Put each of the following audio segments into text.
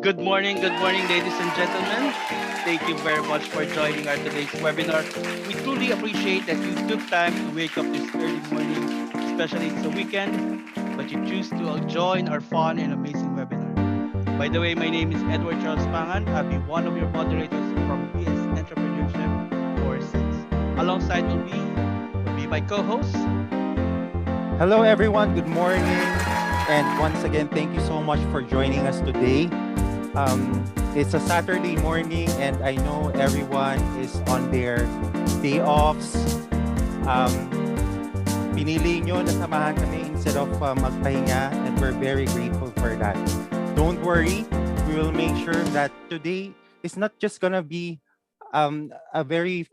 Good morning, ladies and gentlemen. Thank you very much for joining our today's webinar. We truly appreciate that you took time to wake up this early morning, especially it's a weekend, but you choose to join our fun and amazing webinar. By the way, my name is Edward Charles Pangan. I'll be one of your moderators from BS Entrepreneurship Courses. Alongside will be my co-host. Hello, everyone. Good morning. And once again, thank you so much for joining us today. It's a Saturday morning, and I know everyone is on their day offs. Pinili nyo na samahan kami instead of magpahinga, and we're very grateful for that. Don't worry, we will make sure that today is not just gonna be a very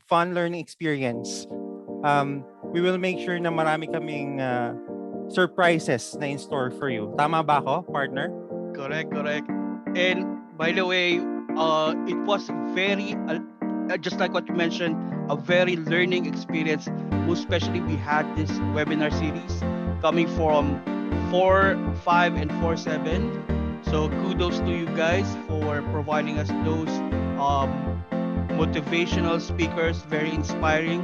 fun learning experience. We will make sure na marami kaming surprises na in store for you. Tama ba ako, partner? Correct. And by the way, it was very, just like what you mentioned, a very learning experience. Most especially, we had this webinar series coming from 4, 5, and 4-7. So kudos to you guys for providing us those motivational speakers, very inspiring.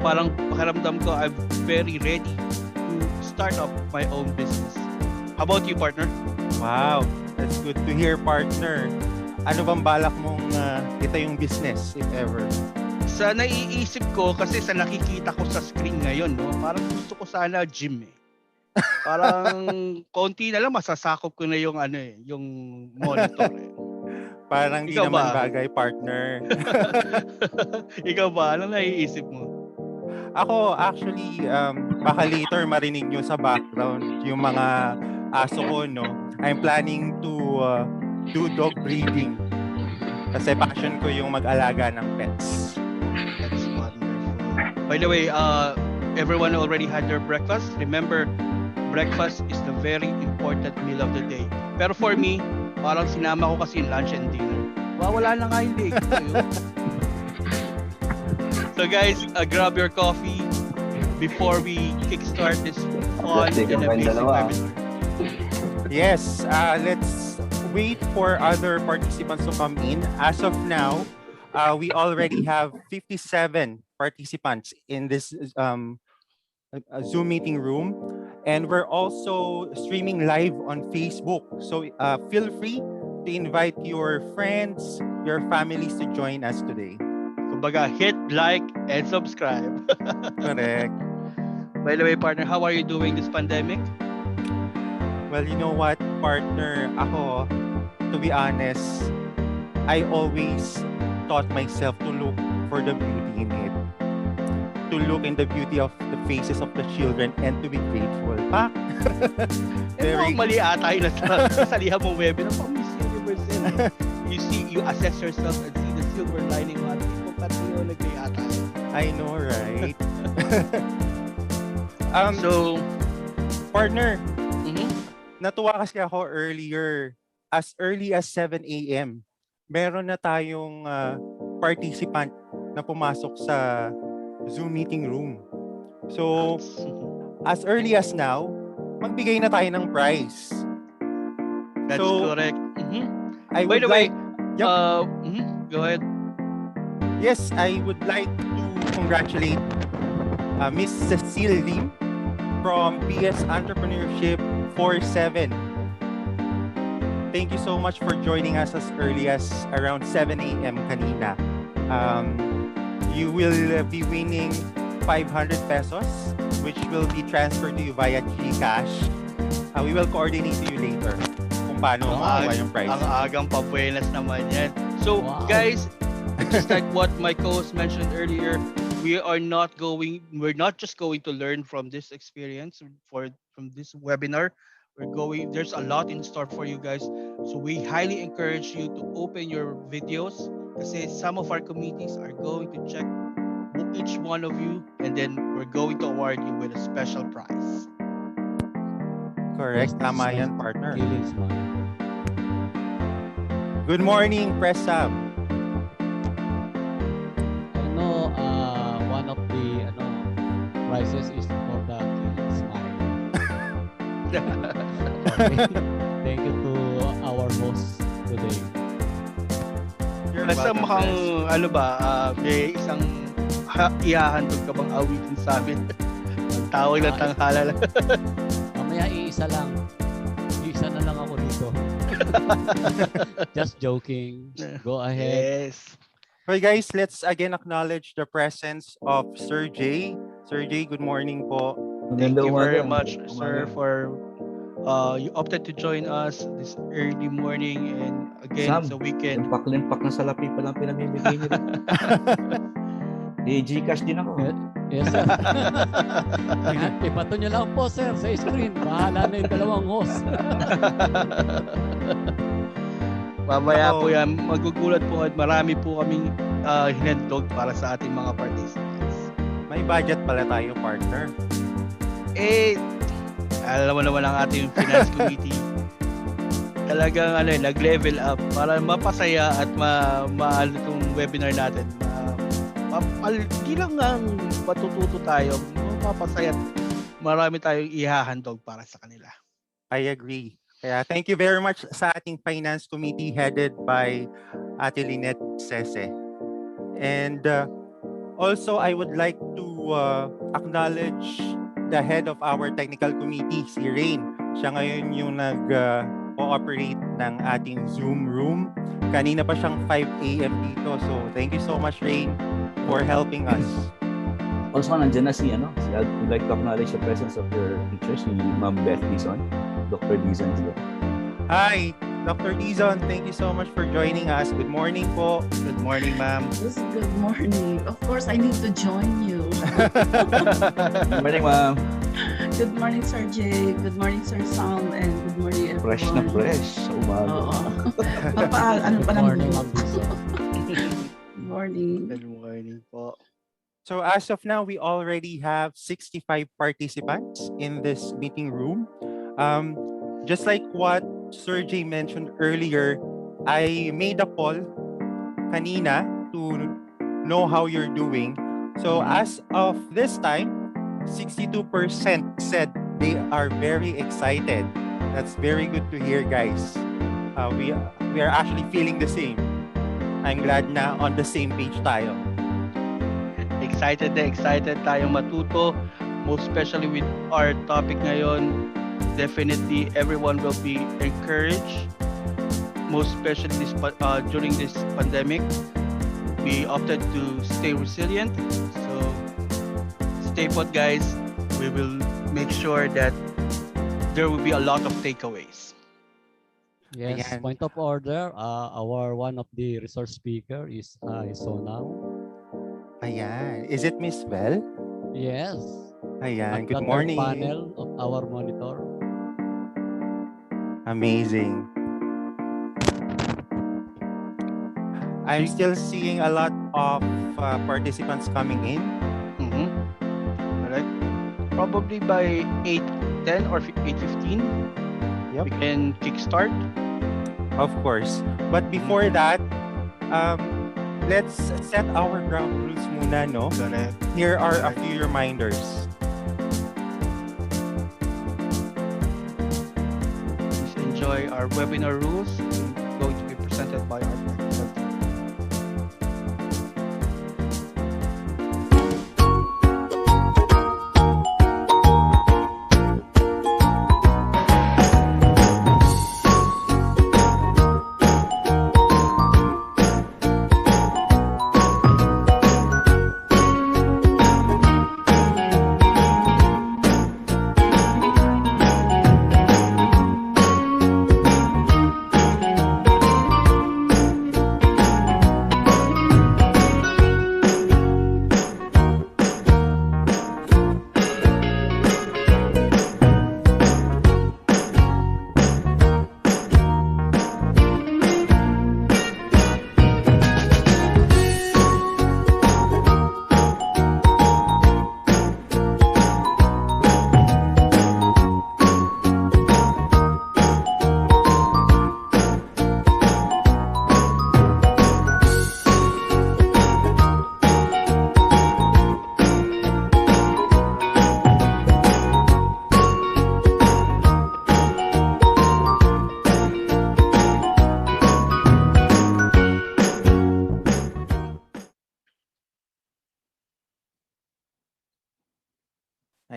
Parang pakiramdam ko, I'm very ready to start up my own business. How about you, partner? Wow, that's good to hear, partner. Ano bang balak mong ito yung business, if ever? Sa naiisip ko, kasi sa nakikita ko sa screen ngayon, no, parang gusto ko sana gym eh. Parang konti na lang masasakop ko na yung yung monitor eh. Parang di Ikaw naman ba? bagay, partner. Ikaw ba? Ano naiisip mo? Ako, actually, baka later marinig nyo sa background yung mga aso ko, no? I'm planning to do dog breeding. Kasi passion ko yung mag-alaga ng pets. That's wonderful. By the way, everyone already had their breakfast. Remember, breakfast is the very important meal of the day. Pero for me, parang sinama ko kasi lunch and dinner. Wala na nga yung day ko. So guys, grab your coffee before we kickstart this fun and amazing webinar. Yes, let's wait for other participants to come in. As of now, we already have 57 participants in this Zoom meeting room. And we're also streaming live on Facebook. So feel free to invite your friends, your families to join us today. Kumbaga, hit like and subscribe. Correct. By the way, partner, how are you doing this pandemic? Well, you know what, partner? Ako, to be honest, I always taught myself to look for the beauty in it. To look in the beauty of the faces of the children and to be grateful. Pa? Very mali ata yung nasalihan mong webinar. Miss Universe yan. You assess yourself and see the silver lining on people. Pati yun nag-ata. I know, right? So, partner, natuwa kasi ako earlier, as early as 7 a.m., meron na tayong participant na pumasok sa Zoom meeting room. So, as early as now, magbigay na tayo ng prize. That's correct. By the way, go ahead. Yes, I would like to congratulate Miss Cecile Lim from BS Entrepreneurship 47. Thank you so much for joining us as early as around 7 a.m. kanina. You will be winning 500 pesos, which will be transferred to you via GCash. We will coordinate to you later kung paano makuha yung prize. Ang agang pabuenas naman yan. So, guys, just like what my co-host mentioned earlier, we're not just going to learn from this experience from this webinar. There's a lot in store for you guys. So we highly encourage you to open your videos kasi some of our committees are going to check each one of you and then we're going to award you with a special prize. Correct. Tama yan, partner. Good morning, Press Sam. One of the prizes is for the killing smile. Thank you to our host today. You're Basta welcome, mukhang, guys. ano ba, may isang ihahandog ka bang awitin sa amin? Ang tawag ng tanghala lang. Mamaya iisa lang. Iisa na lang ako dito. Just joking. Go ahead. Yes. Okay, guys, let's again acknowledge the presence of Sir J. Sir J, good morning po. Thank Magandang you very umaga. much, sir, Umaga. for you opted to join us this early morning, and again, it's a Sam, weekend. limpak-limpak na salapi pa lang pinamimigay niyo rin. Gcash din ako. Yes, sir. Ipato nyo lang po, sir, sa screen. Bahala na yung dalawang host. Mamaya Ako- po yan, magugulat po at marami po kaming hinandog para sa ating mga participants. May budget pala tayo, partner. Eh, alam mo naman ang ating finance committee. Talagang nag-level up para mapasaya at maano itong webinar natin. Hindi lang nga matututo tayo, mapapasaya at marami tayong ihahandog para sa kanila. I agree. Kaya thank you very much sa ating finance committee headed by Ate Lynette Sese. And also, I would like to acknowledge the head of our technical committee, si Rain. Siya ngayon yung nag-cooperate ng ating Zoom room. Kanina pa siyang 5 a.m. dito. So, thank you so much, Rain, for helping us. Also, nandiyan na I would like to acknowledge the presence of your teacher, si Ma'am Beth Dizon. Dr. Dizon is there. Hi, Dr. Dizon. Thank you so much for joining us. Good morning po. Good morning, ma'am. Yes, good morning. Of course, I need to join you. Good morning, ma'am. Good morning, Sir Jay. Good morning, Sir Sam. And good morning, everyone. Fresh na fresh. Sa umaga. Oo. Ano pa Good ng morning, buhok? Ma'am Dizon. Good morning. Good morning po. So as of now, we already have 65 participants in this meeting room. Just like what Sir Jay mentioned earlier, I made a poll kanina to know how you're doing. So as of this time, 62% said they are very excited. That's very good to hear, guys. We are actually feeling the same. I'm glad na on the same page tayo. Excited tayong matuto, most especially with our topic ngayon. Definitely everyone will be encouraged, most especially during this pandemic. We opted to stay resilient, so stay put, guys. We will make sure that there will be a lot of takeaways. Yes, Ayan. point of order. Our one of the resource speaker is now. Ayan. Is it Miss Bell? Yes. Ayan. At Good the third morning. panel of our monitor. Amazing. I'm still seeing a lot of participants coming in. Mm-hmm. Alright. Probably by 8:10 or 8:15, Yep. we can kickstart. Of course. But before that, let's set our ground rules muna, no? Correct. Here are a few reminders. Please enjoy our webinar rules. It's going to be presented by our technical team.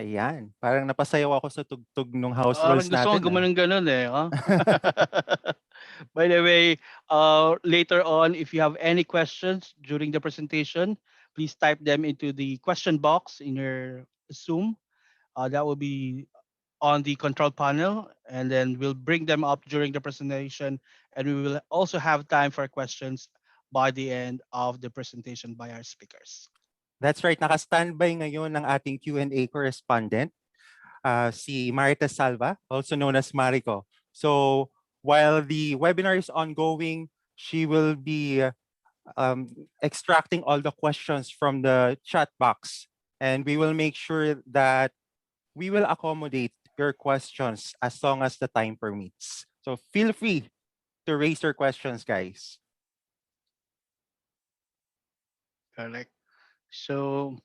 Ayan, parang napasayaw ako sa tugtog nung house Parang rules gusto ko natin, gumanon-ganon eh, By the way, later on, if you have any questions during the presentation, please type them into the question box in your Zoom. That will be on the control panel, and then we'll bring them up during the presentation, and we will also have time for questions by the end of the presentation by our speakers. That's right, naka-standby ngayon ng ating Q&A correspondent, si Marita Salva, also known as Mariko. So while the webinar is ongoing, she will be extracting all the questions from the chat box, and we will make sure that we will accommodate your questions as long as the time permits. So feel free to raise your questions, guys. Correct. So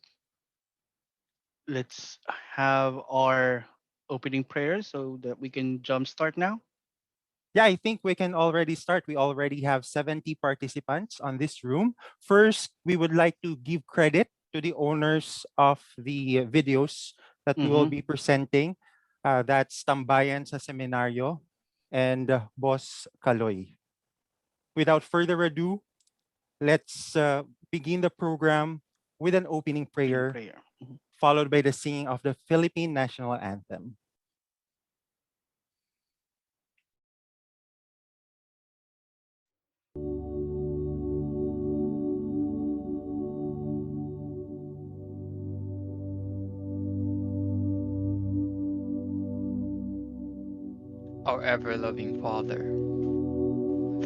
let's have our opening prayer so that we can jumpstart now. Yeah, I think we can already start. We already have 70 participants on this room. First, we would like to give credit to the owners of the videos that we will be presenting. That's Tambayan sa Seminaryo and Boss Kaloy. Without further ado, let's begin the program with an opening prayer, followed by the singing of the Philippine National Anthem. Our ever-loving Father,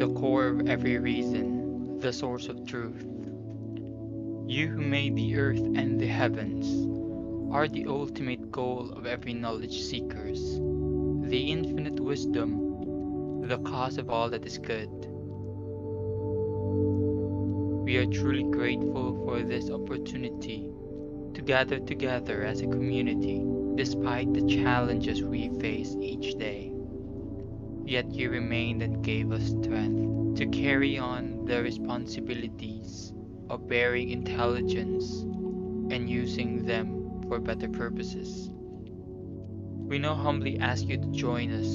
the core of every reason, the source of truth. You who made the earth and the heavens are the ultimate goal of every knowledge seekers, the infinite wisdom, the cause of all that is good. We are truly grateful for this opportunity to gather together as a community despite the challenges we face each day. Yet you remained and gave us strength to carry on the responsibilities of bearing intelligence and using them for better purposes. We now humbly ask you to join us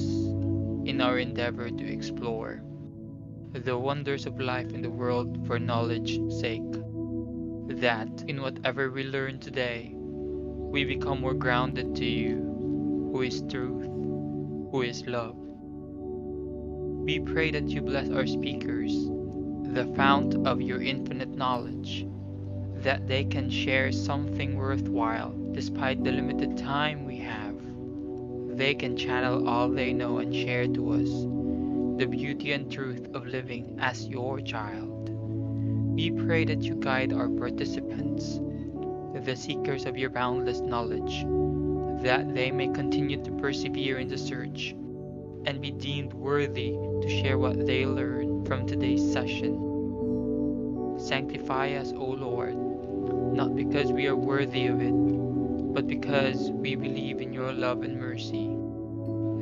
in our endeavor to explore the wonders of life in the world for knowledge's sake, that in whatever we learn today, we become more grounded to you, who is truth, who is love. We pray that you bless our speakers, the fount of your infinite knowledge, that they can share something worthwhile despite the limited time we have. They can channel all they know and share to us the beauty and truth of living as your child. We pray that you guide our participants, the seekers of your boundless knowledge, that they may continue to persevere in the search and be deemed worthy to share what they learn from today's session. Sanctify us, O Lord, not because we are worthy of it, but because we believe in your love and mercy,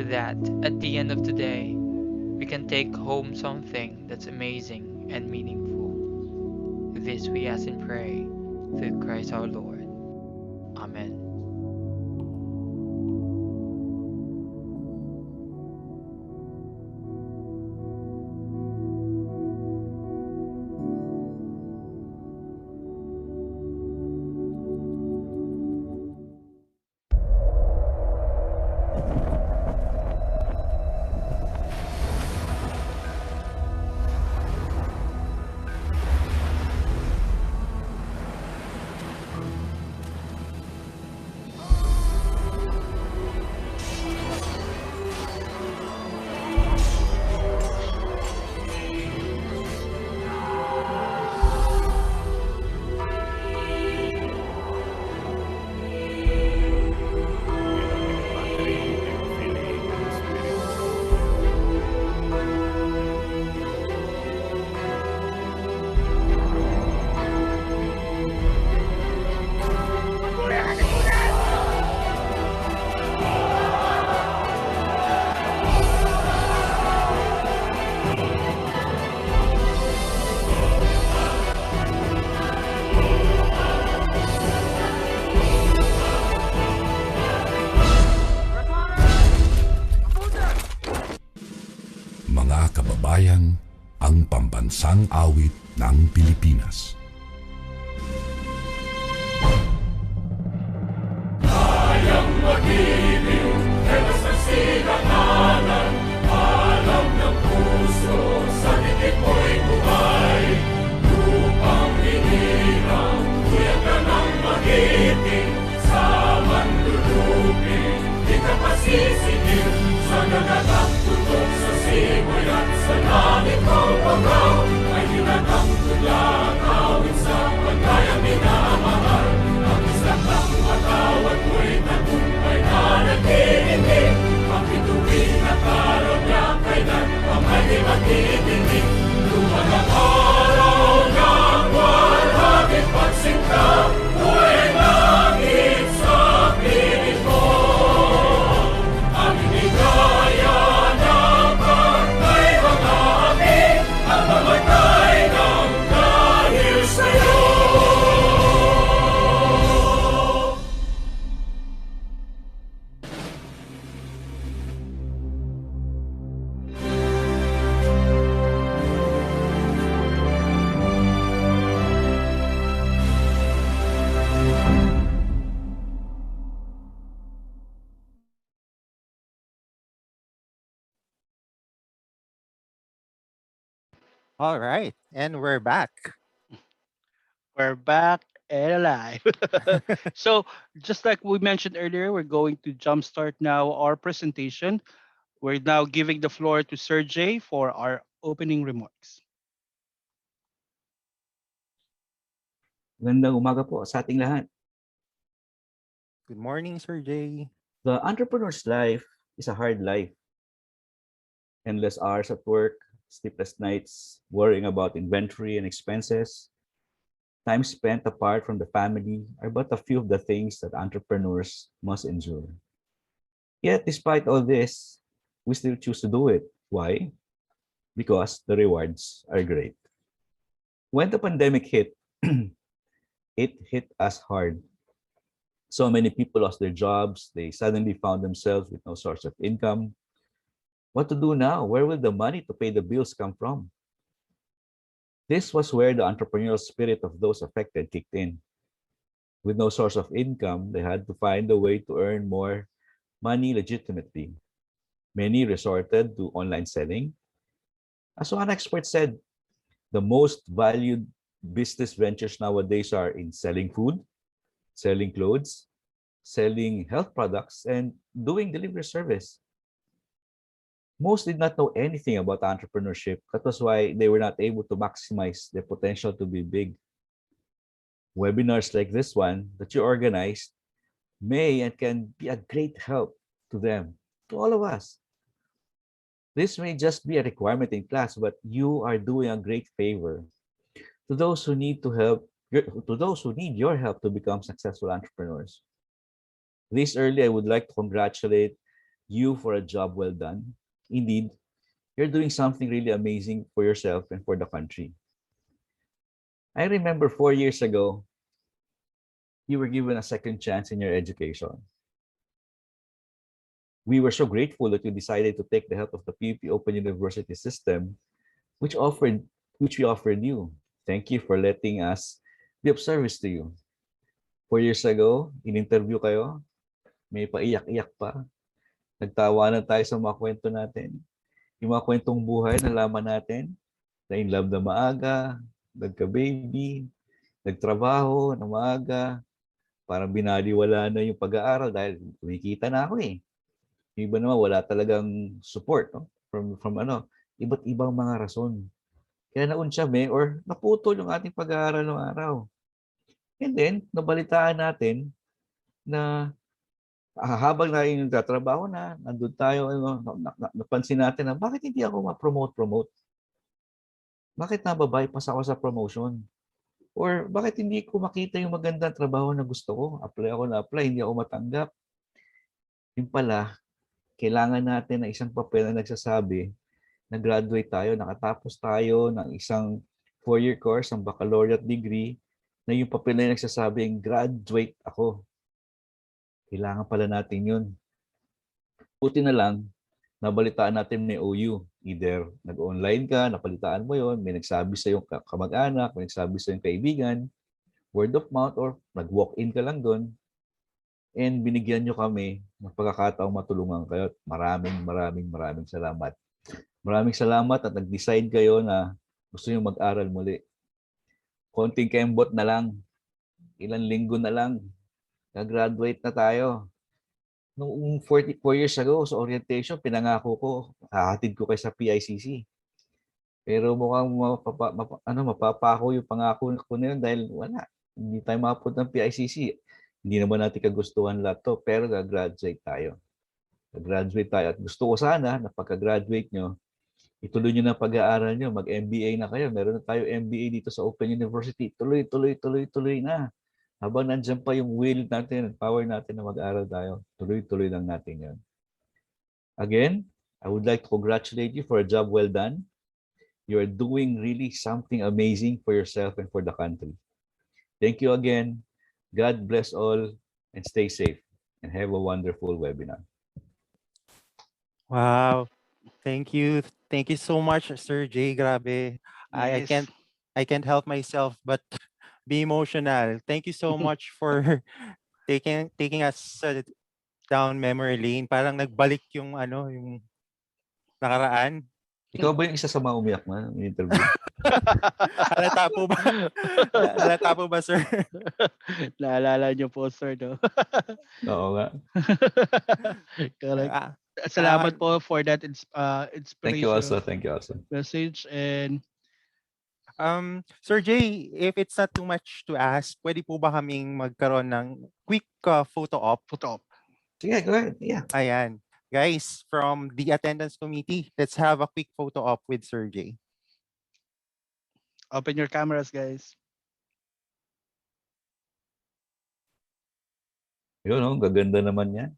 that at the end of the day, we can take home something that's amazing and meaningful. This we ask and pray through Christ our Lord. Amen. kababayan, ang pambansang awit ng Pilipinas. Kayang magiliw, telas ng silanganan, alam ng puso, sa dikit mo'y buhay. Lupang hinirang, tuyag ka ng magiting, sa manlulupin, di ka pasisingil, sa nagagang tutok sa simoy at sa langit mong pagaw, ay hinatang tulang awit sa pagkayang minamahal. Ang isang ng matawad mo'y tagumpay na nagtitindig, makituwin at araw niya kailan ang may magtitindig. Lumang ang araw ng walhagit pagsinta, buhay langit sa piling mo. Ang hinigaya ng pagkay mga api, ang mamatay ng dahil sa'yo. All right, and we're back. We're back and alive. So, just like we mentioned earlier, we're going to jumpstart now our presentation. We're now giving the floor to Sergey for our opening remarks. Gandang umaga po sa ating lahat. Good morning, Sir Jay. The entrepreneur's life is a hard life. Endless hours at work, sleepless nights, worrying about inventory and expenses. Time spent apart from the family are but a few of the things that entrepreneurs must endure. Yet, despite all this, we still choose to do it. Why? Because the rewards are great. When the pandemic hit, it hit us hard. So many people lost their jobs. They suddenly found themselves with no source of income. What to do now? Where will the money to pay the bills come from? This was where the entrepreneurial spirit of those affected kicked in. With no source of income, they had to find a way to earn more money legitimately. Many resorted to online selling. As one expert said, the most valued business ventures nowadays are in selling food, selling clothes, selling health products, and doing delivery service. Most did not know anything about entrepreneurship. That was why they were not able to maximize their potential to be big. Webinars like this one that you organized may and can be a great help to them, to all of us. This may just be a requirement in class, but you are doing a great favor to those who need your help to become successful entrepreneurs. This early, I would like to congratulate you for a job well done. Indeed, you're doing something really amazing for yourself and for the country. I remember 4 years ago, you were given a second chance in your education. We were so grateful that you decided to take the help of the PUP Open University system, which we offered you. Thank you for letting us be of service to you. 4 years ago, in-interview kayo, may paiyak-iyak pa. Nagtawanan tayo sa mga kwento natin. Yung mga kwentong buhay na laman natin, na in love na maaga, nagka-baby, nagtrabaho na maaga, parang binaliwala na yung pag-aaral dahil kumikita na ako eh. Yung iba naman wala talagang support, no? From iba't ibang mga rason. Kaya naunsyame or naputol yung ating pag-aaral ng araw. And then, nabalitaan natin na habang nagtatrabaho na, nandun tayo, napansin natin na bakit hindi ako ma-promote? Bakit nababypass ako sa promotion? Or bakit hindi ko makita yung magandang trabaho na gusto ko? Apply ako na apply, hindi ako matanggap. Yung pala, kailangan natin ng isang papel na nagsasabi na graduate tayo, nakatapos tayo ng isang 4-year course, ang baccalaureate degree, na yung papel na nagsasabing graduate ako. Kailangan pala natin yun. Buti na lang, nabalitaan natin may OU. Either nag-online ka, napalitaan mo yon, may nagsabi sa yung kamag-anak, may nagsabi sa yung kaibigan, word of mouth, or nag-walk-in ka lang doon, and binigyan nyo kami ng pagkakataong matulungan kayo. Maraming salamat. Maraming salamat at nag-decide kayo na gusto nyo mag-aral muli. Konting kembot na lang, ilang linggo na lang, gagraduate na tayo. Noong 44 years ago sa orientation, pinangako ko, hahatid ko kayo sa PICC. Pero mukhang mapapako yung pangako ko na yun dahil wala. Hindi tayo makapunta ng PICC. Hindi naman natin kagustuhan lahat to, pero gagraduate tayo. Gagraduate tayo. At gusto ko sana na pagka-graduate nyo, ituloy nyo na pag-aaral nyo, mag-MBA na kayo. Meron na tayo MBA dito sa Open University. Tuloy na. Habang nandiyan pa yung will natin, power natin na mag-aaral tayo, tuloy lang natin yun. Again, I would like to congratulate you for a job well done. You are doing really something amazing for yourself and for the country. Thank you again. God bless all and stay safe and have a wonderful webinar. Wow. Thank you. Thank you so much, Sir Jay. Grabe. I Yes. can't help myself but be emotional. Thank you so much for taking us down memory lane. Parang nagbalik yung yung nakaraan. Ikaw ba yung isa sa mga umiyak na yung interview? Halata po ba? Halata po ba, sir? Naalala niyo po, sir, no? Oo nga. Correct. Ah, Salamat ah, po for that Thank you also. inspirational message. And Sir Jay, if it's not too much to ask, pwede po ba kaming magkaroon ng quick photo op? photo op. Sige, go ahead. Yeah. Ayan. Guys, from the attendance committee, let's have a quick photo op with Sir Jay. Open your cameras, guys. Yun, no? Gaganda naman yan.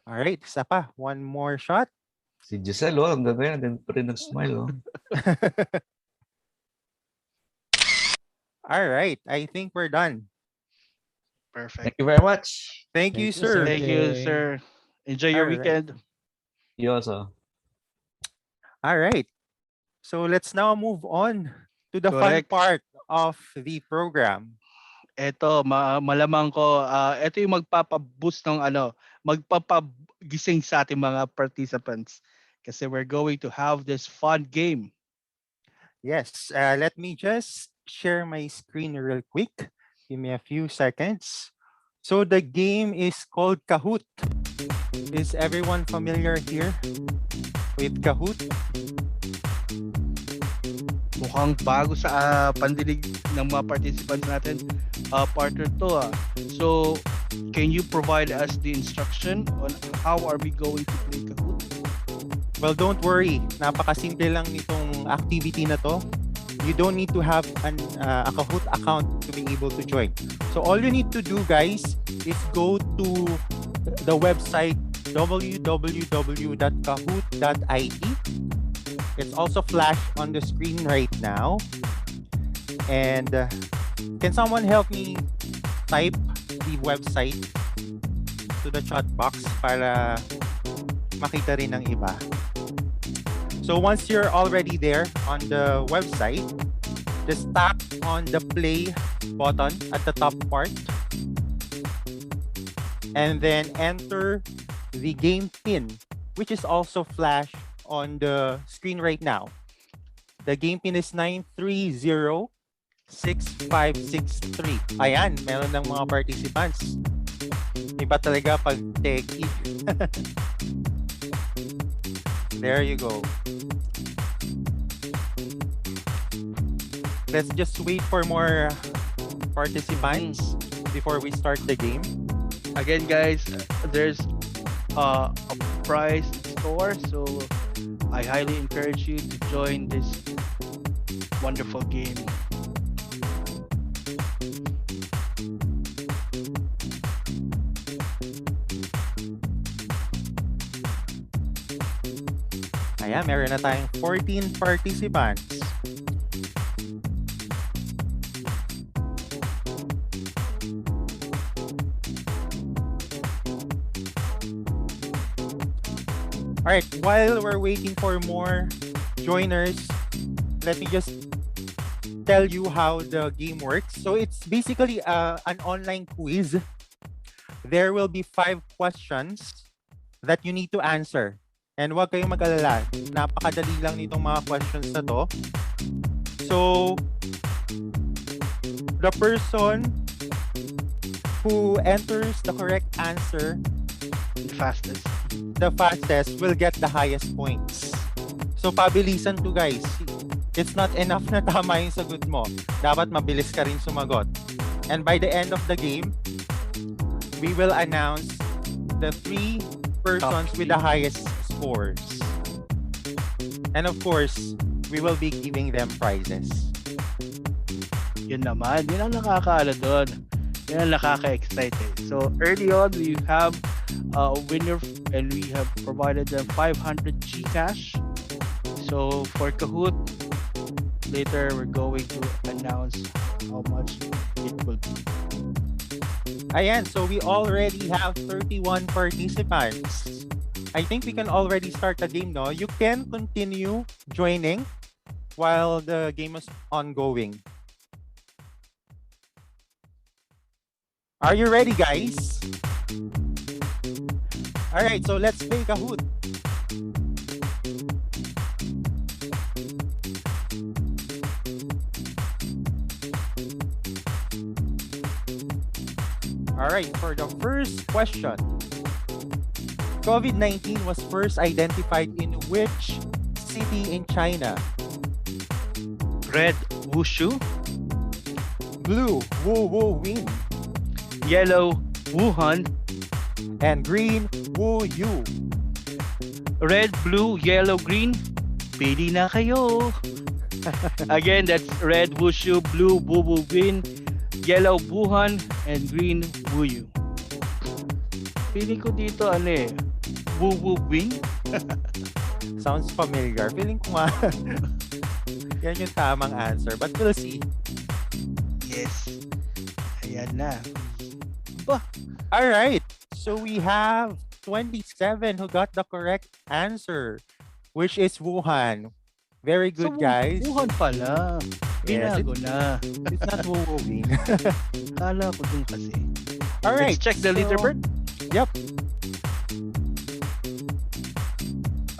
All right, isa pa. One more shot. Si Giselle, oh, ang gagawin, ang pa rin nag-smile, oh. All right, I think we're done. Perfect. Thank you very much. Thank you, sir. Thank you, Jay. sir. Enjoy your Alright. weekend. You also. All right. So let's now move on to the Correct. fun part of the program. Eto, malamang ko, ito yung magpapaboost ng magpapagising sa ating mga participants. Kasi we're going to have this fun game. Yes, let me just share my screen real quick. Give me a few seconds. So the game is called Kahoot. Is everyone familiar here with Kahoot? Mukhang bago sa pandinig ng mga participants natin. Partner to. So, can you provide us the instruction on how are we going to play Kahoot? Well, don't worry. Napakasimple lang nitong activity na to. You don't need to have a Kahoot account to be able to join. So all you need to do, guys, is go to the website www.kahoot.it. It's also flashed on the screen right now. And can someone help me type the website to the chat box para makita rin ng iba? So once you're already there on the website, just tap on the play button at the top part and then enter the game pin, which is also flashed on the screen right now. The game pin is 9306563. Ayan, meron ng mga participants. Iba talaga pag techie. There you go. Let's just wait for more participants before we start the game. Again, guys, there's a prize store, so I highly encourage you to join this wonderful game. Ayan, meron na tayong 14 participants. All right, while we're waiting for more joiners, let me just tell you how the game works. So it's basically an online quiz. There will be 5 questions that you need to answer. And huwag kayong mag-alala. Napakadali lang nitong mga questions na to. So, the person who enters the correct answer the fastest will get the highest points. So, pabilisan to guys. It's not enough na tama yung sagot mo. Dapat mabilis ka rin sumagot. And by the end of the game, we will announce the 3 persons with the highest scores. And of course, we will be giving them prizes. Yun naman, yun ang nakakaala doon. Yun ang nakaka-excite eh. So early on, we have a winner and we have provided them 500 Gcash. So for Kahoot, later we're going to announce how much it will be. Ayan, so we already have 31 participants. I think we can already start the game, no? You can continue joining while the game is ongoing. Are you ready, guys? All right, so let's play Kahoot. All right, for the first question, COVID-19 was first identified in which city in China? Red, Wushu. Blue, Wu Win. Yellow, Wuhan. And green, Wu Yu. Red, blue, yellow, green. Pili na kayo. Again, that's red, Wushu, blue, Wu Win, yellow, Wuhan, and green, Wuyu. Feeling ko dito ano eh, Wu Win. Sounds familiar. Feeling ko nga yan yung tamang answer. But we'll see. Yes. Ayan na. All right. So we have 27 who got the correct answer, which is Wuhan. Very good, guys. Wuhan pala. Yes, Binago na. It's not Wu Win. Kala ko dun kasi. All right. Let's check the leaderboard. Yep.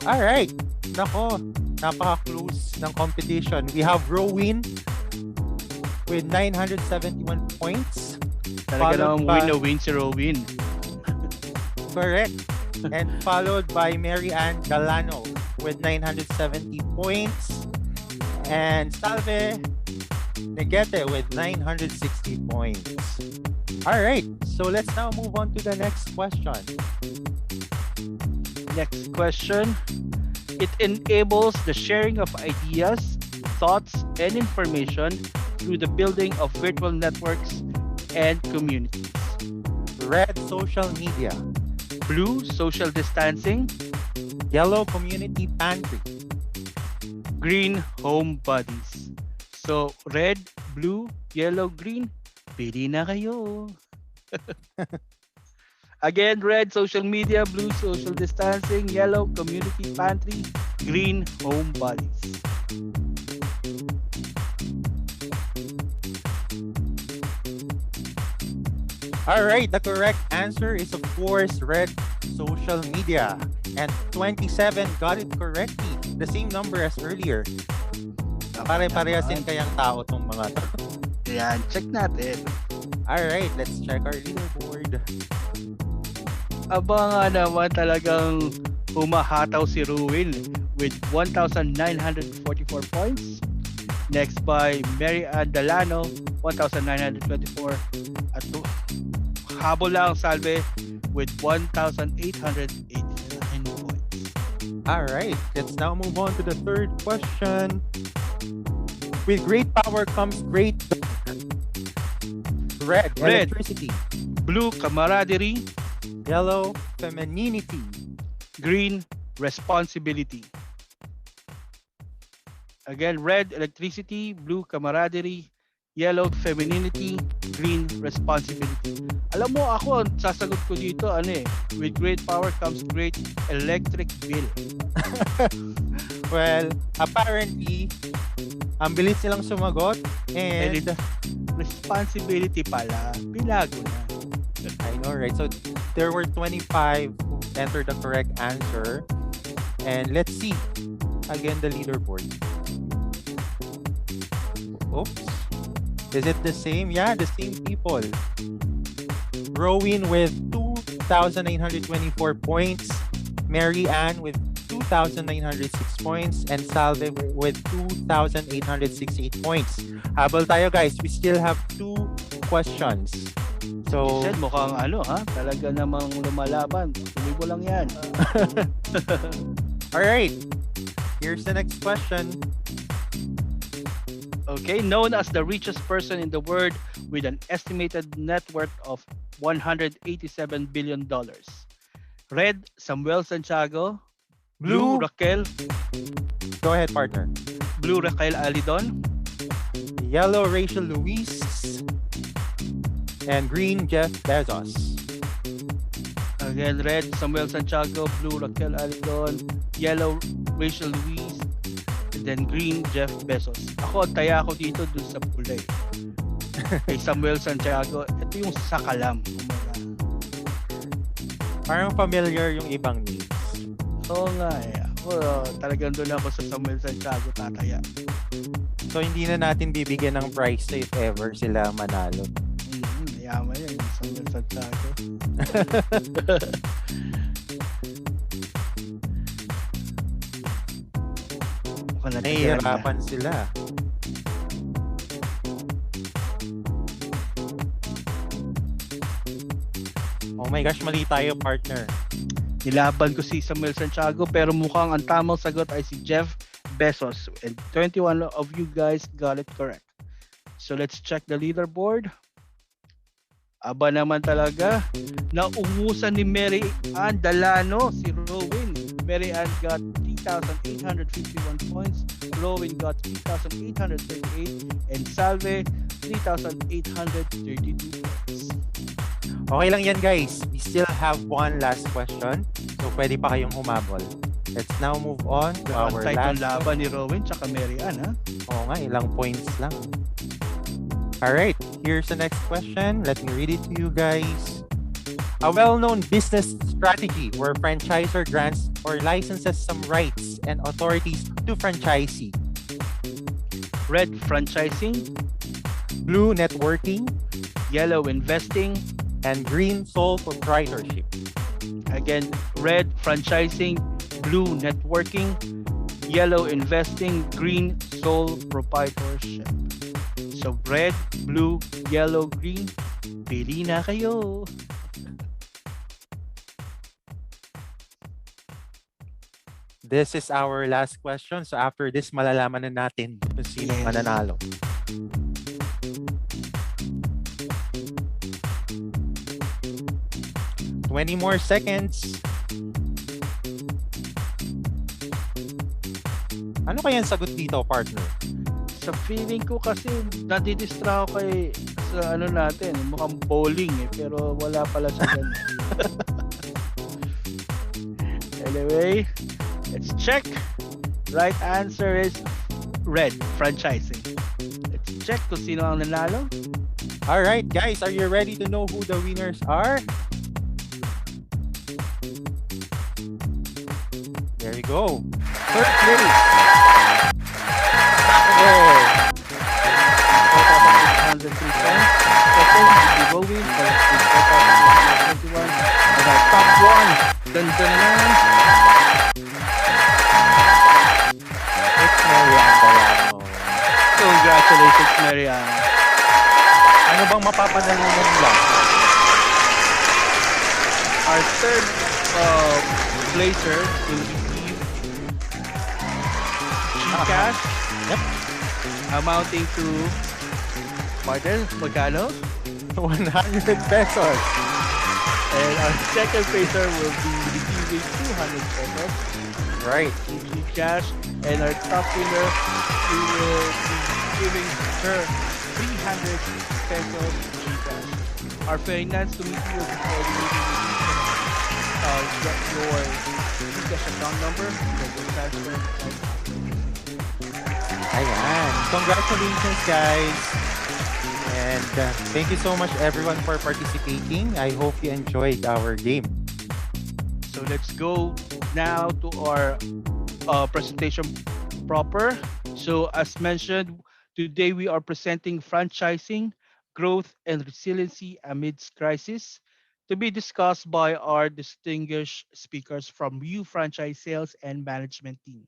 All right. Nako, napaka-close ng competition. We have Rowin with 971 points. Talaga Followed namang by- win na win si Rowin. Correct. And followed by Mary Ann Galano with 970 points. And Salve Negete with 960 points. All right. So let's now move on to the next question. Next question. It enables the sharing of ideas, thoughts, and information through the building of virtual networks and communities. Red, social media. Blue, social distancing. Yellow, community pantry. Green, home buddies. So, red, blue, yellow, green. Pili na kayo. Again, red, social media. Blue, social distancing. Yellow, community pantry. Green, home buddies. All right, the correct answer is of course red, social media. And 27 got it correctly. The same number as earlier. Pare-parehas din kayang tao tong mga to. Ayan, check natin. All right, let's check our leaderboard. Aba nga naman talagang humahataw si Ruin with 1,944 points. Next by Mary Ann Dalano, 1,924. At habol lang Salve with 1,889 points. All right, let's now move on to the third question. With great power comes great red, Red. electricity. Blue, camaraderie. Yellow, femininity. Green, responsibility. Again, red, electricity. Blue, camaraderie. yellow femininity, green responsibility. Alam mo ako, ang sasagot ko dito with great power comes great electric bill. Well, apparently, ang bilis nilang sumagot and Responsibility pala, binago na. I know, right? So there were 25 who entered the correct answer. And let's see again the leaderboard. Oops. Is it the same? Yeah, the same people. Rowin with 2,924 points. Mary Ann with 2,906 points. And Salve with 2,868 points. Habol tayo, guys. We still have 2 questions. So, Said mukhang talaga namang lumalaban. Tuloy mo lang yan. alright. Here's the next question. Okay, known as the richest person in the world with an estimated net worth of $187 billion. Red, Samuel Santiago. Blue, Raquel. Go ahead, partner. Blue, Raquel Alidon. Yellow, Rachel Luis. And green, Jeff Bezos. Again, red, Samuel Santiago. Blue, Raquel Alidon. Yellow, Rachel Luis. And then green, Jeff Bezos. Ako, taya ako dito dun sa kulay. Kay Samuel Santiago. Ito yung sakalam. Parang familiar yung ibang names. Oo nga Ako, talagang doon ako sa Samuel Santiago tataya. So, hindi na natin bibigyan ng prize if ever sila manalo. Yaman yan, Samuel Santiago. Nahihirapan sila. Oh my gosh, mali tayo, partner. Nilaban ko si Samuel Santiago pero mukhang ang tamang sagot ay si Jeff Bezos. And 21 of you guys got it correct. So let's check the leaderboard. Aba naman talaga. Naungusan ni Mary Ann Dalano si Rowin. Mary Ann got 3,851 points. Rowin got 3,838 and Salve 3,832 points. Okay lang yan, guys. We still have one last question. So, pwede pa kayong humabol. Let's now move on to our last laban ni Rowin tsaka Mary Ann, ha? Oo nga, ilang points lang. Alright, here's the next question. Let me read it to you guys. A well-known business strategy where franchisor grants or licenses some rights and authorities to franchisee. Red, franchising. Blue, networking. Yellow, investing. And green, sole proprietorship. Again, red, franchising. Blue, networking. Yellow, investing. Green, sole proprietorship. So red, blue, yellow, green. Pili na kayo. This is our last question. So after this, malalaman na natin kung sinong mananalo. Twenty more seconds. Ano kaya ang sagot dito, partner? Sa feeling ko kasi nadidistract ako sa natin, mukhang bowling pero wala pala siya ganun. Anyway, let's check. Right answer is red, franchising. Let's check kung sino ang nanalo. Alright, guys, are you ready to know who the winners are? There you go. Third place. Oh. 4,803 points. Second, Rowin for 4,821. And our top one, dun dun dun. It's Marianne Bayano. Congratulations, Marianne. Ano bang mapapanalunan nila? Our third placer will receive cash. Yep. Amounting to partner, magkano? 100 pesos. And our second placer will be receiving 200 pesos. Right. Weekly cash. And our top winner, we will be giving her 500 pesos GCash. Our finance committee will be coordinating with you so that get your GCash account number so that will transfer it right after. Ayan. Congratulations, guys. And thank you so much, everyone, for participating. I hope you enjoyed our game. So let's go now to our presentation proper. So as mentioned, today we are presenting franchising, growth, and resiliency amidst crisis to be discussed by our distinguished speakers from U Franchise Sales and Management Team.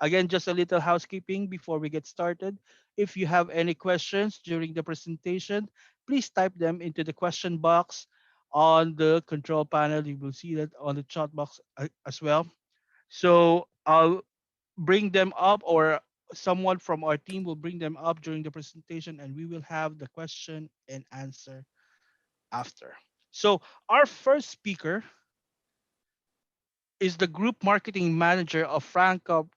Again, just a little housekeeping before we get started. If you have any questions during the presentation, please type them into the question box on the control panel. You will see that on the chat box as well. So I'll bring them up, or someone from our team will bring them up during the presentation, and we will have the question and answer after. So our first speaker is the group marketing manager of Franco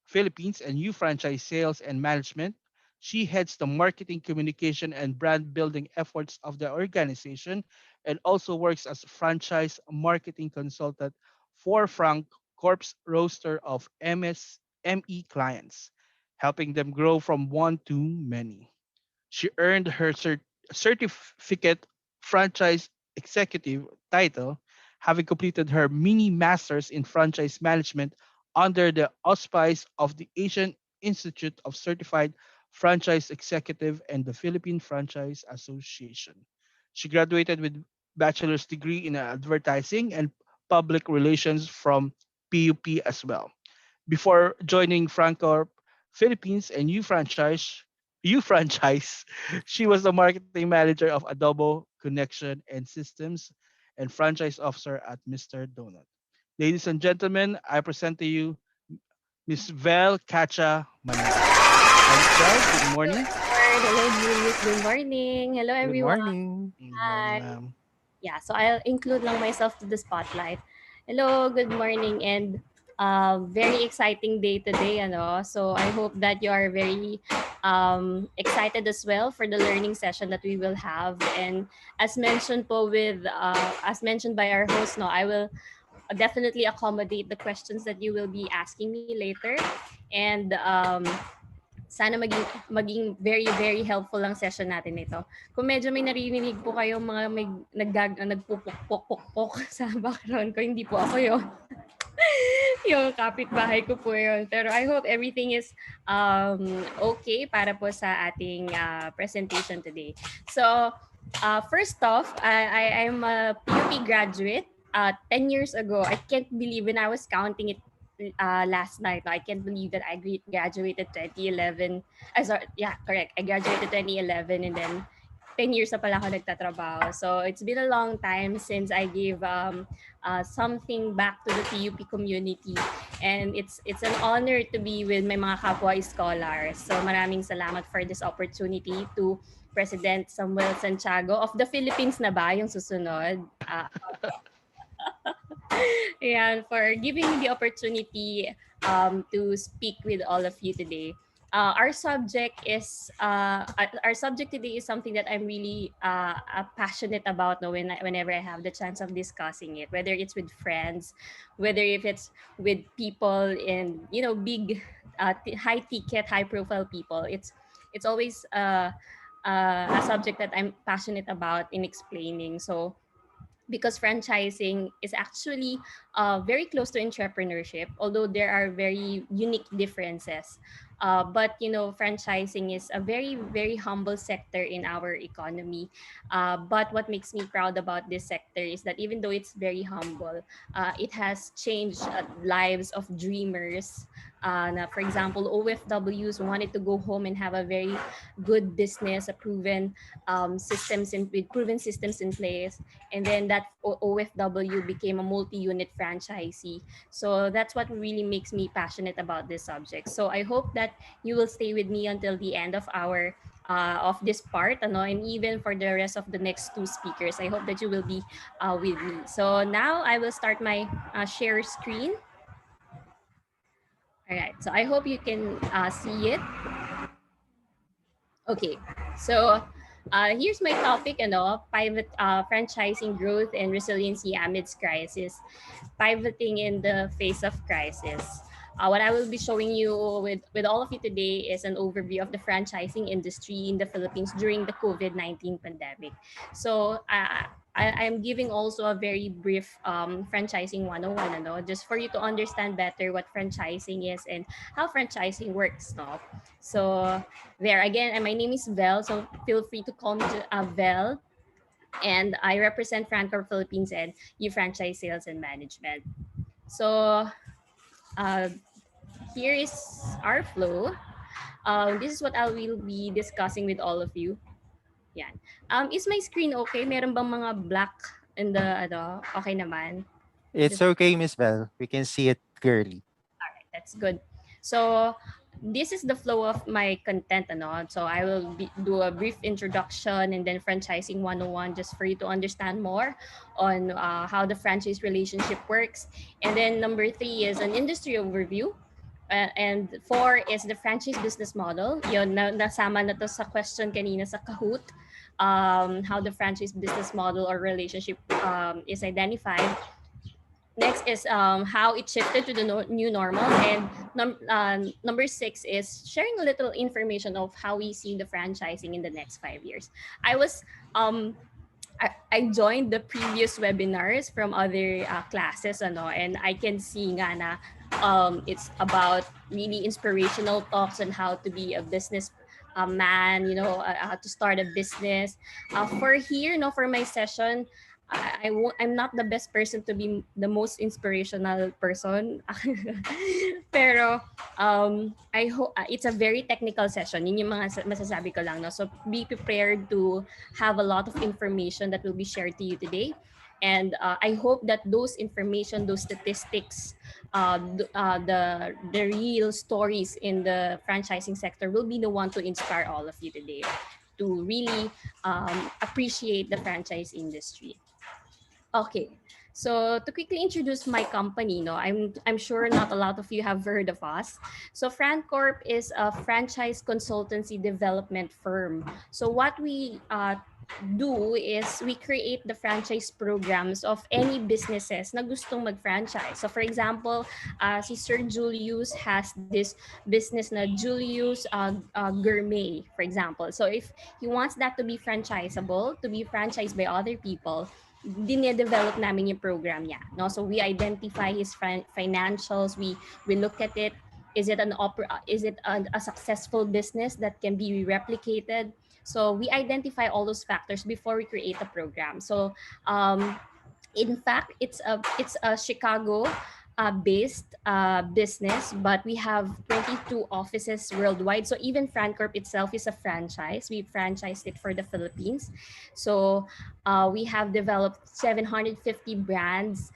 Philippines and U Franchise Sales and Management. She heads the marketing, communication, and brand building efforts of the organization and also works as a franchise marketing consultant for Frank Corp's roster of MSME clients, helping them grow from one to many. She earned her certificate franchise executive title, having completed her mini masters in franchise management under the auspice of the Asian Institute of Certified Franchise Executive and the Philippine Franchise Association. She graduated with bachelor's degree in advertising and public relations from PUP as well. Before joining Francorp Philippines and U Franchise, she was the marketing manager of Adobo Connection and Systems and franchise officer at Mr. Donut. Ladies and gentlemen, I present to you Miss Vel Cacha Manila. Vel, good morning. Hello, Julius. Good morning. Hello, Good everyone. morning. Good morning, Hi. ma'am. Yeah, so I'll include lang myself to the spotlight. Hello, good morning, and very exciting day today. Ano? So I hope that you are very excited as well for the learning session that we will have. And as mentioned as mentioned by our host, no, I will definitely accommodate the questions that you will be asking me later. And sana maging very very helpful lang session natin ito. Kung medyo may naririnig po kayong mga may nagpupok-pok-pok sa background ko, hindi po ako 'yon. Yung kapitbahay ko po 'yon. Pero I hope everything is okay para po sa ating presentation today. So, first off, I'm a PUP graduate 10 years ago. I can't believe when I was counting it last night. I can't believe that I graduated 2011. Sorry, yeah, correct. I graduated 2011 and then 10 years na pala ako nagtatrabaho. So it's been a long time since I gave something back to the PUP community. And it's an honor to be with my mga kapwa scholars. So maraming salamat for this opportunity to President Samuel Santiago of the Philippines na ba yung susunod? Yeah, for giving me the opportunity to speak with all of you today. Our subject today is something that I'm really passionate about. No, whenever I have the chance of discussing it, whether it's with friends, whether if it's with people in big, high ticket, high profile people, it's always a subject that I'm passionate about in explaining. So because franchising is actually very close to entrepreneurship, although there are very unique differences. But franchising is a very, very humble sector in our economy. But what makes me proud about this sector is that even though it's very humble, it has changed lives of dreamers. For example, OFWs wanted to go home and have a very good business, a proven with proven systems in place, and then that OFW became a multi-unit franchisee. So that's what really makes me passionate about this subject. So I hope that you will stay with me until the end of this part, and even for the rest of the next two speakers. I hope that you will be with me. So now I will start my share screen. All right. So I hope you can see it. Okay. So, here's my topic, pivot, franchising growth and resiliency amidst crisis, pivoting in the face of crisis. What I will be showing you with all of you today is an overview of the franchising industry in the Philippines during the COVID-19 pandemic. So, I'm giving also a very brief franchising 101, just for you to understand better what franchising is and how franchising works. No? So, there again, and my name is Vel, so feel free to call me Vel, and I represent Francor Philippines and you franchise sales and management. So uh, here is our flow. This is what I will be discussing with all of you. Yan. Is my screen okay? Meron bang mga black in the okay naman? It's Just okay, Miss Bell. We can see it clearly. That's good. So this is the flow of my content, So I will do a brief introduction and then franchising 101 just for you to understand more on how the franchise relationship works. And then number 3 is an industry overview. And 4 is the franchise business model. Yun, nasama na to sa question kanina sa Kahoot. How the franchise business model or relationship is identified. Next is how it shifted to the new normal, and number 6 is sharing a little information of how we see the franchising in the next 5 years. I was I joined the previous webinars from other classes, and I can see nga na it's about really inspirational talks on how to be a business man, how to start a business. For here, for my session, I'm not the best person to be the most inspirational person. Pero I hope it's a very technical session. Yun yung mga masasabi ko lang, no? So be prepared to have a lot of information that will be shared to you today. And I hope that those information, those statistics, the real stories in the franchising sector will be the one to inspire all of you today to really appreciate the franchise industry. Okay. So to quickly introduce my company, I'm sure not a lot of you have heard of us. So FranCorp is a franchise consultancy development firm. So what we do is we create the franchise programs of any businesses na gustong mag-franchise. So for example, si Sir Julius has this business na Julius Gourmet, for example. So if he wants that to be franchisable, to be franchised by other people, dinedevelop namin yung program niya. No? So we identify his financials, we look at it. Is it a successful business that can be replicated? So we identify all those factors before we create a program. So in fact, it's a Chicago based business, but we have 22 offices worldwide. So even FranCorp itself is a franchise. We franchised it for the Philippines. So we have developed 750 brands,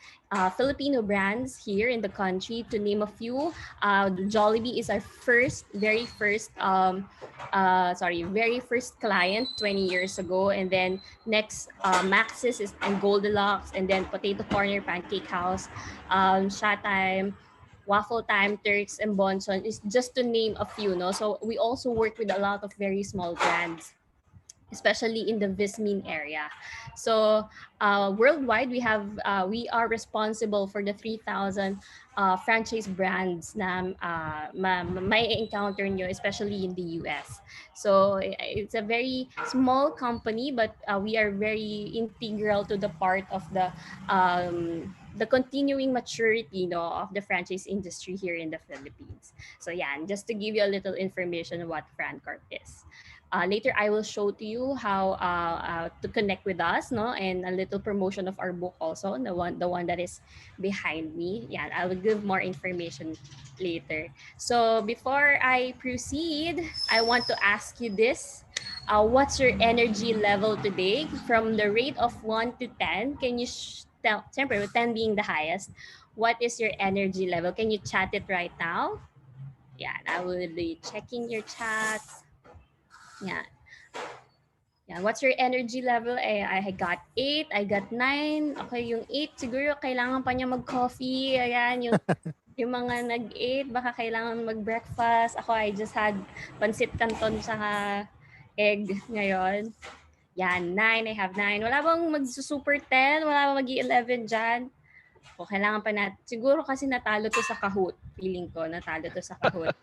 Filipino brands here in the country. To name a few, Jollibee is our very first client 20 years ago. And then next, Maxis and Goldilocks, and then Potato Corner, Pancake House, Showtime, Waffle Time, Turks, and Bonson is just to name a few. No? So we also work with a lot of very small brands, especially in the Vismin area. So worldwide, we are responsible for the 3,000 franchise brands na may encounter nyo, especially in the US. So it's a very small company, but we are very integral to the part of the continuing maturity, of the franchise industry here in the Philippines. So yeah, and just to give you a little information on what FranCorp is. Later, I will show to you how to connect with us, and a little promotion of our book also, the one that is behind me. Yeah, I will give more information later. So before I proceed, I want to ask you this. What's your energy level today? From the rate of 1 to 10, can you tell, with 10 being the highest, what is your energy level? Can you chat it right now? Yeah, I will be checking your chats. Yeah. Yeah, what's your energy level? I got 8, I got 9. Okay, yung 8 siguro kailangan pa niya mag-coffee. Ayan, yung mga nag-8 baka kailangan mag-breakfast. Ako, I just had pansit canton saka egg ngayon. Yan, 9. I have 9. Wala bang mag-super 10? Wala bang mag-11 dyan? O, kailangan pa natin. Siguro kasi natalo to sa Kahoot. Feeling ko, natalo to sa Kahoot.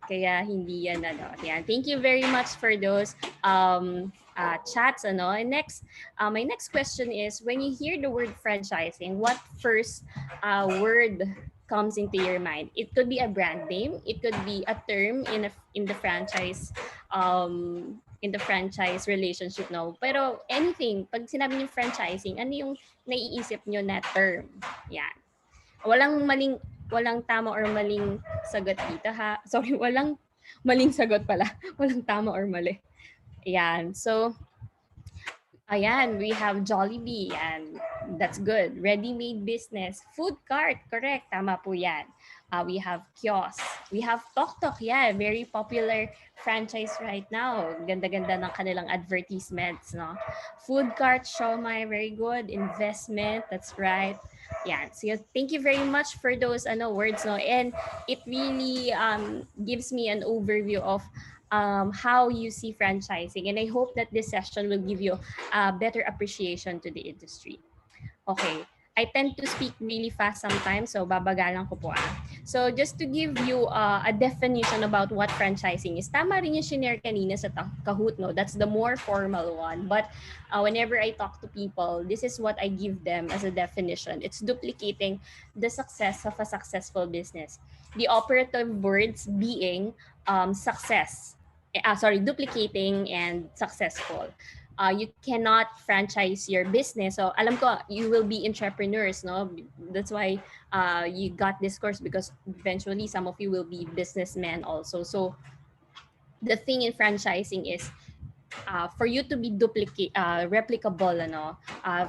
Kaya hindi yan ano. Yan. Thank you very much for those chats. Ano. And next, my next question is, when you hear the word franchising, what first word comes into your mind? It could be a brand name. It could be a term in the franchise relationship, no? Pero anything, pag sinabi niyo franchising, ano yung naiisip niyo na term? Yan. Walang tama or maling sagot dito ha. Sorry, walang maling sagot pala. Walang tama or mali. Ayan. So, ayan, we have Jollibee. And that's good. Ready-made business. Food cart. Correct. Tama po yan. We have kiosk. We have Tok Tok. Yeah, very popular franchise right now. Ganda-ganda ng kanilang advertisements. No? Food cart, Shomai. Very good. Investment. That's right. Yeah. So thank you very much for those words. No? And it really gives me an overview of how you see franchising. And I hope that this session will give you a better appreciation to the industry. Okay. I tend to speak really fast sometimes, so babagalan ko po. So just to give you a definition about what franchising is, tama rin yung shinare kanina sa Kahoot, no? That's the more formal one. But whenever I talk to people, this is what I give them as a definition. It's duplicating the success of a successful business. The operative words being duplicating and successful. You cannot franchise your business. So alam ko, you will be entrepreneurs, no? That's why you got this course, because eventually some of you will be businessmen also. So the thing in franchising is for you to be replicable,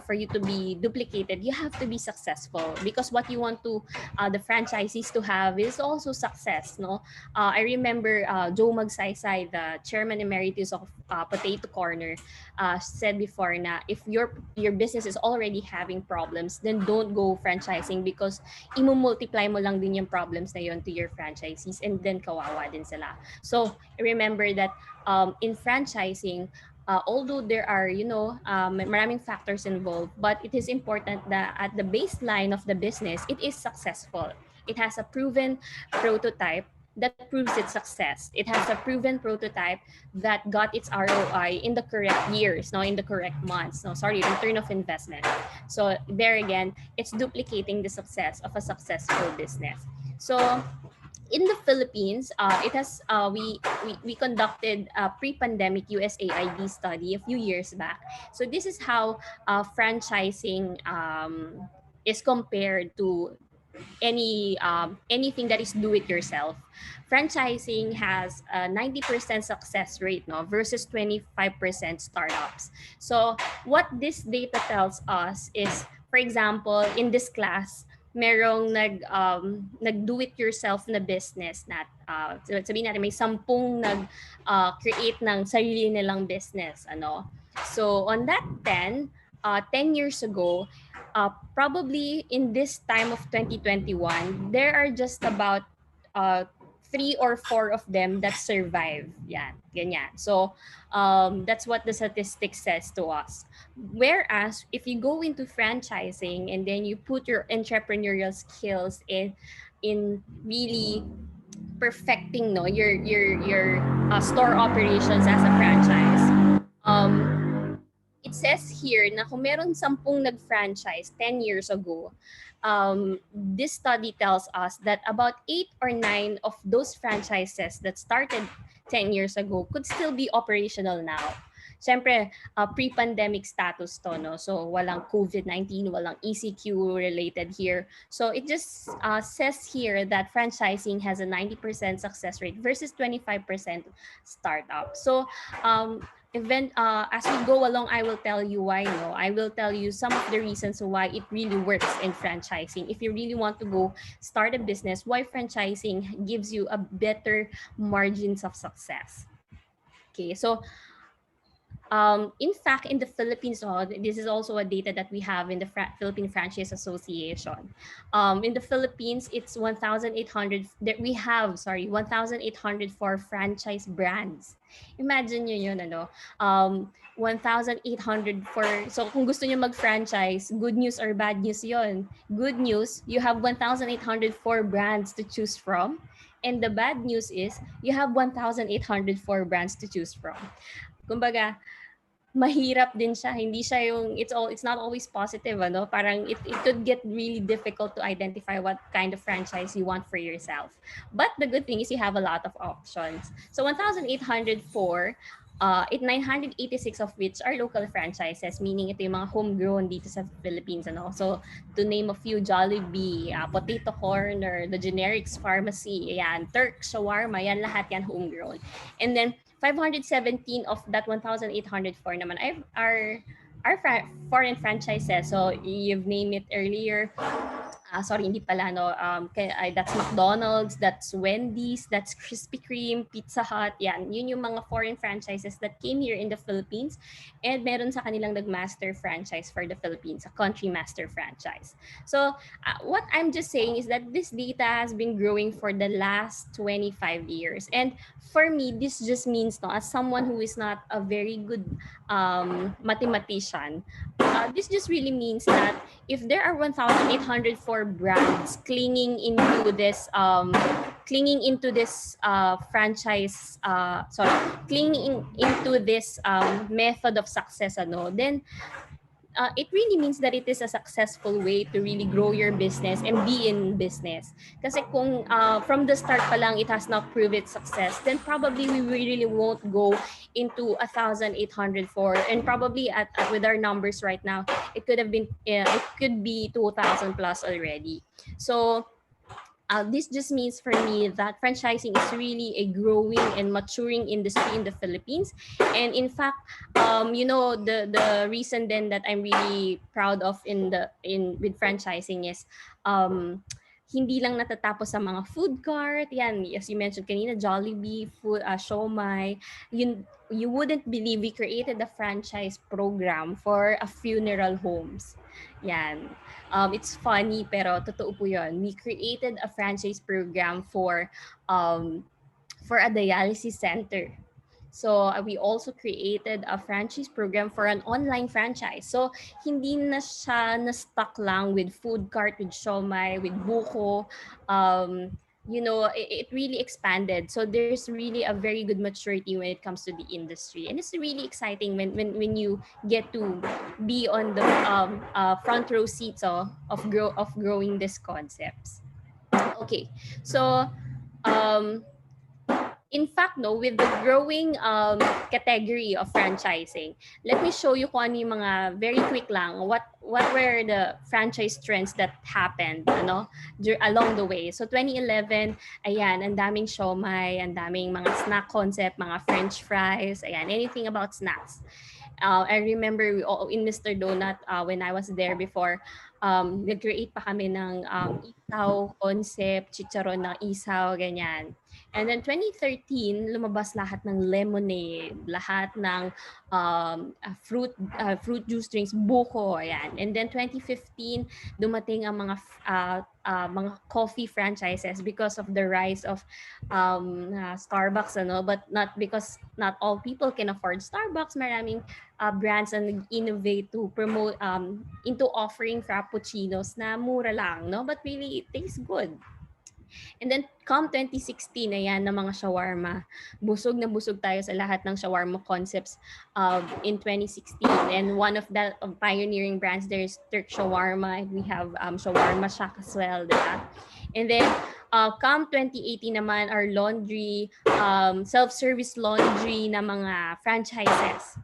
for you to be duplicated, you have to be successful, because what you want to the franchisees to have is also success, no? I remember Joe Magsaysay, the chairman emeritus of Potato Corner, said before na if your business is already having problems, then don't go franchising, because imumultiply mo lang din yung problems na yon to your franchisees, and then kawawa din sila. So remember that in franchising, although there are, maraming factors involved, but it is important that at the baseline of the business, it is successful. It has a proven prototype that proves its success. It has a proven prototype that got its ROI in the correct years, in the correct months. Return of investment. So there again, it's duplicating the success of a successful business. So in the Philippines, it has we conducted a pre-pandemic USAID study a few years back. So this is how franchising is compared to anything that is do it yourself. Franchising has a 90% success rate, versus 25% startups. So what this data tells us is, for example, in this class, merong nag do it yourself na business na sabihin natin may 10 create ng sarili nilang business, So on that 10 years ago, probably in this time of 2021, there are just about 3 or 4 of them that survive. Yan, ganyan. So that's what the statistics says to us. Whereas if you go into franchising and then you put your entrepreneurial skills in really perfecting your store operations as a franchise, it says here na kung meron 10 nag-franchise 10 years ago, this study tells us that about 8 or 9 of those franchises that started 10 years ago could still be operational now. Siyempre, pre-pandemic status to, no? So, walang COVID-19, walang ECQ related here. So, it just says here that franchising has a 90% success rate versus 25% startup. So, as we go along, I will tell you why. I will tell you some of the reasons why it really works in franchising. If you really want to go start a business, why franchising gives you a better margins of success. Okay, so In fact, in the Philippines, this is also a data that we have in the Philippine Franchise Association. In the Philippines, it's 1,800 that we have, 1,804 franchise brands. Imagine nyo yun, 1,800 for, so kung gusto nyo mag-franchise, good news or bad news yon. Good news, you have 1,804 brands to choose from. And the bad news is, you have 1,804 brands to choose from. Kumbaga, mahirap din siya. Hindi siya yung it's not always positive, Parang it could get really difficult to identify what kind of franchise you want for yourself. But the good thing is you have a lot of options. So 1,804 986 of which are local franchises, meaning ito yung mga homegrown dito sa Philippines, So to name a few, Jollibee, Potato Corner, the Generics Pharmacy, ayan, Turk Shawarma, yan lahat yan homegrown. And then 517 of that 1,804 naman are foreign franchises. So you've named it earlier. Hindi pala, that's McDonald's, that's Wendy's, that's Krispy Kreme, Pizza Hut, yan. Yun yung mga foreign franchises that came here in the Philippines, and meron sa kanilang nag-master franchise for the Philippines, a country master franchise. So what I'm just saying is that this data has been growing for the last 25 years. And for me, this just means, as someone who is not a very good mathematician, this just really means that if there are 1,804 brands clinging into this franchise, clinging into this method of success, then it really means that it is a successful way to really grow your business and be in business. Kasi kung from the start pa lang it has not proved its success, then probably we really won't go into 1,804, and probably at with our numbers right now, it could be 2,000 plus already. So this just means for me that franchising is really a growing and maturing industry in the Philippines. And in fact, the reason then that I'm really proud of with franchising is hindi lang natatapos sa mga food cart. Yan, as you mentioned kanina, Jollibee, food, siomai. You wouldn't believe we created a franchise program for a funeral homes. Yan. It's funny pero totoo po yun. We created a franchise program for a dialysis center. So we also created a franchise program for an online franchise. So hindi na siya na-stuck lang with food cart, with siomai, with buko. It really expanded. So there's really a very good maturity when it comes to the industry. And it's really exciting when you get to be on the front row seats of growing these concepts. Okay, so in fact, with the growing category of franchising, let me show you kung ano yung mga, very quick lang, what were the franchise trends that happened along the way. So 2011, ayan, ang daming siomai, ang daming mga snack concept, mga french fries, ayan, anything about snacks. I remember in Mr. Donut, when I was there before, nag-create pa kami ng isaw concept, chicharon ng isaw, ganyan. And then 2013, lumabas lahat ng lemonade, lahat ng fruit juice drinks, buko, ayan. And then 2015, dumating ang mga coffee franchises because of the rise of Starbucks, but not because not all people can afford Starbucks. Maraming brands na nag-innovate to promote into offering frappuccinos na mura lang, but really it tastes good. And then, come 2016, ayan, na mga shawarma. Busog na busog tayo sa lahat ng shawarma concepts in 2016. And one of the pioneering brands there is Turk Shawarma. We have Shawarma Shack as well, diba? And then, come 2018 naman, our laundry, self-service laundry na mga franchises.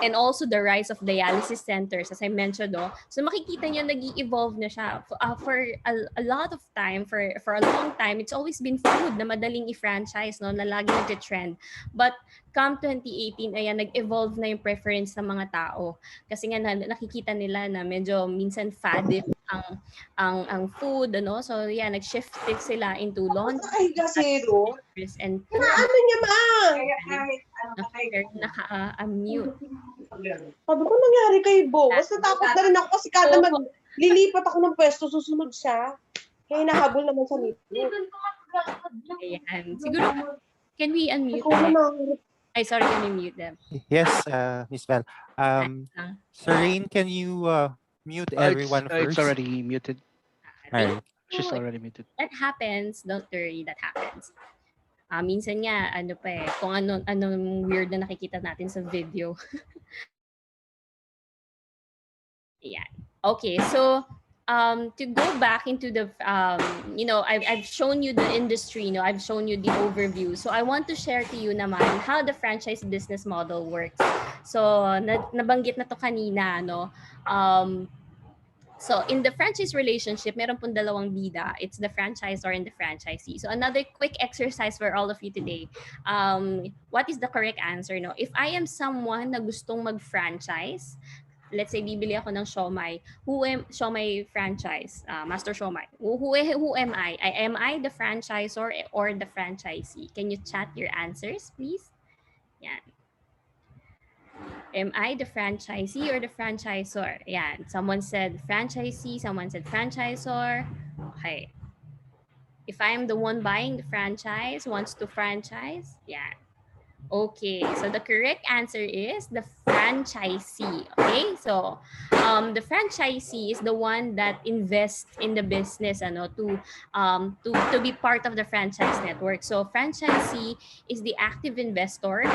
And also the rise of dialysis centers, as I mentioned. So makikita nyo, nag-i-evolve na siya. For a lot of time, for a long time, it's always been food na madaling i-franchise, na lagi nag-trend. But come 2018, ayan, nag-evolve na yung preference ng mga tao. Kasi nga nakikita nila na medyo minsan faddish ang food, So yeah, nag-shift sila into laundry. And Naka-unmute. Sabi ko, nangyari kay Bo? Mas natakot na rin ako kasi kada maglilipat ako ng pwesto, susunod siya. Kaya nahabol naman sa meeting. Ayan. Siguro, can we unmute Ako them? naman. Ay, sorry, can we mute them? Yes, Miss Val. Sir Rain, can you mute everyone It's first? already muted. All right. She's already muted. That happens. Don't worry, that happens. Minsan nga, ano pa eh, kung anong weird na nakikita natin sa video. Yeah. Okay, so to go back into the I've shown you the industry, I've shown you the overview. So I want to share to you naman how the franchise business model works. So nabanggit na to kanina, no. So in the franchise relationship, meron pong dalawang bida. It's the franchisor and the franchisee. So another quick exercise for all of you today. What is the correct answer? No? If I am someone na gustong mag-franchise, let's say bibili ako ng siomai. Siomai franchise, Master Siomai. Who am I? Am I the franchisor or the franchisee? Can you chat your answers, please? Yan. Am I the franchisee or the franchisor? Yan. Someone said franchisee, someone said franchisor. Okay. If I'm the one buying the franchise, wants to franchise, yan. Okay, so the correct answer is the franchisee. Okay, so the franchisee is the one that invests in the business, to be part of the franchise network. So franchisee is the active investor.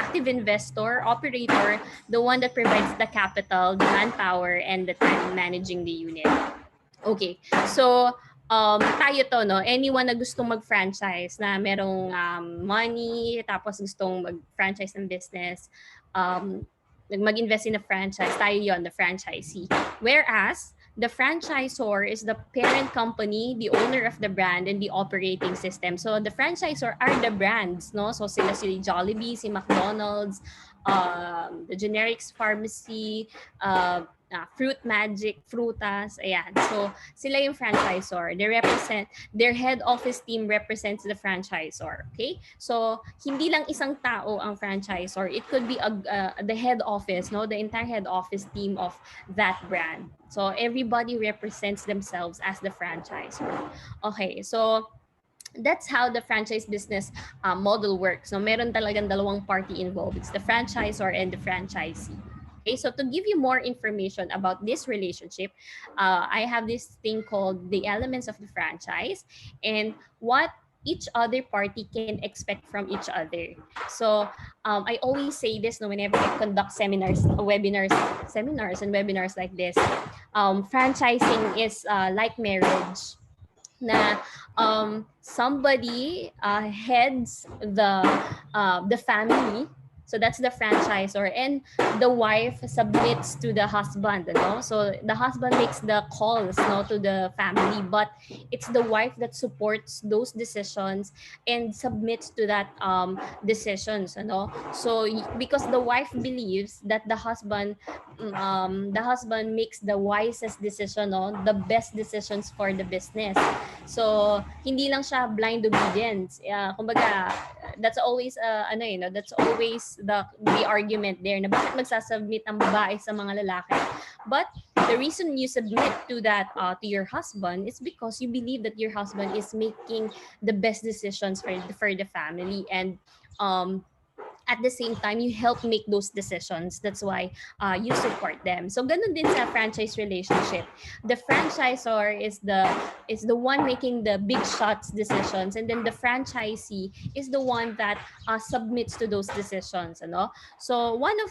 Active investor, operator, the one that provides the capital, the manpower, and the time managing the unit. Okay, so tayo to, no? Anyone na gustong mag-franchise, na merong money, tapos gustong mag-franchise ng business, mag-invest in a franchise, tayo yon, the franchisee. Whereas, the franchisor is the parent company, the owner of the brand, and the operating system. So, the franchisor are the brands, no? So, sila si Jollibee, si McDonald's, the generics pharmacy, Fruit Magic, Frutas, ayan. So, sila yung franchisor. Their head office team represents the franchisor, okay? So, hindi lang isang tao ang franchisor. It could be the head office, no? The entire head office team of that brand. So, everybody represents themselves as the franchisor. Okay, so that's how the franchise business model works. So, meron talagang dalawang party involved. It's the franchisor and the franchisee. Okay, so to give you more information about this relationship, I have this thing called the elements of the franchise and what each other party can expect from each other. So I always say this whenever I conduct seminars and webinars like this. Franchising is like marriage. Na somebody heads the family. So that's the franchisor, and the wife submits to the husband, no? So the husband makes the calls, no, to the family, but it's the wife that supports those decisions and submits to that decisions, no? So because the wife believes that the husband makes the wisest decision, no, the best decisions for the business. So hindi lang siya blind obedience. Kumbaga, that's always that's always the argument there na bakit magsasubmit ang babae sa mga lalaki. But the reason you submit to that to your husband is because you believe that your husband is making the best decisions for the family, and at the same time, you help make those decisions. That's why you support them. So, ganun din sa franchise relationship. The franchisor is the one making the big shots decisions, and then the franchisee is the one that submits to those decisions. So, one of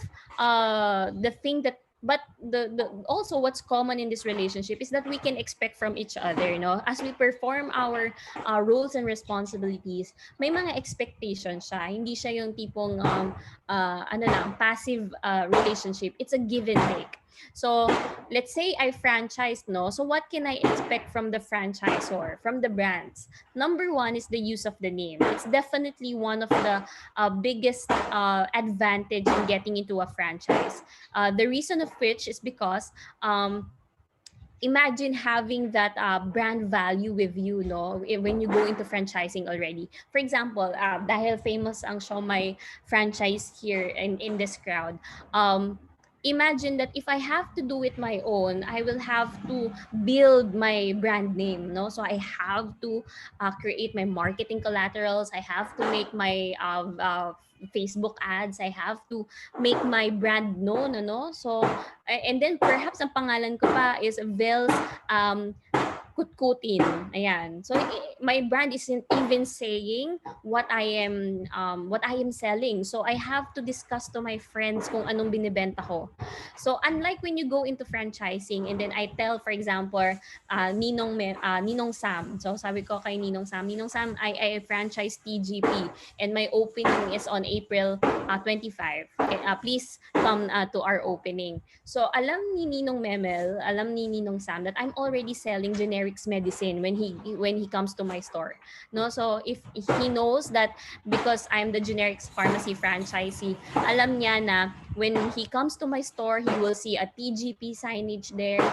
the thing that but the also what's common in this relationship is that we can expect from each other, as we perform our roles and responsibilities. May mga expectations siya, hindi siya yung tipong passive relationship. It's a give and take. So let's say I franchise, so what can I expect from the franchisor, from the brands? Number one is the use of the name. It's definitely one of the biggest advantage in getting into a franchise. The reason of which is because imagine having that brand value with you, no, when you go into franchising already. For example, dahil famous ang my franchise here in this crowd, imagine that if I have to do it my own, I will have to build my brand name, no? So I have to create my marketing collaterals. I have to make my Facebook ads. I have to make my brand known, no? So and then perhaps ang pangalan ko pa is Vel's kutkutin. Ayan. So my brand isn't even saying what I am selling. So I have to discuss to my friends kung anong binibenta ko. So unlike when you go into franchising and then I tell, for example, Ninong Sam. So sabi ko kay Ninong Sam, I franchise TGP and my opening is on April 25. Okay, please come to our opening. So alam ni Ninong Memel, alam ni Ninong Sam that I'm already selling generics medicine when he comes to my store. No, so if he knows that because I'm the generics pharmacy franchisee, alam niya na when he comes to my store, he will see a TGP signage there.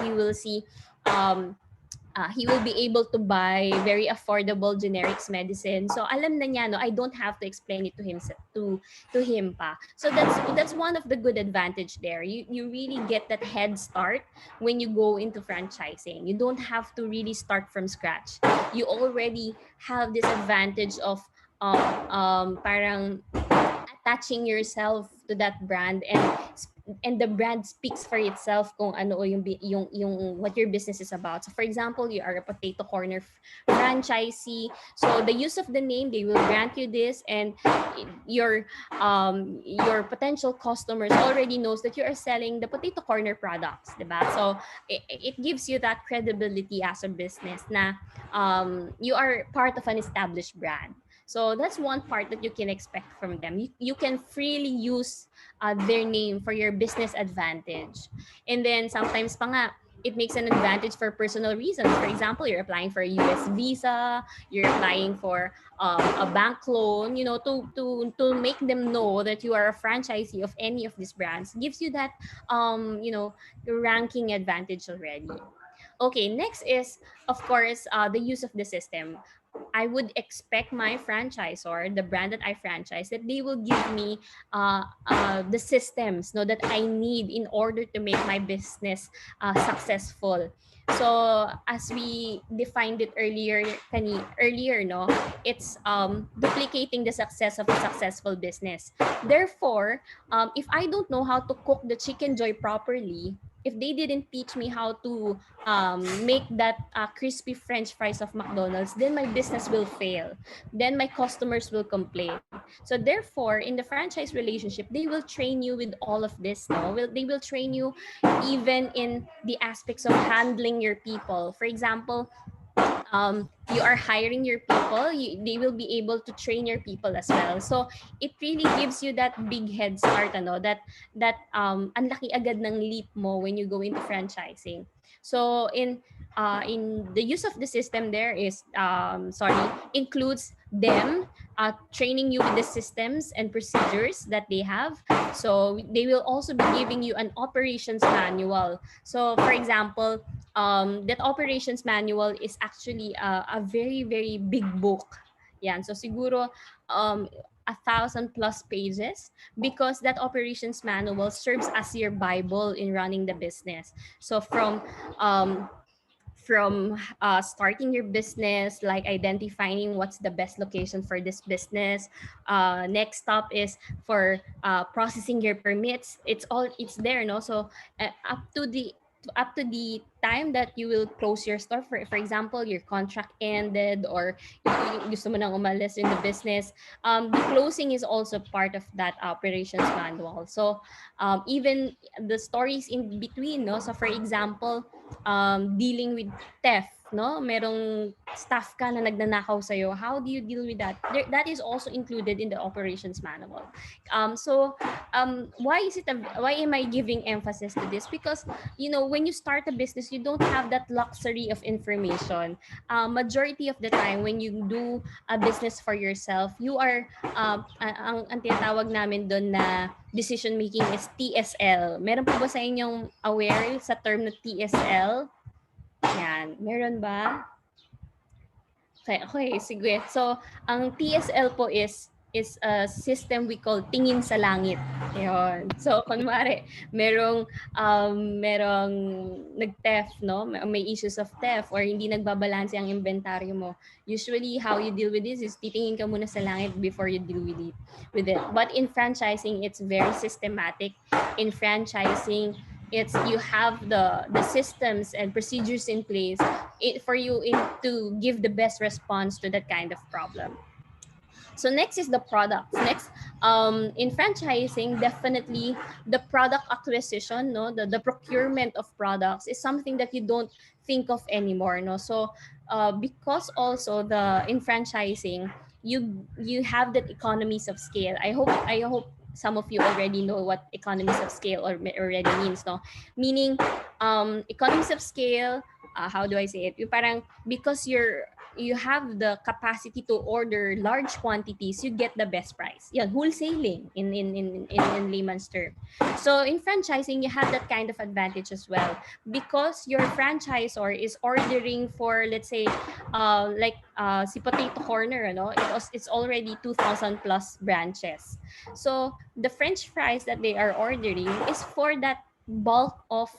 He will be able to buy very affordable generics medicine. So alam na niya, no, I don't have to explain it to him to him pa. So that's one of the good advantage there. You really get that head start when you go into franchising. You don't have to really start from scratch. You already have this advantage of parang attaching yourself to that brand, and the brand speaks for itself kung ano yung what your business is about. So for example, you are a potato corner franchisee, so the use of the name, they will grant you this, and your potential customers already knows that you are selling the potato corner products, diba? So it gives you that credibility as a business na you are part of an established brand. So that's one part that you can expect from them. You can freely use their name for your business advantage. And then sometimes pa nga, it makes an advantage for personal reasons. For example, you're applying for a US visa, you're applying for a bank loan, to make them know that you are a franchisee of any of these brands gives you that, ranking advantage already. Okay, next is, of course, the use of the system. I would expect my franchisor, the brand that I franchise, that they will give me the systems, no, that I need in order to make my business successful. So as we defined it earlier, no, it's duplicating the success of a successful business. Therefore, if I don't know how to cook the chicken joy properly, if they didn't teach me how to make that crispy French fries of McDonald's, then my business will fail. Then my customers will complain. So therefore, in the franchise relationship, they will train you with all of this. No, they will train you even in the aspects of handling your people. For example, you are hiring your people, they will be able to train your people as well. So it really gives you that big head start, ang laki agad ng leap mo when you go into franchising. So in the use of the system there is includes them training you with the systems and procedures that they have. So they will also be giving you an operations manual. So for example, that operations manual is actually a very, very big book. Yan. So siguro 1,000 plus pages, because that operations manual serves as your Bible in running the business. So from starting your business, like identifying what's the best location for this business. Next stop is for processing your permits. It's there, no? So up to the time that you will close your store, for example, your contract ended, or gusto mo nang umalis in the business, the closing is also part of that operations manual. So even the stories in between, no? So for example, dealing with theft, no? Merong staff ka na nagnanakaw sa'yo. How do you deal with that? That is also included in the operations manual. Why am I giving emphasis to this? Because, when you start a business, you don't have that luxury of information. Majority of the time, when you do a business for yourself, you are, ang tinatawag namin doon na decision making is TSL. Meron po ba sa inyong aware sa term na TSL? Yan. Meron ba? Okay, sige. So, ang TSL po is a system we call tingin sa langit. Ayun. So, kunwari, merong nag-theft, no? May issues of theft or hindi nagbabalanse ang inventaryo mo. Usually, how you deal with this is titingin ka muna sa langit before you deal with it. But in franchising, it's very systematic. In franchising, it's you have the systems and procedures in place for you to give the best response to that kind of problem. So next is the products. Next, in franchising, definitely the product acquisition, no, the procurement of products is something that you don't think of anymore, no. So because also in franchising, you have that economies of scale. I hope some of you already know what economies of scale already means, no. Meaning, economies of scale. How do I say it? You parang because you have the capacity to order large quantities, you get the best price. Yeah, wholesaling in layman's term. So in franchising, you have that kind of advantage as well because your franchisor is ordering for, let's say, si Potato Corner, it's already 2,000 plus branches. So the French fries that they are ordering is for that bulk of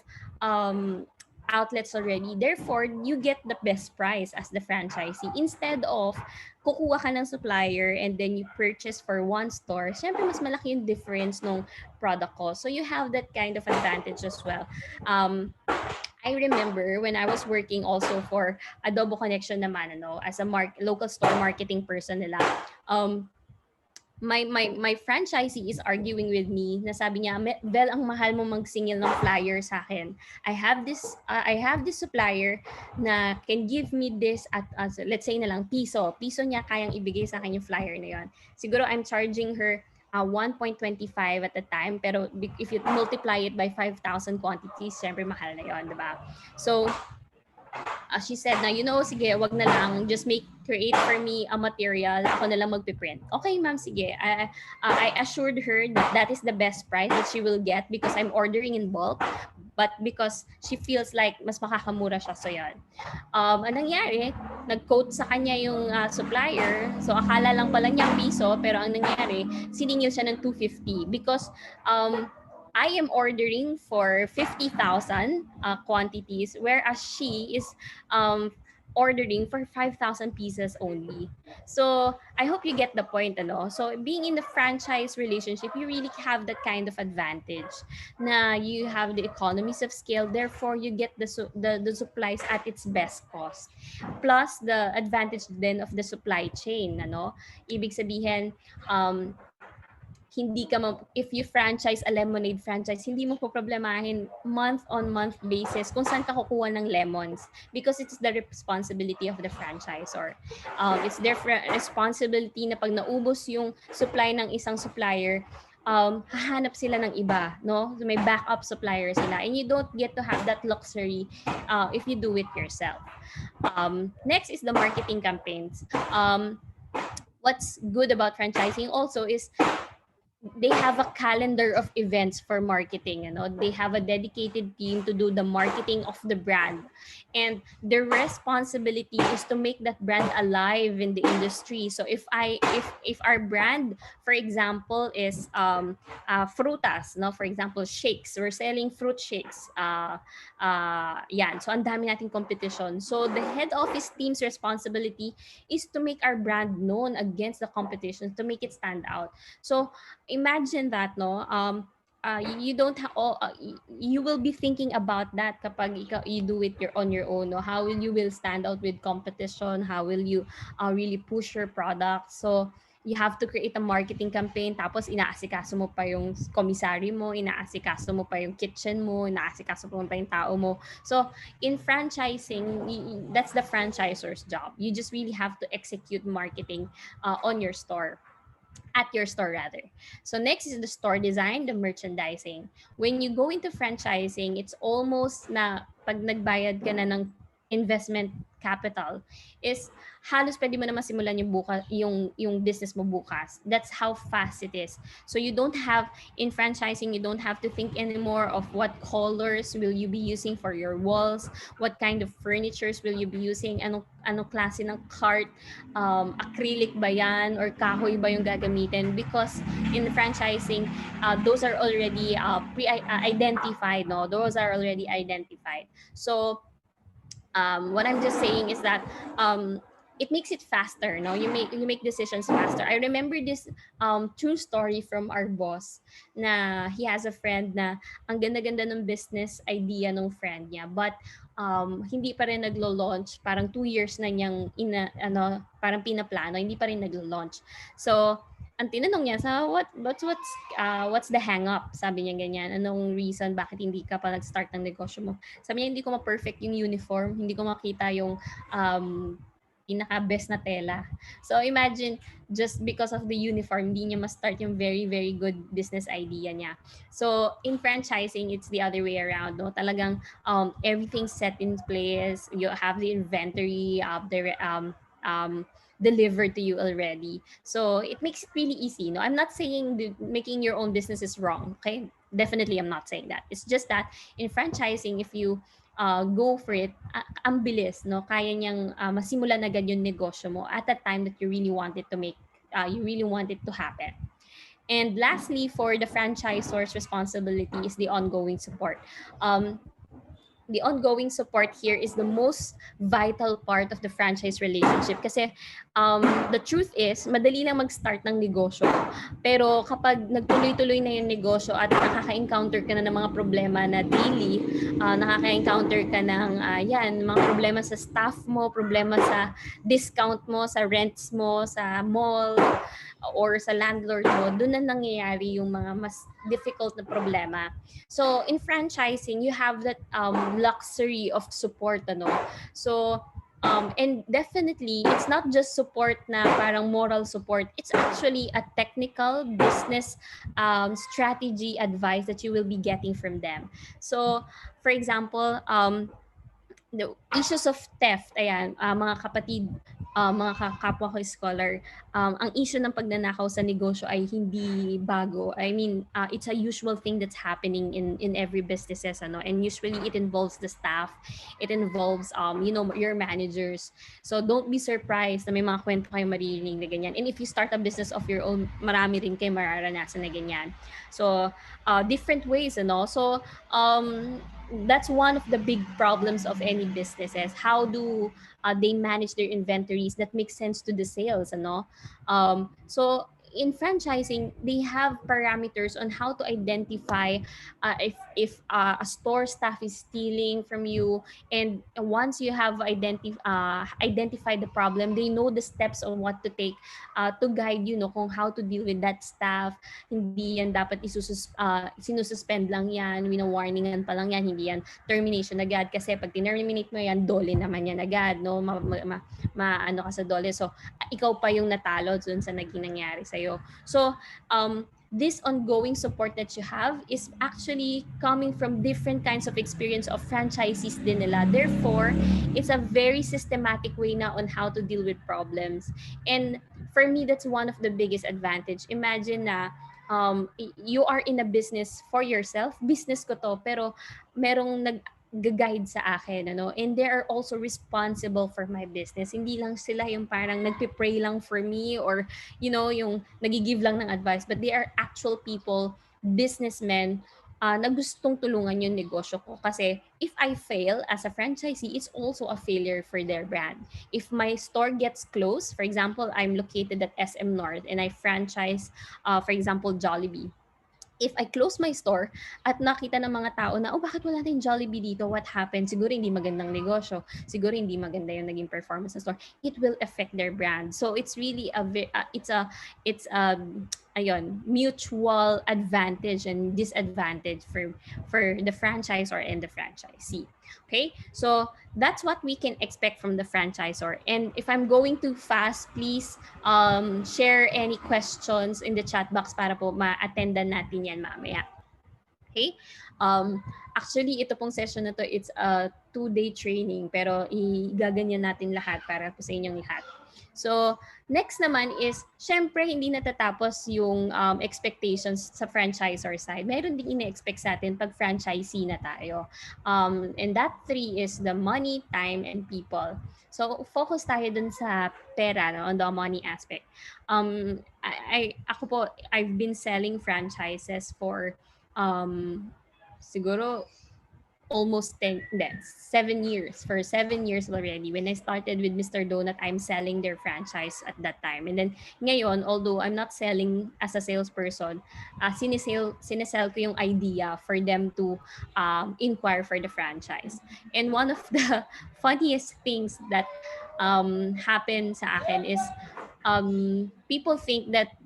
outlets already. Therefore, you get the best price as the franchisee instead of kukuha ka ng supplier and then you purchase for one store. Siyempre, mas malaki yung difference ng product cost. So you have that kind of advantage as well. I remember when I was working also for Adobo Connection naman, as a local store marketing person nila. My franchisee is arguing with me na sabi niya, Bel, ang mahal mo magsingil ng flyer sa akin. I have this supplier na can give me this at let's say na lang piso niya kayang ibigay sa akin yung flyer na yon. Siguro I'm charging her 1.25 at the time, pero if you multiply it by 5,000 quantities, syempre mahal na yon, diba? So she said na, sige, wag na lang, just create for me a material, ako na lang magpiprint. Okay, ma'am, sige. I assured her that that is the best price that she will get because I'm ordering in bulk, but because she feels like mas makakamura siya, so yan. Anong nangyari, nag-quote sa kanya yung supplier, so akala lang pala niya piso, pero ang nangyari, siningil siya ng 250 because I am ordering for 50,000 quantities, whereas she is ordering for 5,000 pieces only. So I hope you get the point, ano? So being in the franchise relationship, you really have that kind of advantage. Na you have the economies of scale, therefore you get the supplies at its best cost. Plus the advantage then of the supply chain, ano? Ibig sabihin, hindi ka if you franchise a lemonade franchise, hindi mo po problemahin month on month basis kung saan ka kukuha ng lemons because it's the responsibility of the franchisor. It's their responsibility na pag naubos yung supply ng isang supplier, hahanap sila ng iba, no? So may backup supplier sila and you don't get to have that luxury if you do it yourself. Next is the marketing campaigns. What's good about franchising also is they have a calendar of events for marketing. They have a dedicated team to do the marketing of the brand. And their responsibility is to make that brand alive in the industry. So if our brand, for example, is frutas, no? For example, shakes. We're selling fruit shakes. Yan. So ang dami nating competition. So the head office team's responsibility is to make our brand known against the competition, to make it stand out. So imagine that, no? You don't you will be thinking about that kapag you do it on your own, no? How will you stand out with competition? How will you really push your product? So you have to create a marketing campaign, tapos inaasikaso mo pa yung commissary mo, inaasikaso mo pa yung kitchen mo, inaasikaso mo pa yung tao mo. So in franchising, that's the franchisor's job. You just really have to execute marketing on your store. At your store rather. So next is the store design, the merchandising. When you go into franchising, it's almost na pag nagbayad ka na ng investment capital is halos pwede mo na masimulan yung yung business mo bukas. That's how fast it is. So you don't have in franchising, you don't have to think anymore of what colors will you be using for your walls, what kind of furnitures will you be using, ano klase ng cart, acrylic ba yan or kahoy ba yung gagamitin, because in franchising those are already identified, no, those are already identified. So what I'm just saying is that it makes it faster. No, you make decisions faster. I remember this true story from our boss. Na he has a friend na ang ganda-ganda ng business idea ng friend niya, but hindi pa rin naglo-launch. Parang 2 years na niyang parang pinaplano, hindi pa rin naglo-launch. So ang tinanong niya sa what's the hang up, sabi niya ganyan, anong reason bakit hindi ka pa nag-start ng negosyo mo. Sabi niya, hindi ko ma-perfect yung uniform, hindi ko makita yung pinaka-best na tela. So imagine, just because of the uniform, hindi niya ma-start yung very, very good business idea niya. So in franchising, it's the other way around. No? Talagang everything's set in place. You have the inventory, delivered to you already. So it makes it really easy. No, I'm not saying making your own business is wrong. Okay, definitely I'm not saying that. It's just that in franchising, if you go for it, ang bilis, no? Kaya niyang masimulan agad yung negosyo mo at the time that you really want it to you really want it to happen. And lastly, for the franchisor's responsibility is the ongoing support. The ongoing support here is the most vital part of the franchise relationship kasi the truth is madali lang mag-start ng negosyo, pero kapag nagtuloy-tuloy na yung negosyo at nakaka-encounter ka na ng mga problema na daily, nakaka-encounter ka ng mga problema sa staff mo, problema sa discount mo, sa rents mo, sa mall or sa landlord mo, doon na nangyayari yung mga mas difficult na problema. So in franchising, you have that luxury of support, ano. So and definitely it's not just support na parang moral support, it's actually a technical business strategy advice that you will be getting from them. So for example, the issues of theft, ayan, mga kapatid, mga kapwa ko scholar, ang issue ng pagnanakaw sa negosyo ay hindi bago. I mean, it's a usual thing that's happening in every businesses, ano, and usually it involves the staff, it involves your managers. So don't be surprised na may mga kwento kayo maririnig na ganyan. And if you start a business of your own, marami rin kayo mararanasan na ganyan. So different ways, ano. So that's one of the big problems of any businesses. How do they manage their inventories that makes sense to the sales, ano? So in franchising, they have parameters on how to identify if a store staff is stealing from you, and once you have identified the problem, they know the steps on what to take to guide you, no, kung how to deal with that staff. Hindi yan dapat sinususpend lang yan, wina-warningan pa lang yan, hindi yan termination agad, kasi pag terminate mo yan, dole naman yan agad, no, ano ka sa dole, so ikaw pa yung natalo dun sa naging nangyari sa'yo. So this ongoing support that you have is actually coming from different kinds of experience of franchisees din nila. Therefore, it's a very systematic way na on how to deal with problems. And for me, that's one of the biggest advantage. Imagine na you are in a business for yourself. Business ko to, pero merong nag-guide sa akin, ano, and they are also responsible for my business. Hindi lang sila yung parang nagpe-pray lang for me or yung nagigive lang ng advice, but they are actual people, businessmen, na gustong tulungan yung negosyo ko. Kasi if I fail as a franchisee, it's also a failure for their brand. If my store gets closed, for example, I'm located at SM North and I franchise, for example, Jollibee. If I close my store at nakita ng mga tao na, bakit wala tayong Jollibee dito? What happened? Siguro hindi magandang negosyo. Siguro hindi maganda yung naging performance ng store. It will affect their brand. So it's really mutual advantage and disadvantage for the franchisor and the franchisee. Okay, so that's what we can expect from the franchisor. And if I'm going too fast, please share any questions in the chat box para po ma-attendan natin yan mamaya. Okay? Actually, ito pong session na to, it's a 2-day training, pero igaganyan natin lahat para po sa inyong lahat. So, next naman is, syempre, hindi natatapos yung expectations sa franchisor side. Meron din ina-expect sa atin pag franchisee na tayo. And that 3 is the money, time, and people. So, focus tayo dun sa pera, no, on the money aspect. Ako po, I've been selling franchises for siguro almost 7 years. For 7 years already. When I started with Mr. Donut, I'm selling their franchise at that time. And then ngayon, although I'm not selling as a salesperson, sinesell ko yung idea for them to inquire for the franchise. And one of the funniest things that happen sa akin is people think that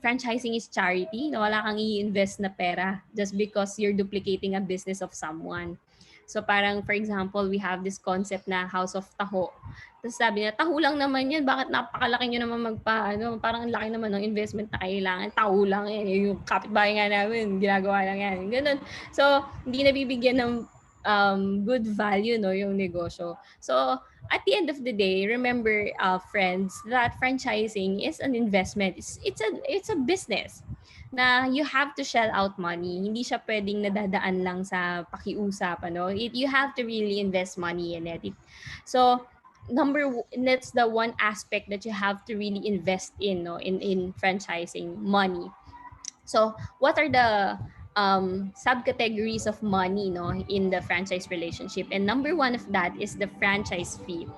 franchising is charity, na wala kang i-invest na pera just because you're duplicating a business of someone. So parang, for example, we have this concept na House of Taho. Tapos sabi niya, taho lang naman yan, bakit napakalaki nyo naman parang ang laki naman ng investment na kailangan, taho lang yan, yung kapitbahay nga namin, ginagawa lang yan, ganun. So, hindi nabibigyan ng good value, no, yung negosyo. So, at the end of the day, remember, friends, that franchising is an investment. It's a business na you have to shell out money. Hindi siya pwedeng nadadaan lang sa pakiusap, ano? You have to really invest money in it. So, that's the one aspect that you have to really invest in, no, in franchising, money. So, what are the subcategories of money, no, in the franchise relationship? And number one of that is the franchise fee.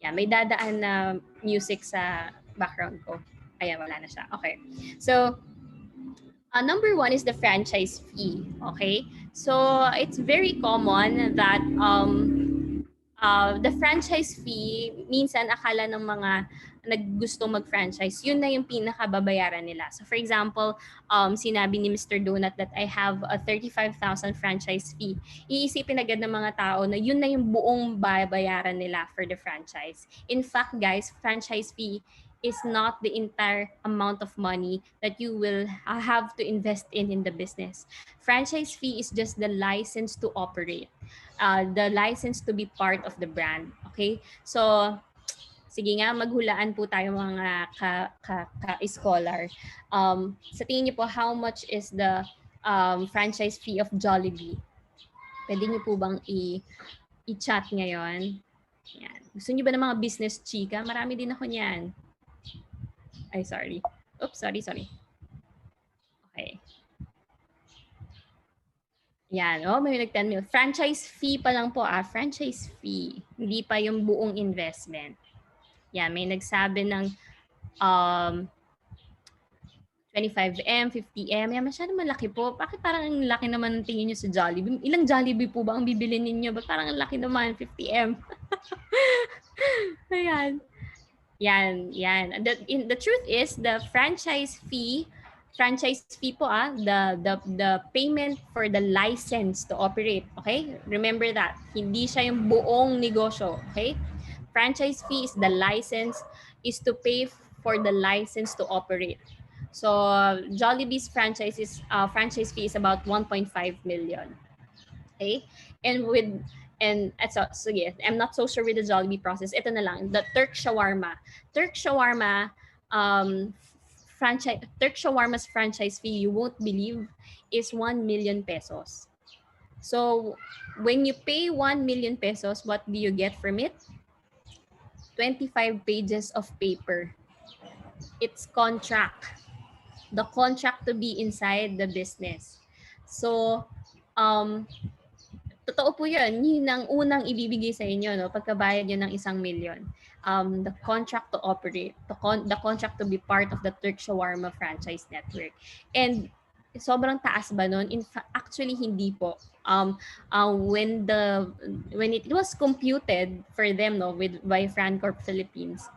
Yeah, may dadaan na music sa background ko. Ayan, wala na siya. Okay. So, number one is the franchise fee. Okay? So, it's very common that the franchise fee, minsan akala ng mga naggusto mag-franchise, yun na yung pinakababayaran nila. So for example, sinabi ni Mr. Donut that I have a 35,000 franchise fee. Iisipin agad ng mga tao na yun na yung buong babayaran nila for the franchise. In fact, guys, franchise fee is not the entire amount of money that you will have to invest in the business. Franchise fee is just the license to operate. The license to be part of the brand. Okay? So, sige nga, maghulaan po tayo mga ka-scholar. Sa tingin niyo po, how much is the franchise fee of Jollibee? Pwede niyo po bang i-chat ngayon? Yan. Gusto niyo ba ng mga business chika? Marami din ako niyan. Ay, sorry. Oops, sorry. Okay. Yan, may nag-10 mil. Franchise fee pa lang po, franchise fee. Hindi pa yung buong investment. Yan, may nagsabi ng 25M, 50M. Yan, masyado malaki po. Bakit parang ang laki naman ng tingin nyo sa Jollibee? Ilang Jollibee po ba ang bibili ninyo? Ba't parang ang laki naman, 50M? Ayan. Yan. The truth is, the franchise fee po, the payment for the license to operate, okay? Remember that. Hindi siya yung buong negosyo, okay? Franchise fee is the license, is to pay for the license to operate. So Jollibee's franchise fee is about 1.5 million. Okay? So yes, I'm not so sure with the Jollibee process. Ito na lang, the Turk Shawarma. Turk Shawarma's franchise fee, you won't believe, is 1 million pesos. So when you pay 1 million pesos, what do you get from it? 25 pages of paper. It's contract. The contract to be inside the business. So, totoo po yun. Yun ang unang ibibigay sa inyo, no? Pagkabayad nyo ng 1 million. The contract to operate. The contract to be part of the Turk Shawarma franchise network. And sobrang taas ba nun? Actually, hindi po. When it was computed for them, no, by Francorp Philippines,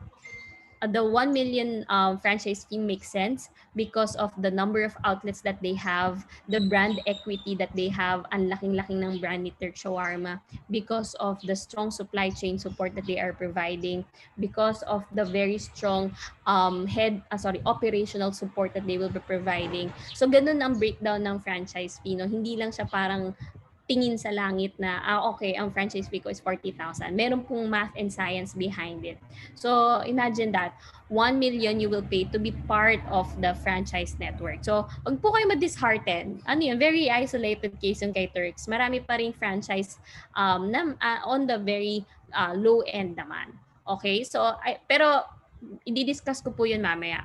the 1 million franchise fee makes sense because of the number of outlets that they have, the brand equity that they have, ang laking-laking ng brand ni Turk Shawarma, because of the strong supply chain support that they are providing, because of the very strong operational support that they will be providing. So ganun ang breakdown ng franchise fee, no? Hindi lang siya parang tingin sa langit na, okay, ang franchise fee ko is 40,000. Meron pong math and science behind it. So, imagine that. 1 million you will pay to be part of the franchise network. So, wag po kayo ma-dishearten. Ano yun? Very isolated case yung kay Turks. Marami pa ring franchise on the very low end naman. Okay? So, pero i-discuss ko po yun mamaya.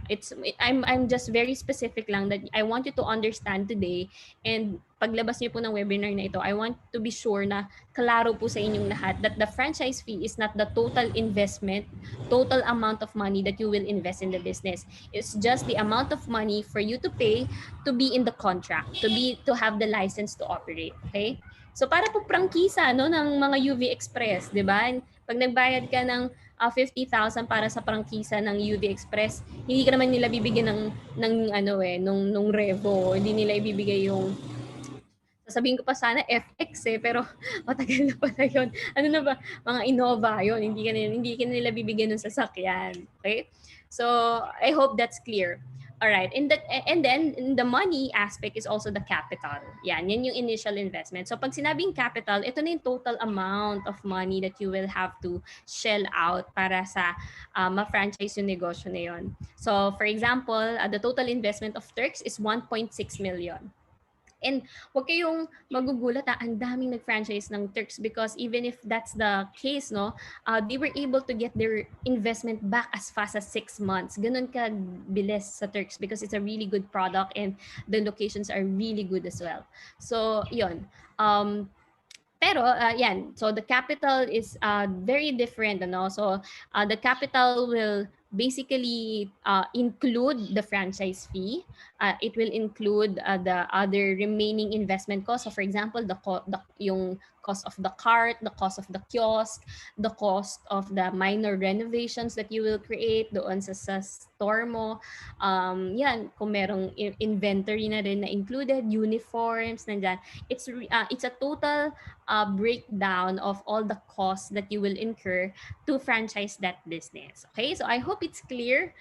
I'm just very specific lang that I want you to understand today, and paglabas niyo po ng webinar na ito, I want to be sure na klaro po sa inyong lahat that the franchise fee is not the total investment, total amount of money that you will invest in the business. It's just the amount of money for you to pay to be in the contract, to have the license to operate. Okay? So para po prangkisa no ng mga UV Express, 'di ba? Pag nagbayad ka ng 50,000 para sa prangkisa ng UV Express, hindi ka naman nila bibigyan nung Revo, hindi nila ibibigay yung, sasabihin ko pa sana FX pero matagal na pala yun. Ano na ba? Mga Innova yun. Hindi ka nila bibigyan ng sasakyan. Okay? So, I hope that's clear. All right. And then in the money aspect is also the capital. Yan yung initial investment. So pag sinabing capital, ito na yung total amount of money that you will have to shell out para sa ma-franchise yung negosyo na yun. So for example, the total investment of Turks is 1.6 million. And wag kayong magugulat, ang daming nag-franchise ng Turks, because even if that's the case, no, they were able to get their investment back as fast as 6 months. Ganun ka bilis sa Turks because it's a really good product and the locations are really good as well. So, yun. Pero yan, so the capital is very different, ano? So the capital will basically include the franchise fee. It will include the other remaining investment costs. So for example, yung cost of the cart, the cost of the kiosk, the cost of the minor renovations that you will create doon sa store mo. Yan, kung merong inventory na rin na included, uniforms, nandyan. It's a total breakdown of all the costs that you will incur to franchise that business. Okay? So I hope it's clear.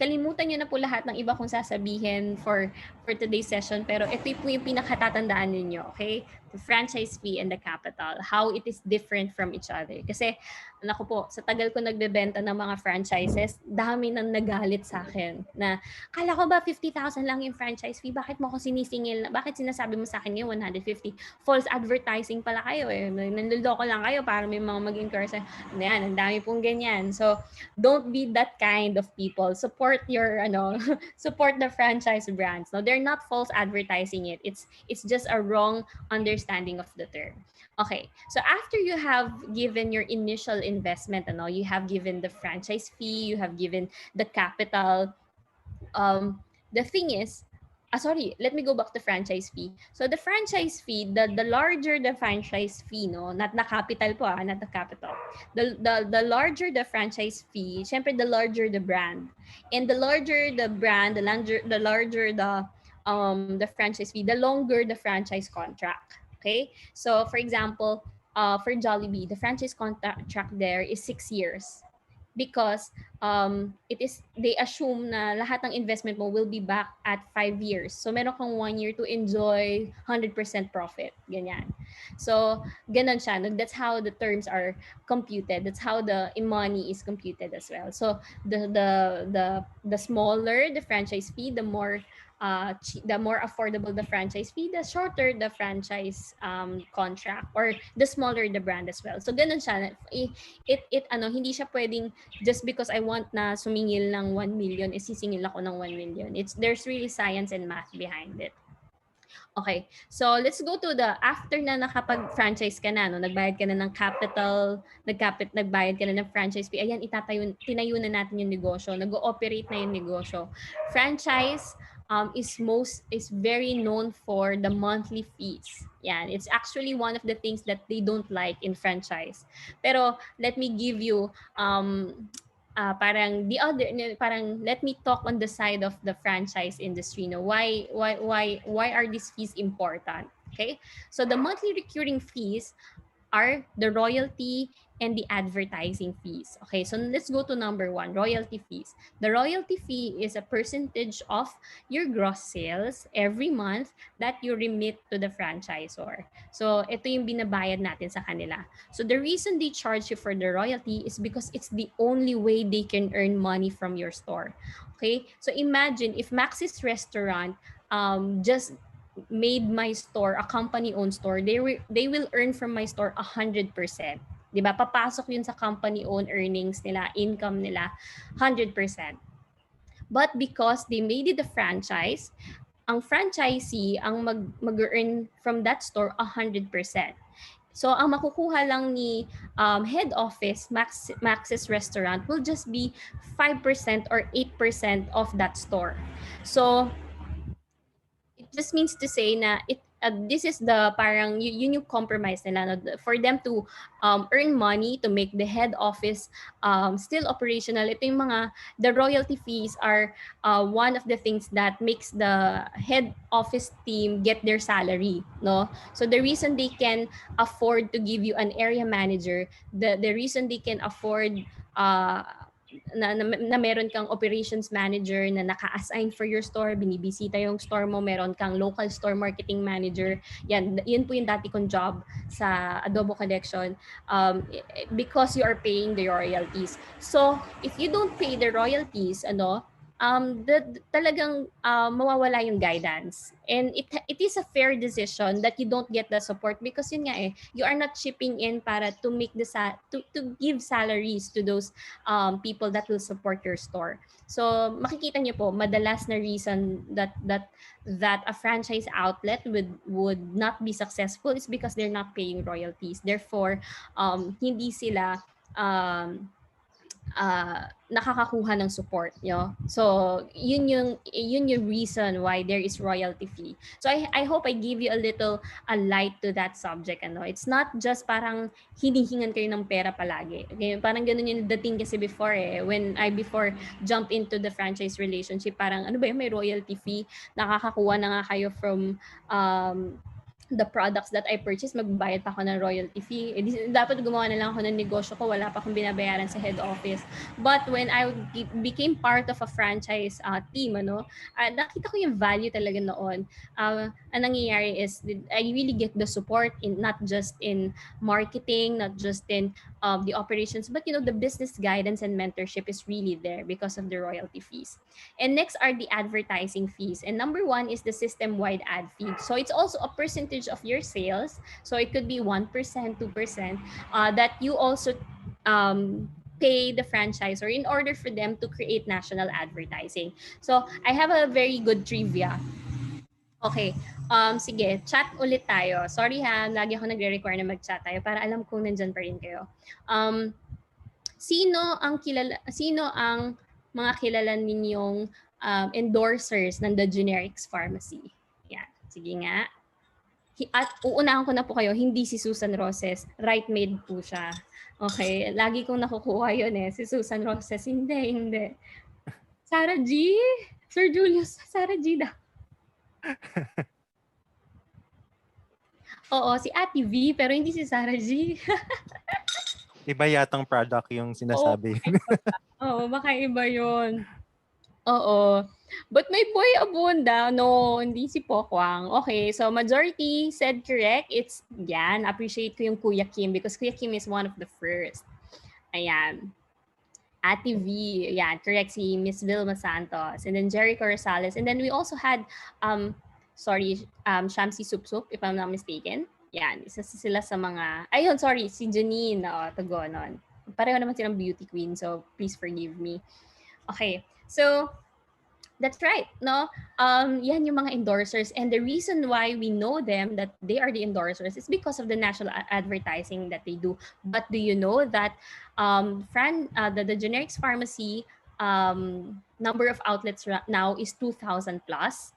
Kalimutan nyo na po lahat ng iba kong sasabihin for today's session, pero ito po yung pinakatatandaan ninyo. Okay? The franchise fee and the capital, how it is different from each other. Kasi, naku po, sa tagal ko nagbebenta ng mga franchises, dami nang nagalit sa akin na, kala ko ba 50,000 lang yung franchise fee? Bakit mo ako sinisingil? Bakit sinasabi mo sa akin yung 150? False advertising pala kayo eh. Nanluloko lang kayo para may mga mag-incur sa, yan, ang dami pong ganyan. So, don't be that kind of people. Support your, support the franchise brands. No, they're not false advertising it. It's just a wrong understanding of the term. Okay, so after you have given your initial investment, you have given the franchise fee, you have given the capital. The thing is, let me go back to franchise fee. So the franchise fee, the larger the franchise fee, no, not the capital po, not the capital. The larger the franchise fee, syempre the larger the brand, and the larger the brand, the larger the franchise fee, the longer the franchise contract. Okay, so for example, for Jollibee, the franchise contract there is 6 years because they assume na lahat ng investment mo will be back at 5 years. So meron kang 1 year to enjoy 100% profit, ganyan. So ganon siya. That's how the terms are computed. That's how the money is computed as well. So the smaller the franchise fee, the more affordable the franchise fee, the shorter the franchise contract, or the smaller the brand as well. So ganun siya. Hindi siya pwedeng just because I want na sumingil ng 1 million, sisingil ako ng 1 million. There's really science and math behind it. Okay, so let's go to the after na nakapag-franchise ka na, no? Nagbayad ka na ng capital, nagbayad ka na ng franchise fee. Ayan, tinayo na natin yung negosyo, nag-ooperate na yung negosyo. Franchise is very known for the monthly fees. Yan, it's actually one of the things that they don't like in franchise. Pero let me give you parang the other, parang let me talk on the side of the franchise industry. No, why are these fees important? Okay, so the monthly recurring fees are the royalty and the advertising fees. Okay, so let's go to number one, royalty fees. The royalty fee is a percentage of your gross sales every month that you remit to the franchisor. So ito yung binabayad natin sa kanila. So the reason they charge you for the royalty is because it's the only way they can earn money from your store. Okay, so imagine if Max's restaurant just made my store a company-owned store, they will earn from my store 100%. 'Di ba? Papasok 'yun sa company-owned earnings nila, income nila, 100%. But because they made it a franchise, ang franchisee ang mag-earn from that store 100%. So ang makukuha lang ni head office Max's restaurant will just be 5% or 8% of that store. So it just means to say na this is the parang yun yung compromise nila, no? For them to earn money to make the head office still operational. Ito yung mga the royalty fees are one of the things that makes the head office team get their salary, no? So the reason they can afford to give you an area manager, the reason they can afford na meron kang operations manager na naka-assign for your store, binibisita yung store mo, meron kang local store marketing manager. Yun po yung dati kong job sa Adobo Collection, because you are paying the royalties. So, if you don't pay the royalties, talagang mawawala yung guidance. And it is a fair decision that you don't get the support because yun nga you are not chipping in para to make to give salaries to those people that will support your store. So makikita niyo po, madalas na reason that a franchise outlet would not be successful is because they're not paying royalties. Therefore, hindi sila nakakakuha ng support, so yun yung reason why there is royalty fee. So I hope I give you a light to that subject. It's not just parang hinihingan kayo ng pera palagi. Okay? Parang ganun yung dating kasi before when I jump into the franchise relationship, parang ano ba may royalty fee, nakakakuha na nga kayo from the products that I purchase, magbabayad pa ako ng royalty fee. Dapat gumawa na lang ako ng negosyo ko, wala pa akong binabayaran sa head office. But when I became part of a franchise team, nakita ko yung value talaga noon. Ang nangyayari is I really get the support not just in marketing, not just in the operations, but the business guidance and mentorship is really there because of the royalty fees. And next are the advertising fees. And number one is the system-wide ad fee. So it's also a percentage of your sales. So it could be 1%, 2%, that you also pay the franchisor in order for them to create national advertising. So I have a very good trivia. Okay. Sige, chat ulit tayo. Sorry ha, lagi ako nagre-require na mag-chat tayo para alam kung nandyan pa rin kayo. Sino ang mga kilala ninyong endorsers ng The Generics Pharmacy? Yan. Sige nga. At uunahan ko na po kayo, hindi si Susan Roses. Right maid po siya. Okay. Lagi kong nakukuha yun si Susan Roses. Hindi. Sarah G? Sir Julius, Sarah G daw. Oo, si Ate V, pero hindi si Sarah G. Iba yatang product yung sinasabi. Oo, baka iba yun. Oo. But may boy abunda. No, hindi si Pokwang. Okay, so majority said correct. It's, appreciate ko yung Kuya Kim because Kuya Kim is one of the first. Ayan. Ate V, correct, si Miss Vilma Santos. And then Jericho Rosales. And then we also had, Shamsi Supsup, if I'm not mistaken. Isa sila sa mga, si Janine, Tagonon. Pareho naman silang beauty queen, so please forgive me. Okay, so that's right, no? Yan yung mga endorsers, and the reason why we know them that they are the endorsers is because of the national advertising that they do. But do you know that the Generics Pharmacy number of outlets now is 2,000 plus,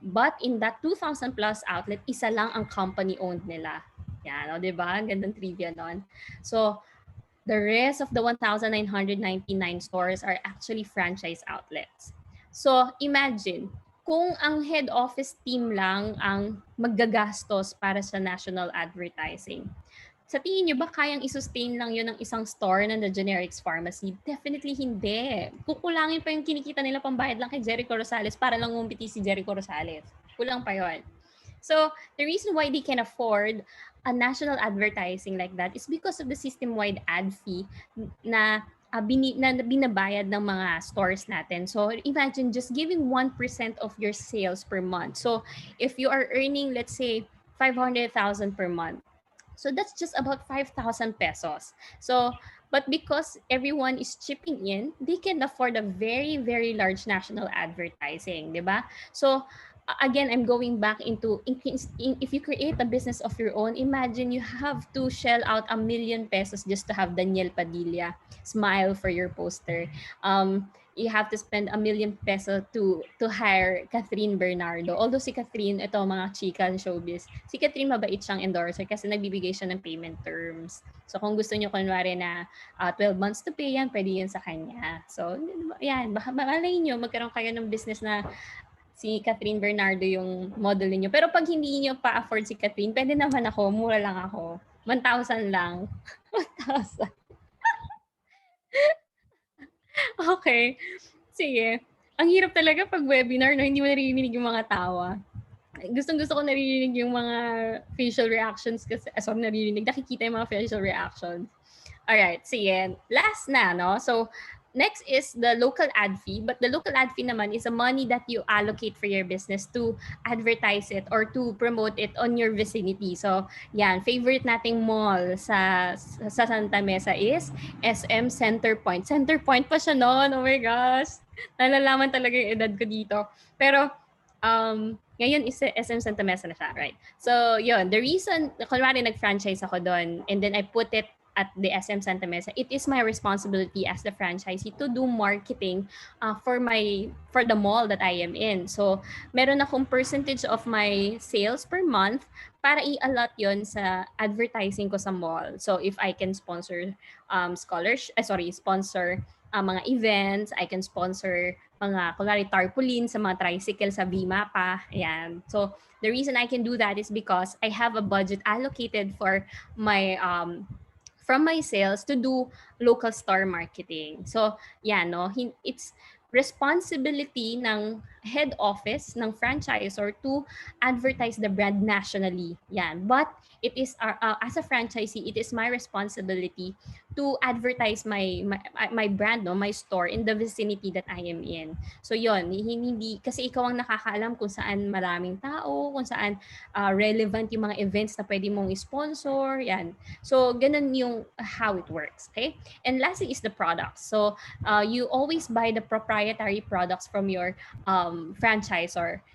but in that 2,000 plus outlet, isa lang ang company owned nila. Yan, diba? Ang gandang trivia nun. So The rest of the 1,999 stores are actually franchise outlets. So, imagine, kung ang head office team lang ang maggagastos para sa national advertising, sa tingin nyo ba kayang i-sustain lang yun ng isang store na generics pharmacy? Definitely hindi. Kukulangin pa yung kinikita nila pambayad lang kay Jericho Rosales para lang umpiti si Jericho Rosales. Kulang pa yun. So, the reason why they can afford a national advertising like that is because of the system-wide ad fee na binabayad ng mga stores natin. So, imagine just giving 1% of your sales per month. So, if you are earning, let's say, 500,000 per month, so that's just about 5,000 pesos. So, but because everyone is chipping in, they can afford a very, very large national advertising, di ba? So, again, I'm going back into if you create a business of your own, imagine you have to shell out 1,000,000 pesos just to have Daniel Padilla smile for your poster. You have to spend 1,000,000 peso to hire Catherine Bernardo. Although si Catherine, ito mga chika ng showbiz, si Catherine mabait siyang endorser kasi nagbibigay siya ng payment terms. So kung gusto niyo kunwari na 12 months to pay yan, pwede yan sa kanya. So yan, baka malay niyo magkaroon kayo ng business na si Catherine Bernardo yung model niyo. Pero pag hindi niyo pa afford si Catherine, pwede naman ako, mura lang ako. 1,000 lang. 1,000. Okay. Sige. Ang hirap talaga pag webinar, no? Hindi mo naririnig yung mga tawa. Gustong-gusto ko naririnig yung mga facial reactions kasi, nakikita yung mga facial reactions. Alright, sige. Last na, no? So, next is the local ad fee. But the local ad fee naman is the money that you allocate for your business to advertise it or to promote it on your vicinity. So, yan. Favorite nating mall sa Santa Mesa is SM Center Point. Center Point pa siya noon. Oh my gosh. Nalalaman talaga yung edad ko dito. Pero, ngayon is SM Santa Mesa na siya, right? So, yun. The reason, kunwari nag-franchise ako doon and then I put it at the SM Santa Mesa, it is my responsibility as the franchisee to do marketing for the mall that I am in. So, meron akong percentage of my sales per month para i-allot yon sa advertising ko sa mall. So, if I can sponsor sponsor mga events, I can sponsor mga, kunwari, tarpaulin sa mga tricycle sa Vimapa. Ayan. So, the reason I can do that is because I have a budget allocated for my from my sales to do local store marketing. So, yan, no? It's responsibility ng head office ng franchisor to advertise the brand nationally. Yan. But it is as a franchisee, it is my responsibility to advertise my brand, no, my store in the vicinity that I am in. So yon, hindi kasi ikaw ang nakakaalam kung saan maraming tao, kung saan relevant yung mga events na pwede mong sponsor, yan. So ganun yung how it works, okay? And lastly is the products. So you always buy the proprietary products from your franchisor.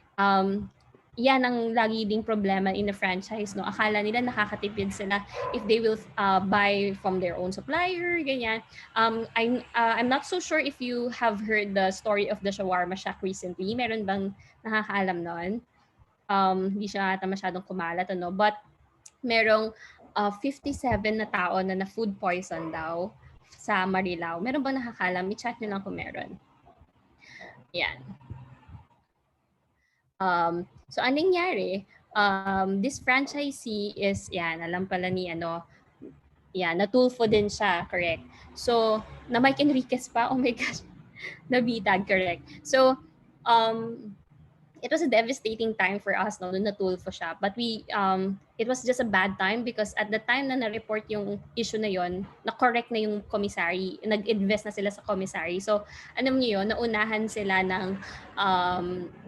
Yan ang lagi ding problema in the franchise, no? Akala nila nakakatipid sila if they will buy from their own supplier, ganyan. I'm not so sure if you have heard the story of the shawarma shack recently. Meron bang nakakaalam nun? Hindi siya ata masyadong kumalat, ano? But merong 57 na tao na food poison daw sa Marilao. Meron bang nakakaalam? I-chat nyo lang kung meron. Yan. So anong nangyari? This franchisee is, yan, alam pala ni Natulfo din siya, correct. So, na Mike Enriquez pa, oh my gosh, nabitag, correct. So, it was a devastating time for us, no, nung natulfo siya. But it was just a bad time because at the time na na-report yung issue na yon, na-correct na yung commissary, nag-invest na sila sa commissary. So, alam niyo yun, naunahan sila ng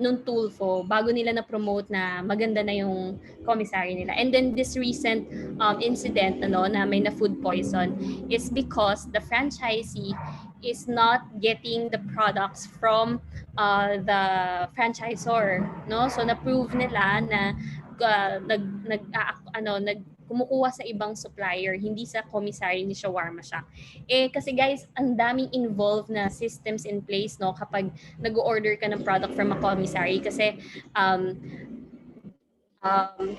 nung tulfo bago nila na-promote na maganda na yung commissary nila. And then this recent incident na may na food poison is because the franchisee is not getting the products from the franchisor, no? So na-prove nila na kumukuha sa ibang supplier, hindi sa commissary ni Shawarma Shack. Kasi guys, ang daming involved na systems in place, no, kapag nag-order ka ng product from a commissary kasi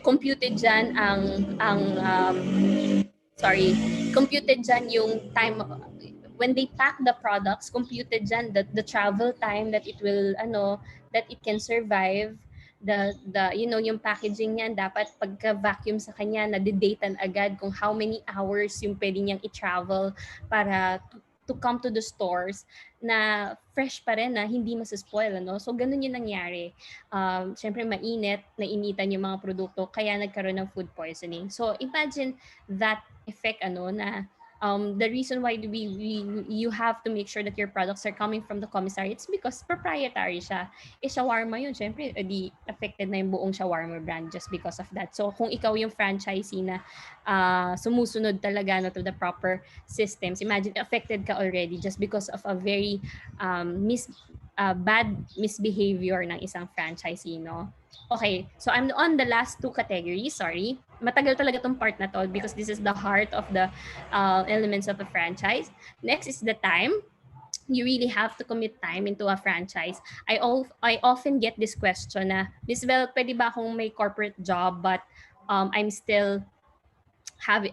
computed dyan computed dyan yung time when they pack the products, computed dyan the travel time that it will that it can survive. The yung packaging niyan dapat pagka vacuum sa kanya na didatan agad kung how many hours yung pwede niyang i-travel para to come to the stores na fresh pa rin, na hindi masaspoil, so ganun yung nangyari. Syempre mainit, nainitan yung mga produkto kaya nagkaroon ng food poisoning. So imagine that effect na the reason why you have to make sure that your products are coming from the commissary, it's because proprietary siya. Shawarma yun, syempre di affected na yung buong shawarma brand just because of that. So kung ikaw yung franchisee na sumusunod talaga to the proper systems, imagine affected ka already just because of a very bad misbehavior ng isang franchisee, Okay, so I'm on the last two categories. Sorry. Matagal talaga tong part na to because this is the heart of the elements of a franchise. Next is the time. You really have to commit time into a franchise. I often get this question na, Miss Bell, pwede ba akong may corporate job but I still have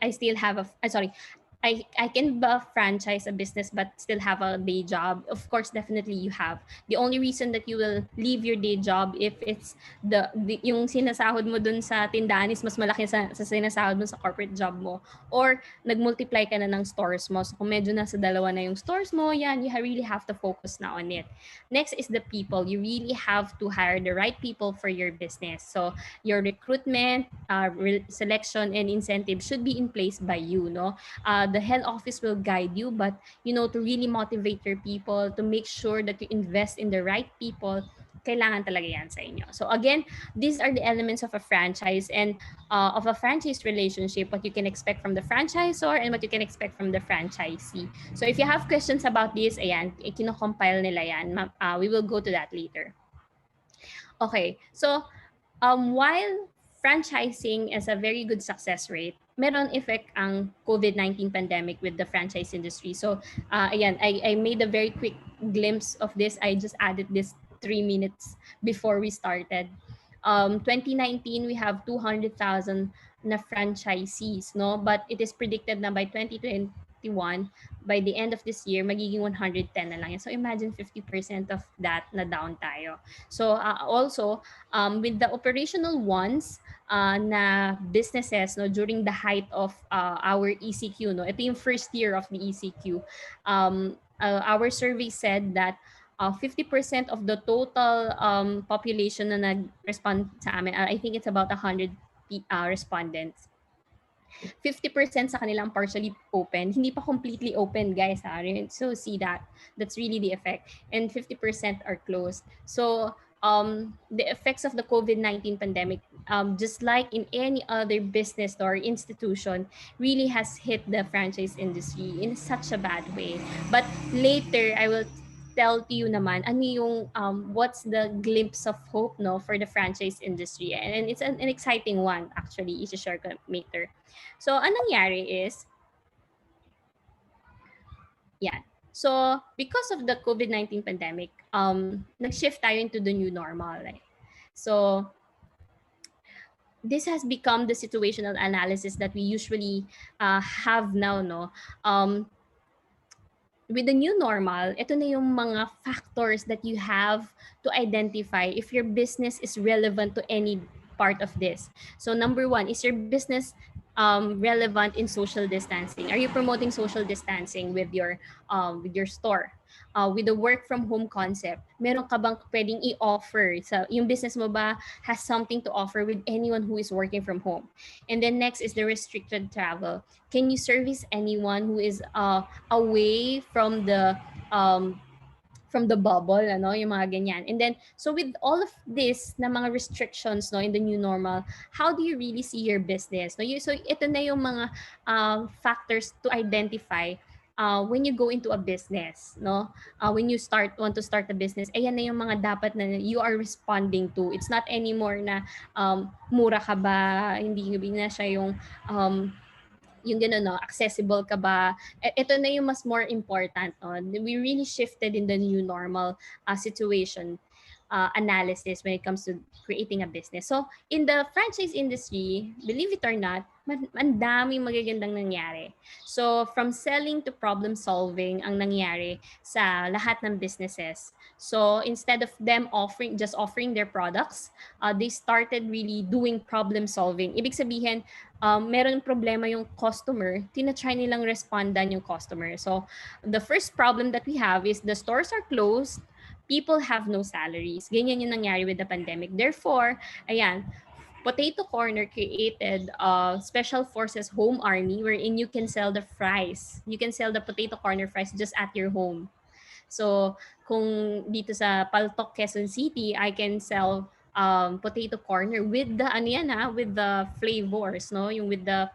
I can franchise a business but still have a day job. Of course, definitely you have. The only reason that you will leave your day job if it's yung sinasahod mo dun sa tindahan is mas malaki sa sinasahod mo sa corporate job mo, or nagmultiply ka na ng stores mo. So kung medyo nasa dalawa na yung stores mo, yan, you really have to focus na on it. Next is the people. You really have to hire the right people for your business. So your recruitment, selection, and incentive should be in place by you, the head office will guide you, but to really motivate your people, to make sure that you invest in the right people, kailangan talaga yan sa inyo. So again, these are the elements of a franchise and of a franchise relationship, what you can expect from the franchisor and what you can expect from the franchisee. So if you have questions about this, ayan, kino-compile nila yan. We will go to that later. Okay, so while franchising is a very good success rate, meron effect ang COVID-19 pandemic with the franchise industry. So, ayan, I made a very quick glimpse of this. I just added this 3 minutes before we started. 2019, we have 200,000 na franchisees, But it is predicted na by 2021, by the end of this year, magiging 110 na lang yan. So, imagine 50% of that na down tayo. So, also, with the operational ones na businesses during the height of our ECQ, ito yung first year of the ECQ, our survey said that 50% of the total population na nag-respond sa amin, I think it's about 100 respondents, 50% sa kanilang partially open. Hindi pa completely open, guys. So see that. That's really the effect. And 50% are closed. So the effects of the COVID-19 pandemic, just like in any other business or institution, really has hit the franchise industry in such a bad way. But later, I will tell to you naman ano yung what's the glimpse of hope for the franchise industry, and it's an exciting one actually, i-share ko later. So anong nangyari is so because of the COVID-19 pandemic, nag-shift tayo into the new normal. So this has become the situational analysis that we usually have now, with the new normal, ito na yung mga factors that you have to identify if your business is relevant to any part of this. So number one, is your business relevant in social distancing? Are you promoting social distancing with your store? With the work from home concept, meron ka bang pwedeng i-offer? So, yung business mo ba has something to offer with anyone who is working from home? And then next is the restricted travel. Can you service anyone who is away from the bubble, yung mga ganyan. And then, so with all of this na mga restrictions, in the new normal, how do you really see your business? So ito na yung mga factors to identify when you go into a business, when you want to start a business, ayan na yung mga dapat na you are responding to. It's not anymore na mura ka ba, hindi na siya yung gano'n, accessible ka ba? Ito na yung mas more important. We really shifted in the new normal situation. analysis when it comes to creating a business. So in the franchise industry, believe it or not, ang daming magagandang nangyari. So from selling to problem solving ang nangyari sa lahat ng businesses. So instead of them offering their products, they started really doing problem solving. Ibig sabihin, meron problema yung customer, tina-try nilang respondan yung customer. So the first problem that we have is the stores are closed, people have no salaries. Ganyan yung nangyari with the pandemic. Therefore, ayan, Potato Corner created a Special Forces Home Army wherein you can sell the fries. You can sell the Potato Corner fries just at your home. So, kung dito sa Paltok, Quezon City, I can sell potato corner with the with the flavors, no? Yung with the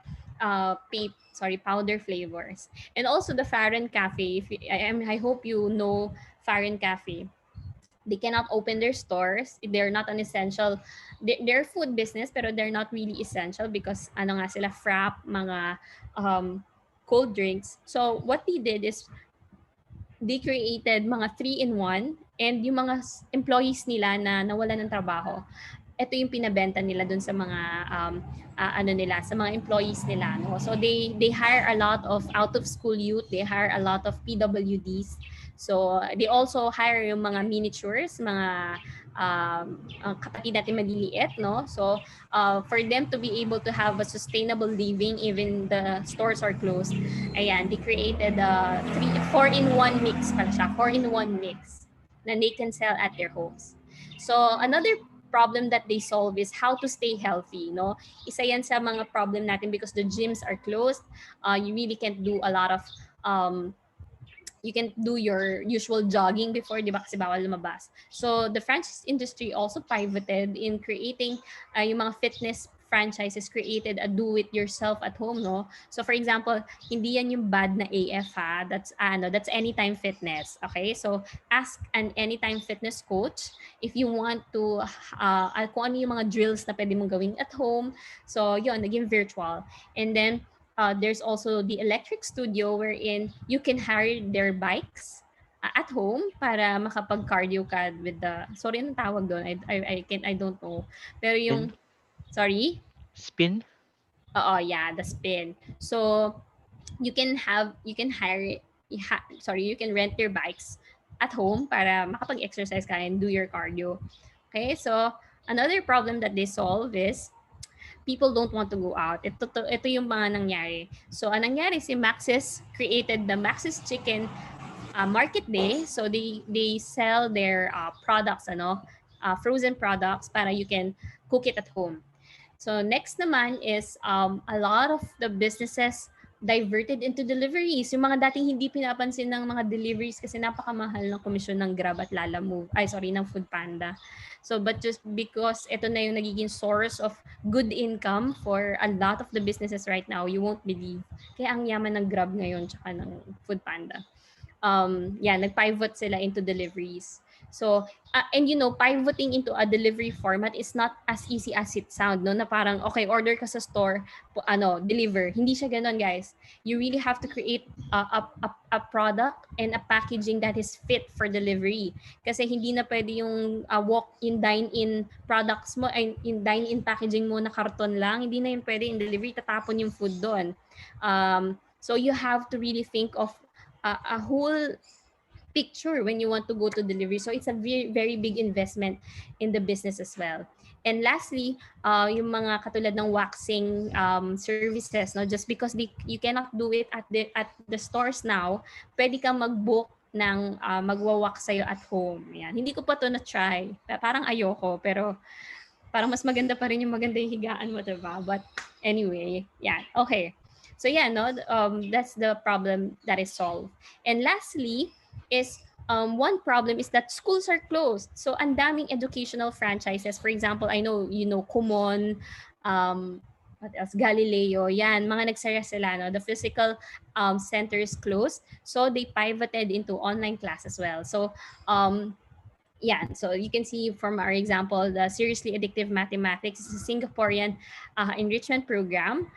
powder flavors. And also the Farron Cafe. I hope you know Farron Cafe. They cannot open their stores. They're not an essential. They're food business pero they're not really essential because ano nga sila, frap, mga cold drinks. So what they did is they created mga 3-in-1 and yung mga employees nila na nawalan ng trabaho, ito yung pinabenta nila dun sa mga sa mga employees nila, no? So they hire a lot of out of school youth, they hire a lot of PWDs. So they also hire yung mga miniatures, mga kapatid natin maliliit, no? So for them to be able to have a sustainable living even the stores are closed, ayan, they created a 4-in-1 mix pala siya, 4-in-1 mix na they can sell at their homes. So another problem that they solve is how to stay healthy, no? Isa yan sa mga problem natin because the gyms are closed. You really can't do a lot of you can do your usual jogging before, di ba, kasi bawal lumabas. So the franchise industry also pivoted in creating yung mga fitness franchises, created a do-it-yourself at home, no? So for example, hindi yan yung bad na AF ha. That's Anytime Fitness, okay? So ask an Anytime Fitness coach if you want to kung ano yung mga drills na pwede mong gawin at home. So yun, naging virtual. And then there's also the electric studio wherein you can hire their bikes at home para makapag-cardio ka with the, sorry, anong tawag doon? I don't know. Pero yung, sorry? Spin? Oo, yeah, the spin. So you can rent your bikes at home para makapag-exercise ka and do your cardio. Okay, so another problem that they solve is people don't want to go out. Ito yung mga nangyari. So, ang nangyari, si Max's created the Max's Chicken Market Day. So, they sell their products, frozen products para you can cook it at home. So, next naman is a lot of the businesses diverted into deliveries. Yung mga dating hindi pinapansin ng mga deliveries kasi napakamahal ng komisyon ng Grab at ng Food Panda. So, but just because ito na yung nagiging source of good income for a lot of the businesses right now, you won't believe. Kaya ang yaman ng Grab ngayon tsaka ng Food Panda. Nag-pivot sila into deliveries. So, and pivoting into a delivery format is not as easy as it sounds, no? Na parang, okay, order ka sa store, deliver. Hindi siya ganun, guys. You really have to create a product and a packaging that is fit for delivery. Kasi hindi na pwede yung walk-in, dine-in products mo, ay in dine-in packaging mo na karton lang. Hindi na yun pwede in delivery, tatapon yung food doon. So, you have to really think of a whole picture when you want to go to delivery. So it's a very, very big investment in the business as well. And lastly, yung mga katulad ng waxing services, no, just because you cannot do it at the stores now, pwede kang mag-book ng magwa-wax sa'yo at home. Yan. Hindi ko pa to na-try. Parang ayoko, pero parang mas maganda pa rin yung maganda yung higaan mo, diba? But anyway, yeah, okay. So yeah, no, that's the problem that is solved. And lastly, is one problem is that schools are closed. So ang daming educational franchises. For example, I know Kumon, what else? Galileo, yan, mga nagsara sila, no? The physical center is closed. So they pivoted into online class as well. So so you can see from our example, the Seriously Addictive Mathematics is a Singaporean enrichment program.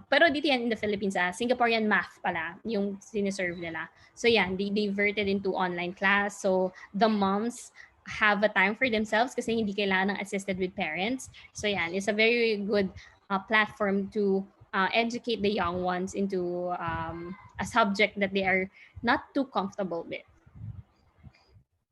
Pero dito yan in the Philippines, Singaporean math pala yung siniserve nila. So yan, they diverted into online class. So the moms have a time for themselves kasi hindi kailangan ng assisted with parents. So yan, it's a very good platform to educate the young ones into a subject that they are not too comfortable with.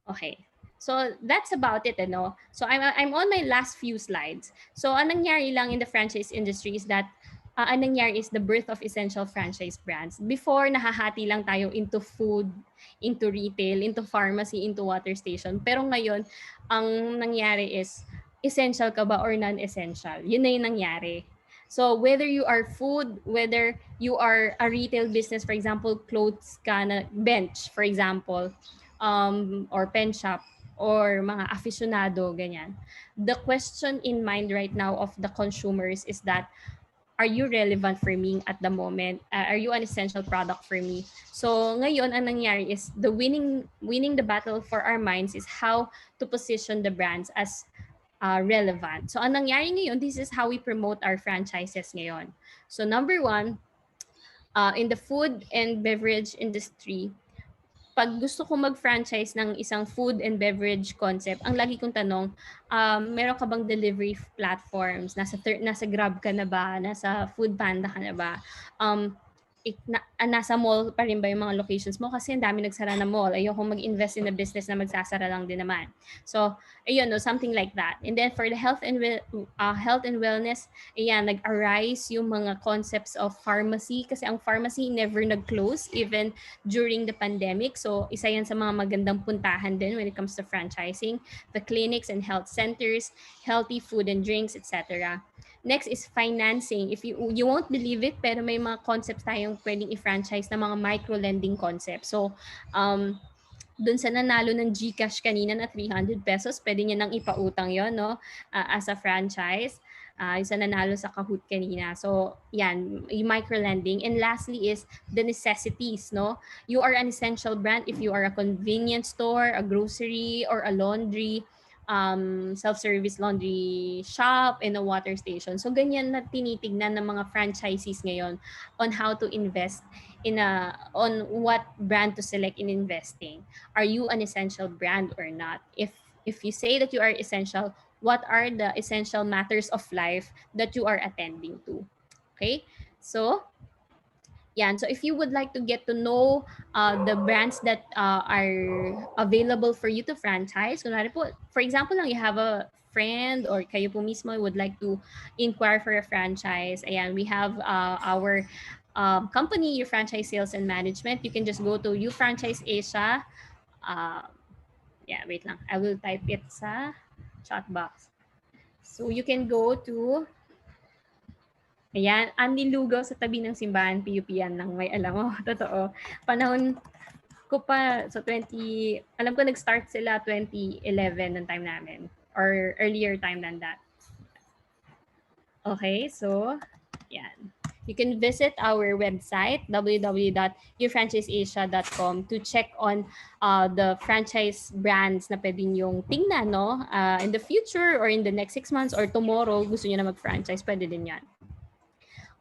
Okay. So that's about it, ano? So I'm on my last few slides. So anong nangyari lang in the franchise industry is that anong nangyari is the birth of essential franchise brands. Before, nahahati lang tayo into food, into retail, into pharmacy, into water station. Pero ngayon, ang nangyari is essential ka ba or non-essential? Yun na yung nangyari. So whether you are food, whether you are a retail business, for example, clothes ka na bench, for example, or pen shop, or mga aficionado, ganyan. The question in mind right now of the consumers is that, are you relevant for me at the moment? Are you an essential product for me? So ngayon, ang nangyari is the winning the battle for our minds is how to position the brands as relevant. So ang nangyari ngayon, this is how we promote our franchises ngayon. So number one, in the food and beverage industry, pag gusto ko mag-franchise ng isang food and beverage concept, ang lagi kong tanong, meron ka bang delivery platforms? Nasa Grab ka na ba? Nasa Food Panda ka na ba? Nasa mall pa rin ba yung mga locations mo? Kasi ang dami nagsara na mall. Ayoko mag-invest in a business na magsasara lang din naman. So, ayun, no, something like that. And then for the health and wellness, ayan, nag-arise yung mga concepts of pharmacy kasi ang pharmacy never nag-close even during the pandemic. So, isa yan sa mga magandang puntahan din when it comes to franchising. The clinics and health centers, healthy food and drinks, etc. Next is financing. If you won't believe it, pero may mga concepts tayong pwedeng i-franchise na mga micro-lending concepts. So, dun sa nanalo ng GCash kanina na 300 pesos, pwede niya nang ipautang yon, no? As a franchise. Yung sa nanalo sa Kahoot kanina. So, yan, yung micro-lending. And lastly is the necessities, no? You are an essential brand if you are a convenience store, a grocery, or a laundry, self-service laundry shop, and a water station. So, ganyan na tinitignan ng mga franchisees ngayon on how to invest on what brand to select in investing. Are you an essential brand or not? If you say that you are essential, what are the essential matters of life that you are attending to? Okay? So, yan. So if you would like to get to know the brands that are available for you to franchise, kunwari po, for example lang, you have a friend or kayo po mismo would like to inquire for a franchise, ayan, we have our company, your franchise sales and management. You can just go to You Franchise Asia. Yeah, wait lang. I will type it sa chat box. So you can go to, ayan, ang nilugaw sa tabi ng simbahan, PUP yan ng may alam mo. Totoo. Panahon ko pa, so alam ko nag-start sila 2011 ng time namin. Or earlier time than that. Okay, so, yan. You can visit our website, www.yourfranchiseasia.com, to check on the franchise brands na pwede nyong tingnan, no? In the future or in the next 6 months or tomorrow, gusto nyo na mag-franchise, pwede din yan.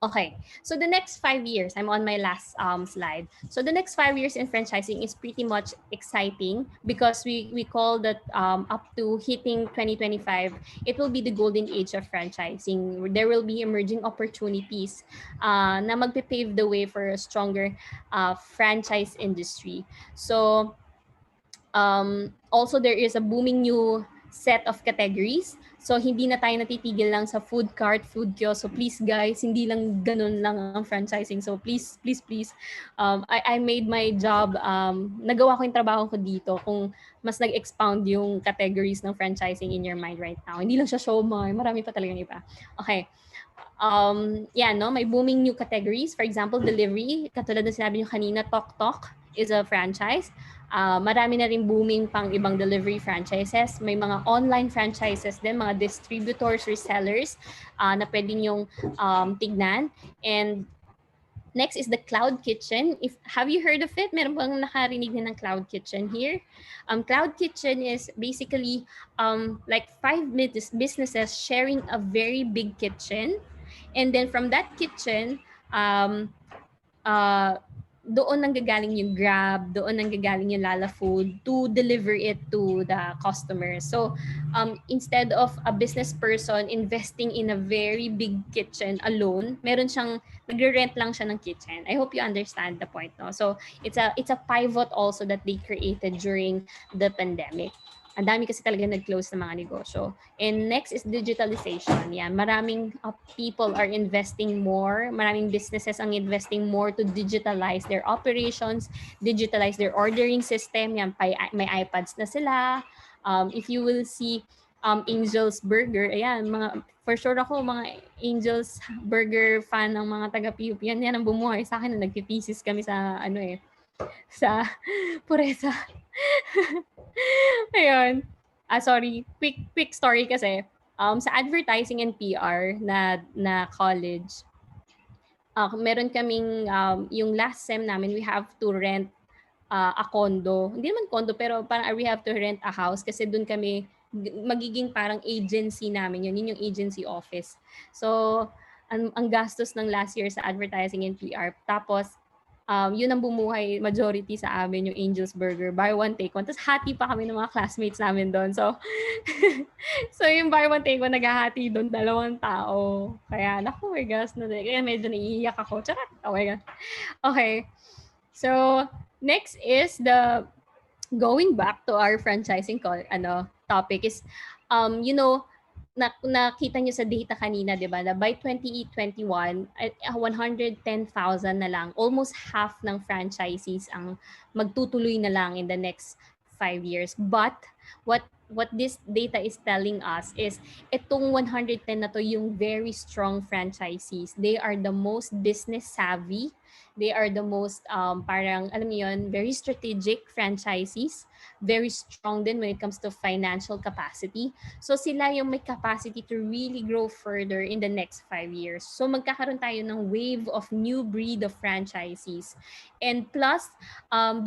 Okay, so the next 5 years, I'm on my last slide. So the next 5 years in franchising is pretty much exciting because we call that up to hitting 2025, it will be the golden age of franchising. There will be emerging opportunities na magpipave the way for a stronger franchise industry. So also there is a booming new set of categories. So, hindi na tayo natitigil lang sa food cart, food kiosk. So, please guys, hindi lang ganun lang ang franchising. So, please, I made my job, nagawa ko yung trabaho ko dito kung mas nag-expound yung categories ng franchising in your mind right now. Hindi lang siya siomai, marami pa talagang iba. Okay. Yan, no? May booming new categories. For example, delivery. Katulad na sinabi nyo kanina, Tok Tok is a franchise. Marami na rin booming pang ibang delivery franchises. May mga online franchises din, mga distributors, resellers na pwede nyong tignan. And next is the cloud kitchen. Have you heard of it? Meron bang nakarinig na ng cloud kitchen here? Cloud kitchen is basically like 5 businesses sharing a very big kitchen. And then from that kitchen, doon nanggagaling yung Grab, doon nanggagaling yung Lala Food to deliver it to the customer. So, instead of a business person investing in a very big kitchen alone, meron siyang nagre-rent lang siya ng kitchen. I hope you understand the point, no? So, it's a pivot also that they created during the pandemic. Ang dami kasi talaga nag-close ng mga negosyo. And next is digitalization. Yan, maraming people are investing more. Maraming businesses ang investing more to digitalize their operations, digitalize their ordering system. Yan, may iPads na sila. If you will see Angel's Burger, ayan, for sure ako, mga Angel's Burger fan ng mga taga-PUP. Yan ang bumuhay sa akin na nagpipisis kami sa, sa Puresa. Ayun. Sorry. Quick story kasi. Sa advertising and PR na college, meron kaming, yung last sem namin, we have to rent a condo. Hindi naman condo, pero parang we have to rent a house kasi doon kami, magiging parang agency namin yun. Yun yung agency office. So, ang gastos ng last year sa advertising and PR. Tapos, yun ang bumuhay majority sa amin, yung Angel's Burger. Buy one, take one. Tapos hati pa kami ng mga classmates namin doon. So, so yung buy one, take one, naghahati doon, 2 tao. Kaya, naku, my gosh, kaya medyo naiiyak ako. Charot. Oh my God. Okay. So, next is the going back to our franchising topic is, nakita nyo sa data kanina, di ba, na by 2021, 110,000 na lang, almost half ng franchisees ang magtutuloy na lang in the next 5 years. But what this data is telling us is itong 110 na to yung very strong franchisees. They are the most business savvy. They are the most parang alam niyo yun, very strategic franchisees, very strong din when it comes to financial capacity. So sila yung may capacity to really grow further in the next 5 years. So magkakaroon tayo ng wave of new breed of franchisees. And plus,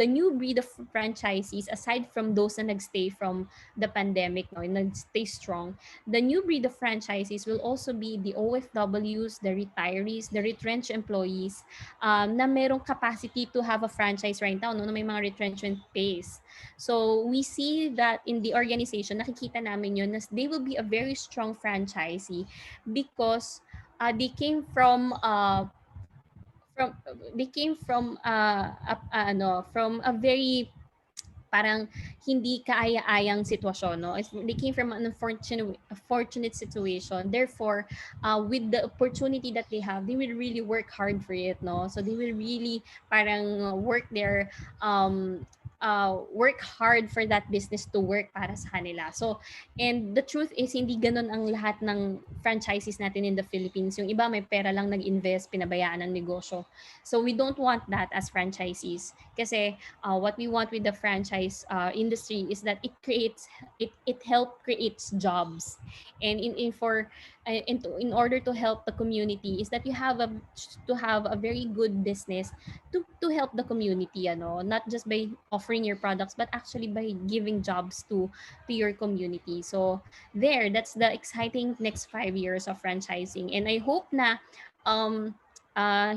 the new breed of franchisees, aside from those na nagstay from the pandemic, nagstay strong, the new breed of franchisees will also be the OFWs, the retirees, the retrenched employees, na merong capacity to have a franchise right now, na may mga retrenchment pays. So we see that in the organization, nakikita namin yun, na they will be a very strong franchisee because they came from a very parang hindi kaaya-ayang sitwasyon, no? They came from an unfortunate situation. Therefore, with the opportunity that they have, they will really work hard for it, no? So they will really parang work hard for that business to work para sa kanila. So, and the truth is, hindi ganun ang lahat ng franchises natin in the Philippines. Yung iba may pera lang nag-invest, pinabayaan ng negosyo. So, we don't want that as franchisees. Kasi what we want with the franchise industry is that it help creates jobs. And in order to help the community is that you have to have a very good business to help the community, not just by offering your products but actually by giving jobs to your community. So that's the exciting next 5 years of franchising, and I hope na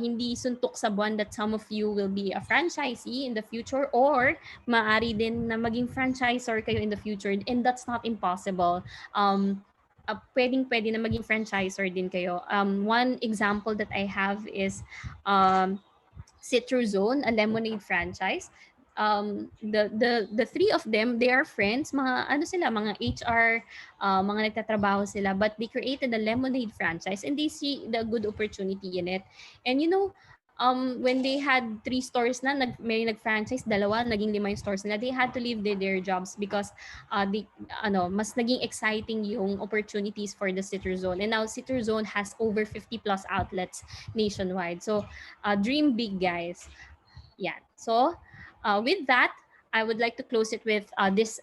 hindi suntok sa buwan that some of you will be a franchisee in the future, or maaari din na maging franchisor kayo in the future, and that's not impossible. Pwedeng-pwede na maging franchisor din kayo. One example that I have is Citruzone, a lemonade franchise. The three of them, they are friends, mga HR, mga nagtatrabaho sila, but they created a lemonade franchise and they see the good opportunity in it. And when they had 3 stores na, may nag-franchise, 2, naging 5 yung stores nila, they had to leave their jobs because mas naging exciting yung opportunities for the Citruzone. And now Citruzone has over 50 plus outlets nationwide. So dream big, guys. Yeah. So with that, I would like to close it with this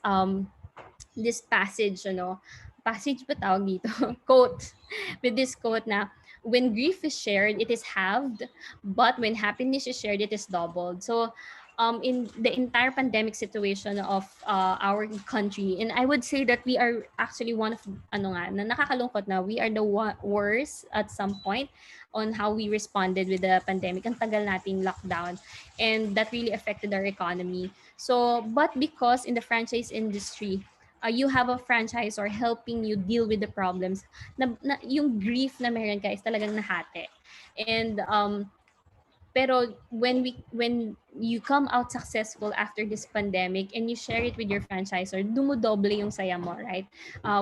passage, passage ba tawag dito? Quote. With this quote na, when grief is shared, it is halved, but when happiness is shared, it is doubled. So in the entire pandemic situation of our country. And I would say that we are actually one of ano nga na nakakalungkot na we are the worst at some point on how we responded with the pandemic. Ang tagal nating lockdown, and that really affected our economy. So, but because in the franchise industry, you have a franchisor helping you deal with the problems, yung grief na meron ka is talagang nahati. And pero when you come out successful after this pandemic and you share it with your franchisor, dumudoble yung saya mo, right?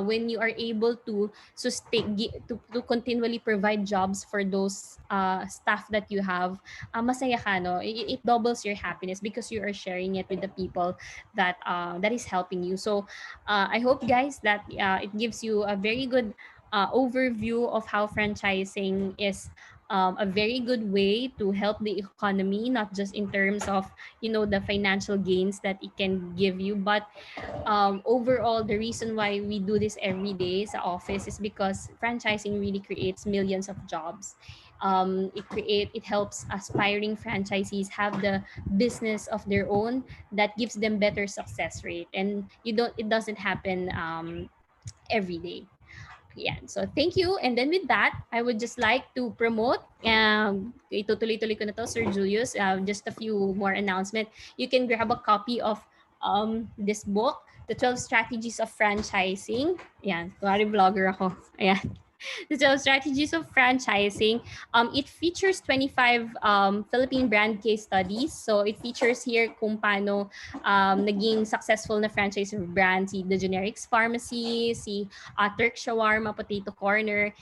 When you are able to sustain, to continually provide jobs for those staff that you have, masaya ka, no? It doubles your happiness because you are sharing it with the people that is helping you. So I hope, guys, that it gives you a very good overview of how franchising is a very good way to help the economy, not just in terms of the financial gains that it can give you, but overall the reason why we do this every day sa office is because franchising really creates millions of jobs. It helps aspiring franchisees have the business of their own that gives them better success rate, and it doesn't happen every day. Yeah. So thank you. And then with that, I would just like to promote, itutuloy-tuloy ko na to, Sir Julius, just a few more announcement. You can grab a copy of this book, The 12 Strategies of Franchising. Yan, kunwari vlogger ako. Ayan. The 12 Strategies of Franchising. It features 25 Philippine brand case studies. So it features here kung paano naging successful na franchise brand, si The Generics Pharmacy, si Turk Shawarma, Potato Corner,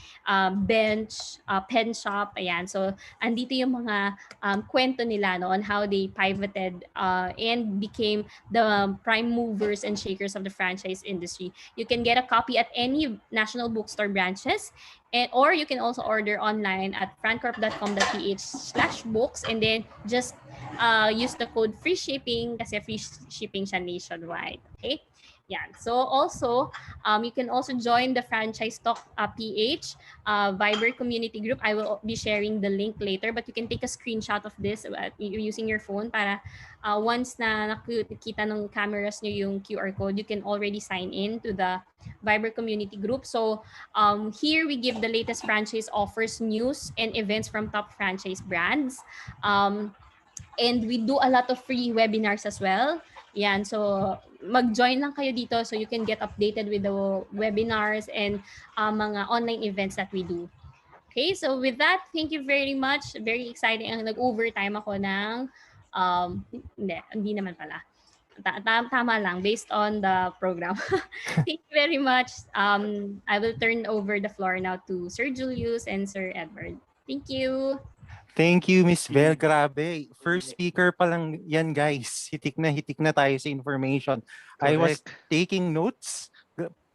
Bench, Pen Shop. Ayan. So andito yung mga kwento nila, no, on how they pivoted and became the prime movers and shakers of the franchise industry. You can get a copy at any national bookstore branches, or you can also order online at francorp.com.ph/books, and then just use the code free shipping kasi free shipping siya nationwide. Okay? Yeah. So also, you can also join the Franchise Talk PH Viber community group. I will be sharing the link later, but you can take a screenshot of this using your phone para once na nakikita ng cameras nyo yung QR code, you can already sign in to the Viber community group. So here we give the latest franchise offers, news, and events from top franchise brands. And we do a lot of free webinars as well. Yan, so mag-join lang kayo dito so you can get updated with the webinars and mga online events that we do. Okay, so with that, thank you very much. Very exciting. Nag-overtime ako ng, hindi naman pala. Tama lang, based on the program. Thank you very much. I will turn over the floor now to Sir Julius and Sir Edward. Thank you. Thank you, Miss Bel. Grabe. First speaker pa lang yan, guys. Hitik na tayo sa information. I was taking notes.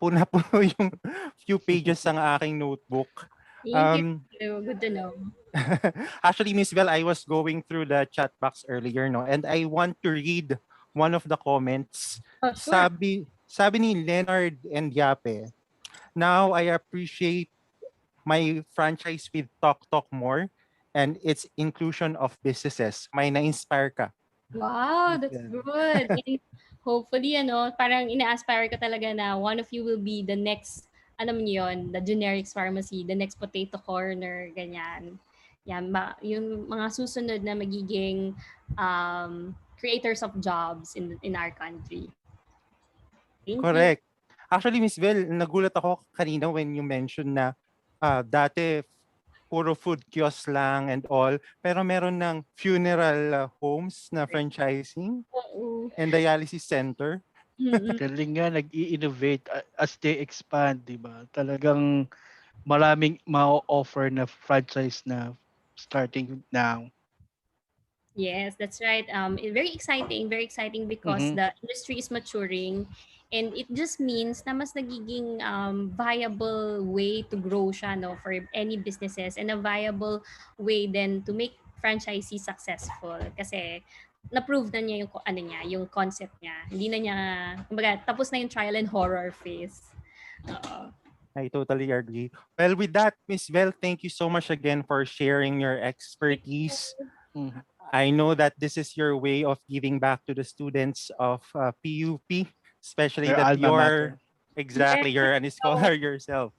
Puna-puno yung few pages ng aking notebook. Thank you. Good to know. Actually, Miss Bel, I was going through the chat box earlier, no? And I want to read one of the comments. Oh, sure. Sabi ni Leonard and Yape, now I appreciate my franchise with Talk more and its inclusion of businesses. May na-inspire ka. Wow, that's good. And hopefully, parang ina-aspire ka talaga na one of you will be the next, the Generics Pharmacy, the next Potato Corner, ganyan. Yan, yung mga susunod na magiging creators of jobs in our country. Correct. Actually, Miss Bel, nagulat ako kanina when you mentioned na dati puro food kiosk lang and all, pero meron ng funeral homes na franchising and dialysis center. Galing nga, nag-i-innovate as they expand, di ba? Talagang maraming ma-offer na franchise na starting now. Yes, that's right. Very exciting because the industry is maturing, and it just means na mas nagiging viable way to grow siya, no, for any businesses, and a viable way then to make franchisees successful kasi na-prove na niya yung concept niya. Hindi na niya, kumbaga, tapos na yung trial and horror phase. I totally agree. Well, with that, Miss Bel, thank you so much again for sharing your expertise. I know that this is your way of giving back to the students of PUP, especially Their that alma you're mater. exactly you're an scholar yourself.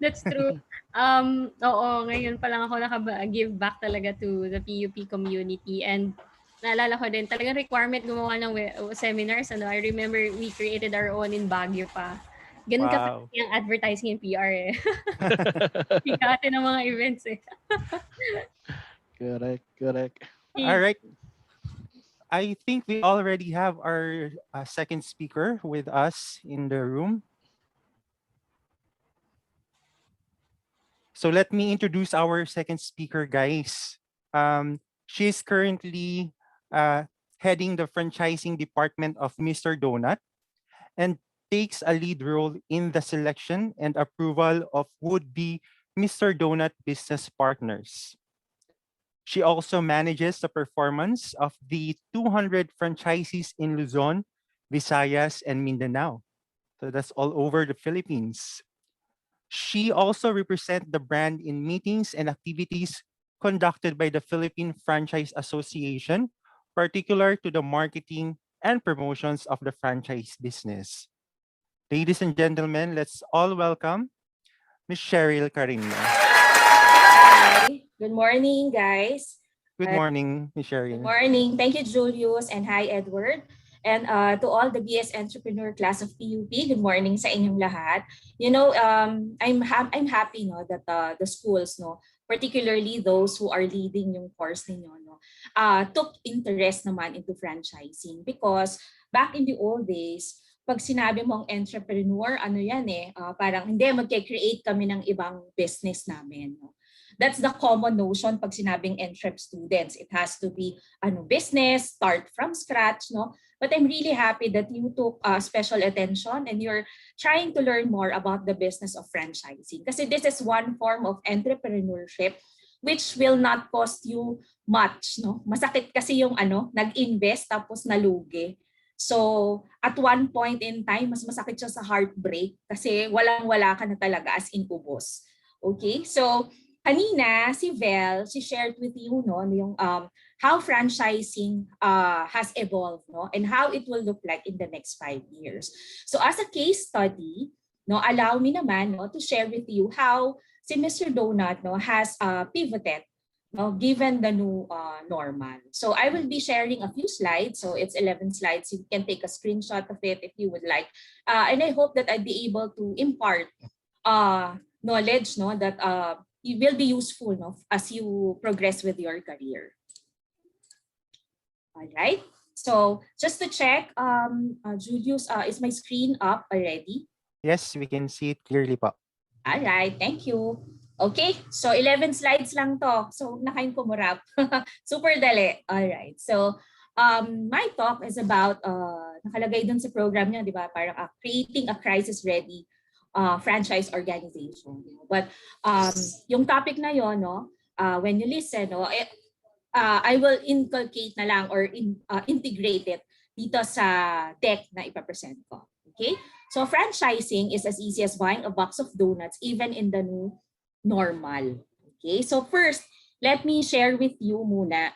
That's true. Oo, ngayon pa lang ako give back talaga to the PUP community, and naalala ko din talagang requirement gumawa ng seminars. I remember we created our own in Baguio pa. Ganun Wow. yung advertising and PR eh. Pikate ng mga events eh. Correct. All right. I think we already have our second speaker with us in the room. So let me introduce our second speaker, guys. She's currently heading the franchising department of Mr. Donut and takes a lead role in the selection and approval of would-be Mr. Donut business partners. She also manages the performance of the 200 franchisees in Luzon, Visayas, and Mindanao. So that's all over the Philippines. She also represents the brand in meetings and activities conducted by the Philippine Franchise Association, particular to the marketing and promotions of the franchise business. Ladies and gentlemen, let's all welcome Ms. Cheryl Carino. Hi. Good morning, guys. Good morning, Ms. Cheryl. Good morning. Thank you, Julius, and hi, Edward. And to all the BS Entrepreneur class of PUP, good morning sa inyong lahat. You know, I'm happy no that the schools no, particularly those who are leading yung course ninyo no, took interest naman into franchising, because back in the old days, pag sinabi mong entrepreneur, ano yan eh, parang hindi, magke-create kami ng ibang business namin. No? That's the common notion pag sinabing entrep students. It has to be business, start from scratch. No? But I'm really happy that you took special attention and you're trying to learn more about the business of franchising. Kasi this is one form of entrepreneurship which will not cost you much. No? Masakit kasi yung nag-invest tapos nalugi. So, at one point in time, mas masakit siya sa heartbreak kasi walang-wala ka na talaga, as in ubos. Okay? So, kanina, si Vel, she shared with you no, yung, how franchising has evolved no, and how it will look like in the next 5 years. So, as a case study, no, allow me naman no, to share with you how si Mr. Donut no, has pivoted no, given the new normal. So I will be sharing a few slides. So it's 11 slides. You can take a screenshot of it if you would like. And I hope that I'll be able to impart knowledge no, that it will be useful no, as you progress with your career. All right. So just to check, Julius, is my screen up already? Yes, we can see it clearly po. All right. Thank you. Okay, so 11 slides lang to. So nakain kumurap. Super dali. All right. So my talk is about nakalagay dun sa program niya, di ba? Parang creating a crisis-ready franchise organization. But yung topic na yon, no, when you listen, no, I will inculcate na lang or integrate it dito sa deck na ipapresent ko. Okay? So franchising is as easy as buying a box of donuts even in the new normal. Okay, so first, let me share with you muna.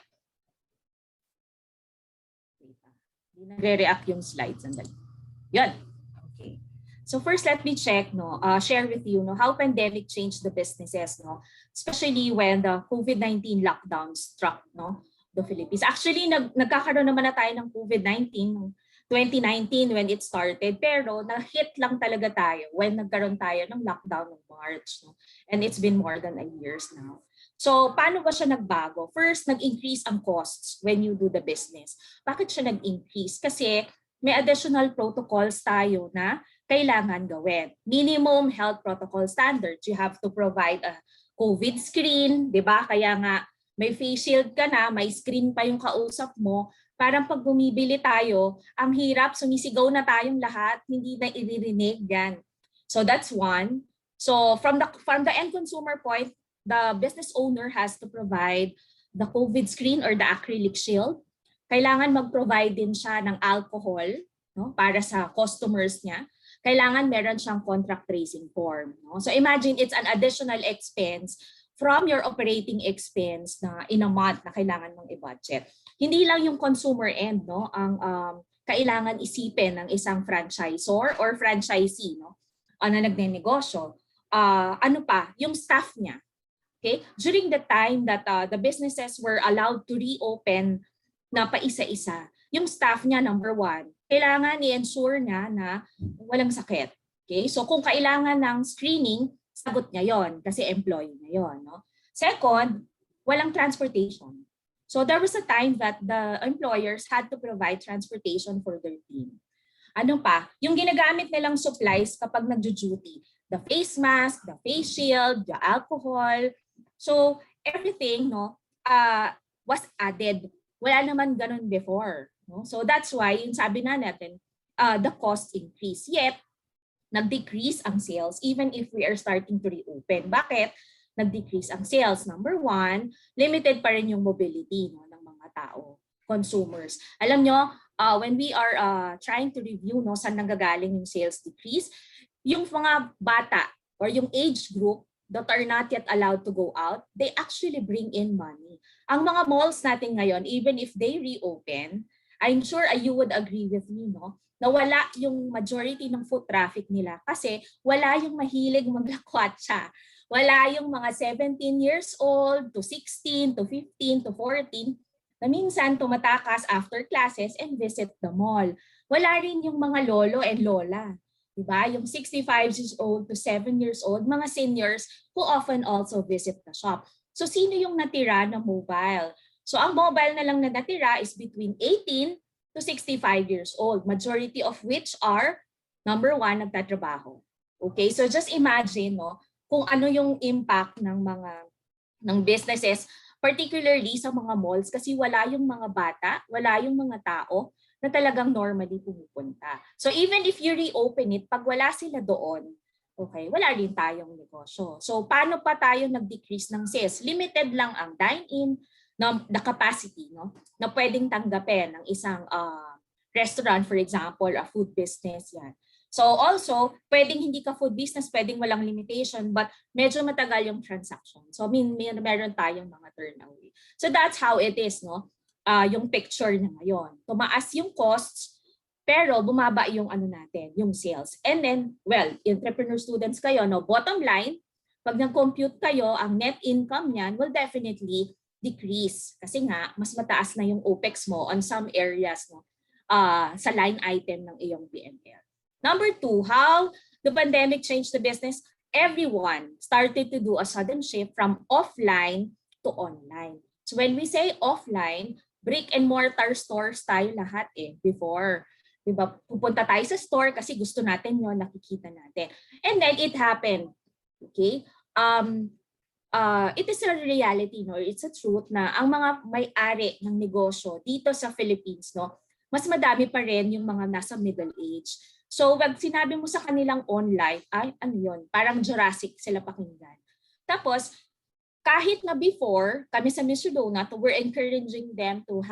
Hindi nagre-react yung slides. Yun. Okay. So first, let me check, no, share with you no, how pandemic changed the businesses, no, especially when the COVID-19 lockdown struck no, the Philippines. Actually, nagkakaroon naman na tayo ng COVID-19 noong 2019 when it started, pero na-hit lang talaga tayo when nagkaroon tayo ng lockdown ng March. No? And it's been more than a year now. So, paano ba siya nagbago? First, nag-increase ang costs when you do the business. Bakit siya nag-increase? Kasi may additional protocols tayo na kailangan gawin. Minimum health protocol standards. You have to provide a COVID screen, di ba? Kaya nga, may face shield ka na, may screen pa yung kausap mo. Parang pag bumibili tayo, ang hirap, sumisigaw na tayong lahat, hindi na iririnig yan. So that's one. So from the end consumer point, the business owner has to provide the COVID screen or the acrylic shield. Kailangan mag-provide din siya ng alcohol no, para sa customers niya. Kailangan meron siyang contract tracing form. No? So imagine it's an additional expense from your operating expense na in a month na kailangan mong i-budget. Hindi lang yung consumer end, no, ang kailangan isipin ng isang franchisor or franchisee, no, na nagnenegosyo. Ano pa, yung staff niya. Okay? During the time that the businesses were allowed to reopen na paisa-isa, yung staff niya, number one, kailangan i-ensure niya na walang sakit. Okay? So kung kailangan ng screening, sagot niya yon kasi employee niya yon. No? Second, walang transportation. So there was a time that the employers had to provide transportation for their team. Ano pa? Yung ginagamit nilang supplies kapag nagjo-duty, the face mask, the face shield, the alcohol. So everything, no, was added. Wala naman ganun before. No? So that's why yung sabi na natin, the cost increase. Yet nag-decrease ang sales even if we are starting to reopen. Bakit? Nag-decrease ang sales. Number one, limited pa rin yung mobility, no, ng mga tao, consumers. Alam nyo, when we are trying to review, no, saan nanggagaling yung sales decrease, yung mga bata or yung age group that are not yet allowed to go out, they actually bring in money. Ang mga malls natin ngayon, even if they reopen, I'm sure you would agree with me, no, na wala yung majority ng foot traffic nila kasi wala yung mahilig maglakwatsa. Wala yung mga 17 years old to 16 to 15 to 14 na minsan tumatakas after classes and visit the mall. Wala rin yung mga lolo and lola. Diba? Yung 65 years old to 7 years old, mga seniors who often also visit the shop. So sino yung natira na mobile? So ang mobile na lang na natira is between 18 to 65 years old, majority of which are, number one, nagtatrabaho. Okay, so just imagine, no, kung ano yung impact ng businesses, particularly sa mga malls, kasi wala yung mga bata, wala yung mga tao na talagang normally pumupunta. So even if you reopen it, pag wala sila doon, okay, wala rin tayong negosyo. So paano pa tayo nag-decrease ng sales? Limited lang ang dine-in, the capacity, no, na pwedeng tanggapin ng isang restaurant, for example, a food business, yan. So also, pwedeng hindi ka food business, pwedeng walang limitation, but medyo matagal yung transaction. So meron tayong mga turnover. So that's how it is, no? Yung picture na ngayon. Tumaas yung costs, pero bumaba yung ano natin, yung sales. And then, well, entrepreneur students kayo, no, bottom line, pag nag-compute kayo, ang net income niyan will definitely decrease. Kasi nga, mas mataas na yung OPEX mo on some areas, no, sa line item ng iyong PNL. Number two, how the pandemic changed the business. Everyone started to do a sudden shift from offline to online. So when we say offline, brick and mortar stores tayo lahat before. Diba? Pupunta tayo sa store kasi gusto natin yon, nakikita natin. And then it happened. Okay? It is a reality, no? It's a truth na ang mga may-ari ng negosyo dito sa Philippines, no, mas madami pa rin yung mga nasa middle age. So wag sinabi mo sa kanilang online, ay ano yun, parang Jurassic sila pakinggan. Tapos, kahit na before, kami sa Mr. Donut, we're encouraging them to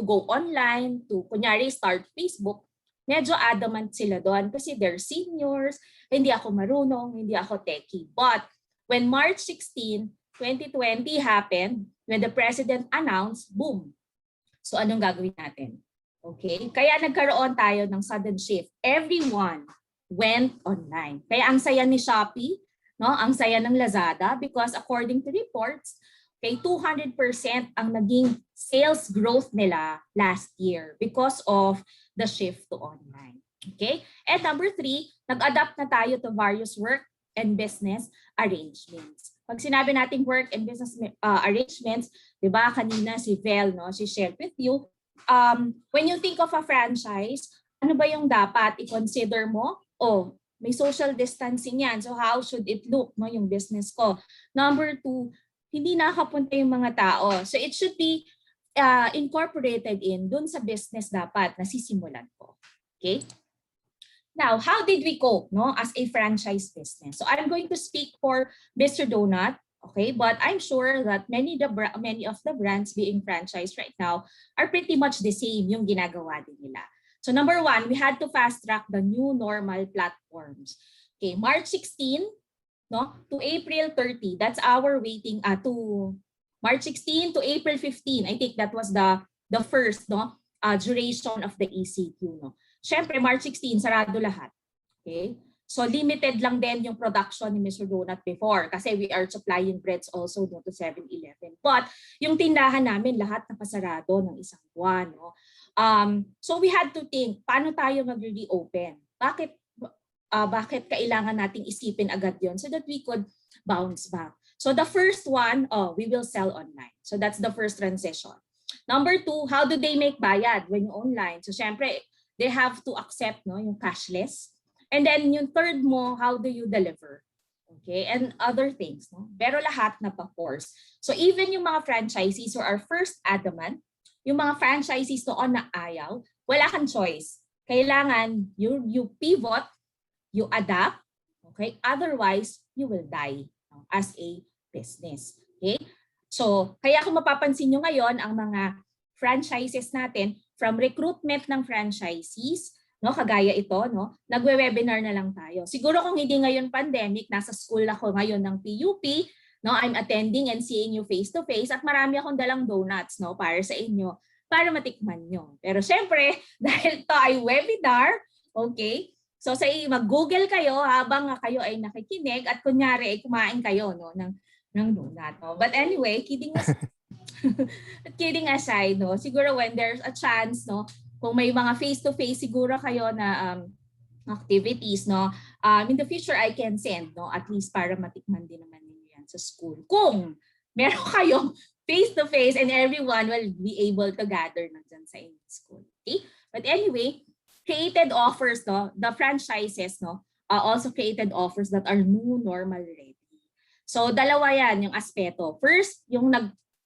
go online, to kunyari start Facebook, medyo adamant sila doon kasi they're seniors, hindi ako marunong, hindi ako techie. But when March 16, 2020 happened, when the President announced, boom. So anong gagawin natin? Okay? Kaya nagkaroon tayo ng sudden shift. Everyone went online. Kaya ang saya ni Shopee, no? Ang saya ng Lazada because according to reports, okay, 200% ang naging sales growth nila last year because of the shift to online. Okay? And number three, nag-adapt na tayo to various work and business arrangements. Pag sinabi nating work and business arrangements, 'di ba, kanina si Vel, no, she shared with you, when you think of a franchise, ano ba yung dapat i-consider mo? Oh, may social distancing yan. So how should it look, no, yung business ko? Number two, hindi nakapunta yung mga tao. So it should be incorporated in dun sa business dapat na sisimulan ko. Okay? Now, how did we cope, no, as a franchise business? So I'm going to speak for Mr. Donut, okay? But I'm sure that many of the brands being franchised right now are pretty much the same yung ginagawa din nila. So number one, we had to fast track the new normal platforms. Okay, March 16, no, to April 30. That's our waiting to March 16 to April 15. I think that was the first, no, duration of the ECQ, no. Syempre March 16 sarado lahat. Okay? So limited lang din yung production ni Mr. Donut before kasi we are supplying breads also to 7-Eleven. But yung tindahan namin lahat nakasarado ng isang buwan, no. So we had to think, paano tayo mag-reopen? Bakit kailangan nating isipin agad yon so that we could bounce back? So the first one, we will sell online. So that's the first transition. Number 2, how do they make bayad when you online? So syempre, they have to accept, no, yung cashless. And then yung third mo, how do you deliver? Okay, and other things, no? Pero lahat na pa-force. So even yung mga franchisees who are first adamant, yung mga franchisees noon na ayaw, wala kang choice. Kailangan you pivot, you adapt, okay? Otherwise, you will die, no, as a business. Okay? So, kaya kung mapapansin nyo ngayon, ang mga franchises natin, from recruitment ng franchisees, no, kagaya ito, no, nagwe-webinar na lang tayo. Siguro kung hindi ngayon pandemic, nasa school ako ngayon ng PUP, no, I'm attending and seeing you face to face at marami akong dalang donuts, no, para sa inyo, para matikman nyo. Pero syempre, dahil to ay webinar, okay, so sa mag-google kayo habang kayo ay nakikinig at kunyari ay kumain kayo, no, ng donut, no. But anyway, kidding aside, no, siguro when there's a chance, no, kung may mga face-to-face siguro kayo na activities, no, in the future I can send, no, at least para matikman din naman ninyo yan sa school. Kung meron kayong face-to-face and everyone will be able to gather na dyan sa inyong school. Okay? But anyway, created offers, no, the franchises, no, also created offers that are new normal ready. So dalawa yan yung aspeto. First, yung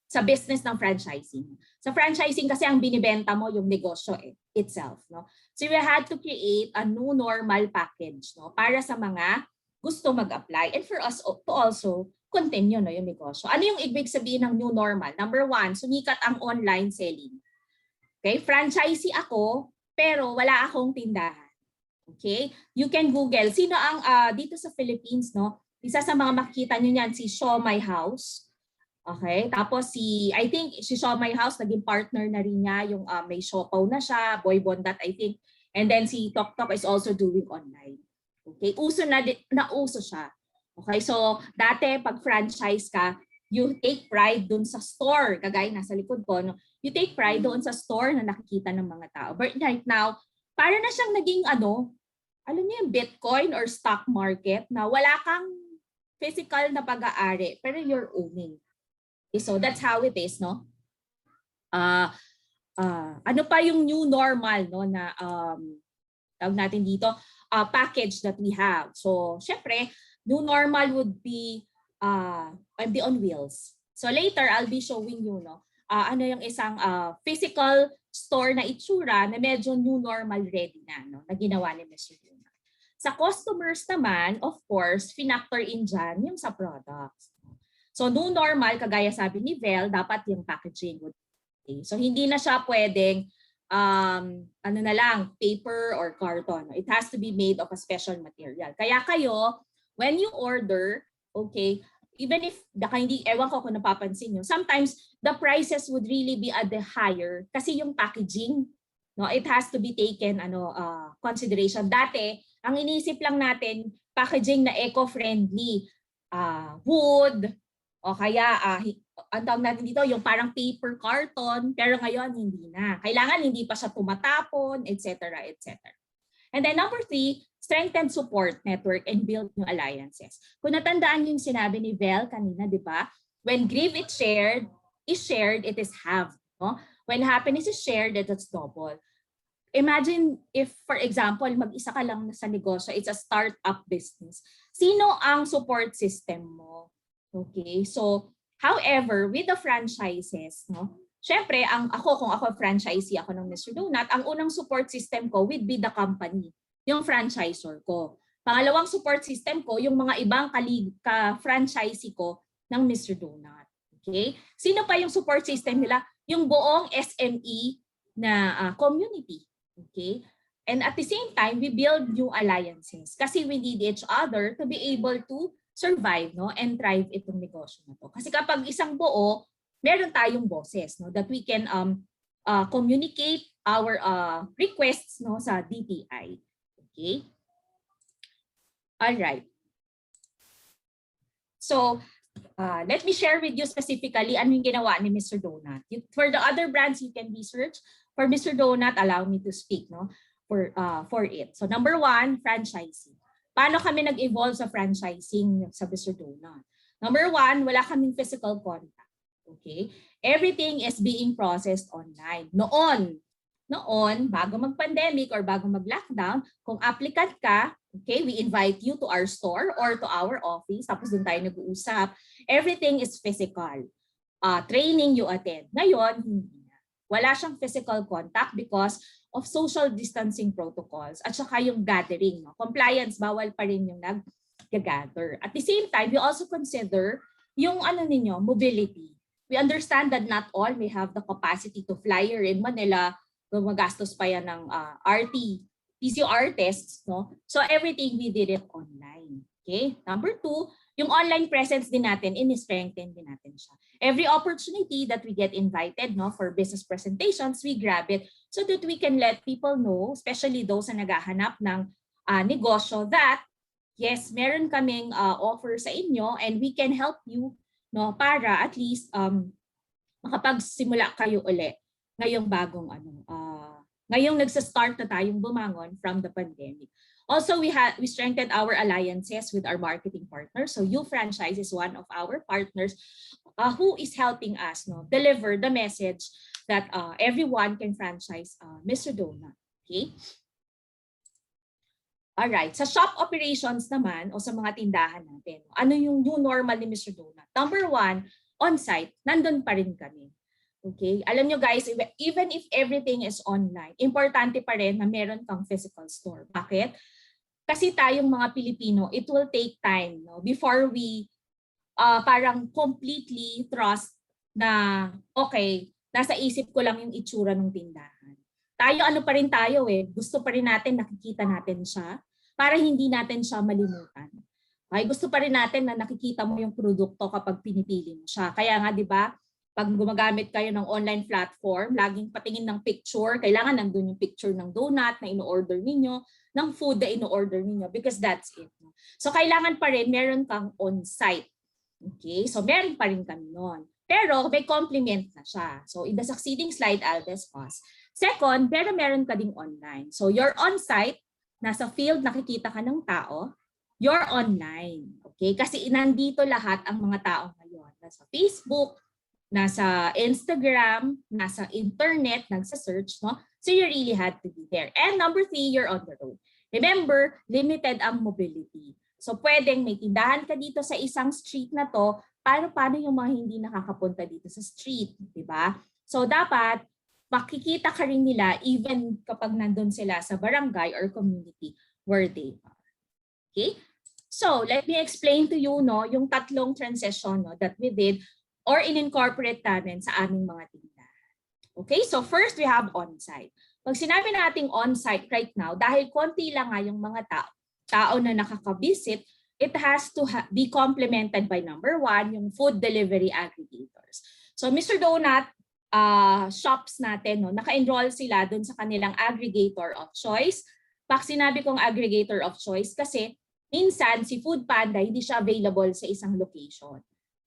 sa business ng franchising. Sa franchising kasi ang binibenta mo yung negosyo itself, no. So we had to create a new normal package, no, para sa mga gusto mag-apply and for us to also continue, no, yung negosyo. Ano yung ibig sabihin ng new normal? Number 1, sumikat ang online selling. Okay, franchisee ako pero wala akong tindahan. Okay? You can Google sino ang dito sa Philippines, no? Isa sa mga makikita niyo niyan si Show My House. Okay? Tapos I think si Show My House naging partner na rin niya yung may Siopaw na siya, Boy Bondat I think. And then si Tok Tok is also doing online. Okay? Uso na uso siya. Okay? So dati pag franchise ka, you take pride dun sa store, kagaya nasa likod ko, no? You take pride doon sa store na nakikita ng mga tao. But right now, para na siyang naging alam niyo yung Bitcoin or stock market na wala kang physical na pag-aari, pero you're owning. Okay, so that's how it is, no? Ano pa yung new normal, no, na tawag natin dito, package that we have. So, syempre, new normal would be on wheels. So later, I'll be showing you, no, ano yung isang physical store na itsura na medyo new normal ready na, no, na ginawa ni Mr. Luna. Sa customers naman, of course, finactor in dyan yung sa products. So new normal, kagaya sabi ni Vel, dapat yung packaging would be. So hindi na siya pwedeng ano na lang, paper or carton. It has to be made of a special material. Kaya kayo, when you order, okay, even if hindi, ewan ko kung napapansin nyo, sometimes the prices would really be at the higher kasi yung packaging, no, it has to be taken consideration. Dati, ang inisip lang natin, packaging na eco-friendly, wood, o kaya, ang tawag natin dito, yung parang paper carton, pero ngayon hindi na. Kailangan hindi pa siya tumatapon, etc., etc. And then number 3, strengthen support network and build new alliances. Kung natandaan yung sinabi ni Vel kanina, di ba? When grief is shared, it is halved. No? When happiness is shared, it's double. Imagine if, for example, mag-isa ka lang sa negosyo, it's a startup business. Sino ang support system mo? Okay, so, however, with the franchises, no? Syempre, kung ako franchisee ako ng Mr. Donut, ang unang support system ko would be the company, yung franchisor ko. Pangalawang support system ko, yung mga ibang ka-franchisee ko ng Mr. Donut. Okay? Sino pa yung support system nila? Yung buong SME na community. Okay? And at the same time, we build new alliances kasi we need each other to be able to survive, no, and thrive itong negosyo na to. Kasi kapag isang buo, meron tayong boses, no, that we can communicate our requests, no, sa DTI. Okay? All right. So, let me share with you specifically ano yung ginawa ni Mr. Donut. For the other brands, you can research. For Mr. Donut, allow me to speak, no, for it. So, number one, franchising. Paano kami nag-evolve sa franchising sa Mr. Donut? Number one, wala kaming physical contact. Okay? Everything is being processed online. Noon, bago mag-pandemic or bago mag-lockdown, kung applicant ka, okay, we invite you to our store or to our office, tapos doon tayo nag-uusap. Everything is physical. Training you attend. Ngayon, hindi na. Wala siyang physical contact because of social distancing protocols at saka yung gathering. No? Compliance, bawal pa rin yung nag-gather. At the same time, we also consider yung mobility. We understand that not all may have the capacity to fly here in Manila. Magastos pa yan ng PCR tests, no? So everything we did it online. Okay? Number two, yung online presence din natin, in-strengthen din natin siya. Every opportunity that we get invited, no, for business presentations, we grab it so that we can let people know, especially those na naghahanap ng negosyo, that yes, meron kaming offer sa inyo and we can help you, no, para at least makapagsimula kayo uli ngayong bagong ngayong nagsa-start na tayong bumangon from the pandemic. Also, we strengthened our alliances with our marketing partners. So You Franchise is one of our partners who is helping us, no, deliver the message that everyone can franchise Mr. Donut. Okay? Alright, sa shop operations naman o sa mga tindahan natin, ano yung new normal ni Mr. Donut? Number one, on-site, nandun pa rin kami. Okay? Alam nyo guys, even if everything is online, importante pa rin na meron kang physical store. Bakit? Kasi tayong mga Pilipino, it will take time, no, before we parang completely trust na okay, nasa isip ko lang yung itsura ng tindahan. Tayo ano pa rin tayo gusto pa rin natin nakikita natin siya para hindi natin siya malimutan. Okay? Gusto pa rin natin na nakikita mo yung produkto kapag pinipili mo siya. Kaya nga 'di ba, pag gumagamit kayo ng online platform, laging patingin ng picture, kailangan nandun yung picture ng donut na ino-order ninyo, ng food na ino-order ninyo because that's it. So kailangan pa rin meron kang on-site. Okay? So meron pa rin kami nun. Pero may complement na siya. So in the succeeding slide, I'll discuss. Second, pero meron ka ding online. So you're on-site, nasa field nakikita ka ng tao, you're online. Okay? Kasi nandito lahat ang mga tao ngayon. Nasa Facebook, nasa Instagram, nasa internet, nagsa-search, no? So you really had to be there. And number 3, you're on the road. Remember, limited ang mobility. So pwedeng may tindahan ka dito sa isang street na to, paano yung mga hindi nakakapunta dito sa street, di ba? So dapat makikita ka rin nila even kapag nandun sila sa barangay or community where they are. Okay? So let me explain to you, no, yung tatlong transition, no, that we did or in-incorporate namin sa aming mga tindahan. Okay, so first we have on-site. Pag sinabi nating on-site right now, dahil konti lang nga yung mga tao na nakaka-visit, it has to be complemented by number 1, yung food delivery aggregators. So Mr. Donut shops natin, no, naka-enroll sila dun sa kanilang aggregator of choice. Pag sinabi kong aggregator of choice, kasi minsan si Food Panda hindi siya available sa isang location.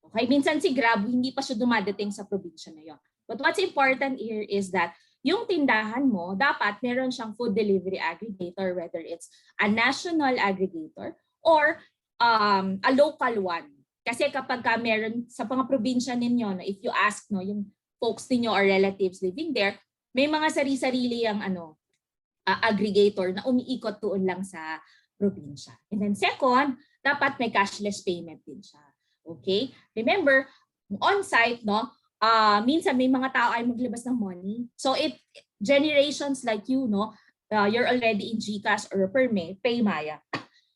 Okay, minsan si Grab, hindi pa siya dumadating sa probinsya na yun. But what's important here is that yung tindahan mo, dapat meron siyang food delivery aggregator, whether it's a national aggregator or a local one. Kasi kapag meron sa mga probinsya ninyo, if you ask, no, yung folks ninyo or relatives living there, may mga sari-sarili ang aggregator na umiikot doon lang sa probinsya. And then second, dapat may cashless payment din siya. Okay? Remember, on-site, no, minsan may mga tao ay maglabas ng money. So generations like you, no, you're already in GCash or Paymaya.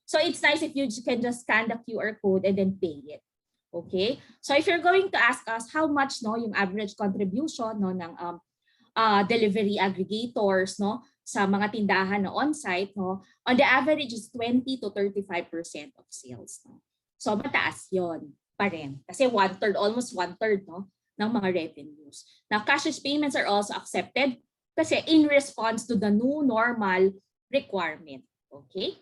So it's nice if you can just scan the QR code and then pay it. Okay? So if you're going to ask us how much, no, yung average contribution, no, ng delivery aggregators, no, sa mga tindahan na on-site, no, on the average is 20 to 35% of sales. No? So mataas yon pa rin. Kasi one-third, almost one-third no, ng mga revenues. Now, cashless payments are also accepted kasi in response to the new normal requirement. Okay?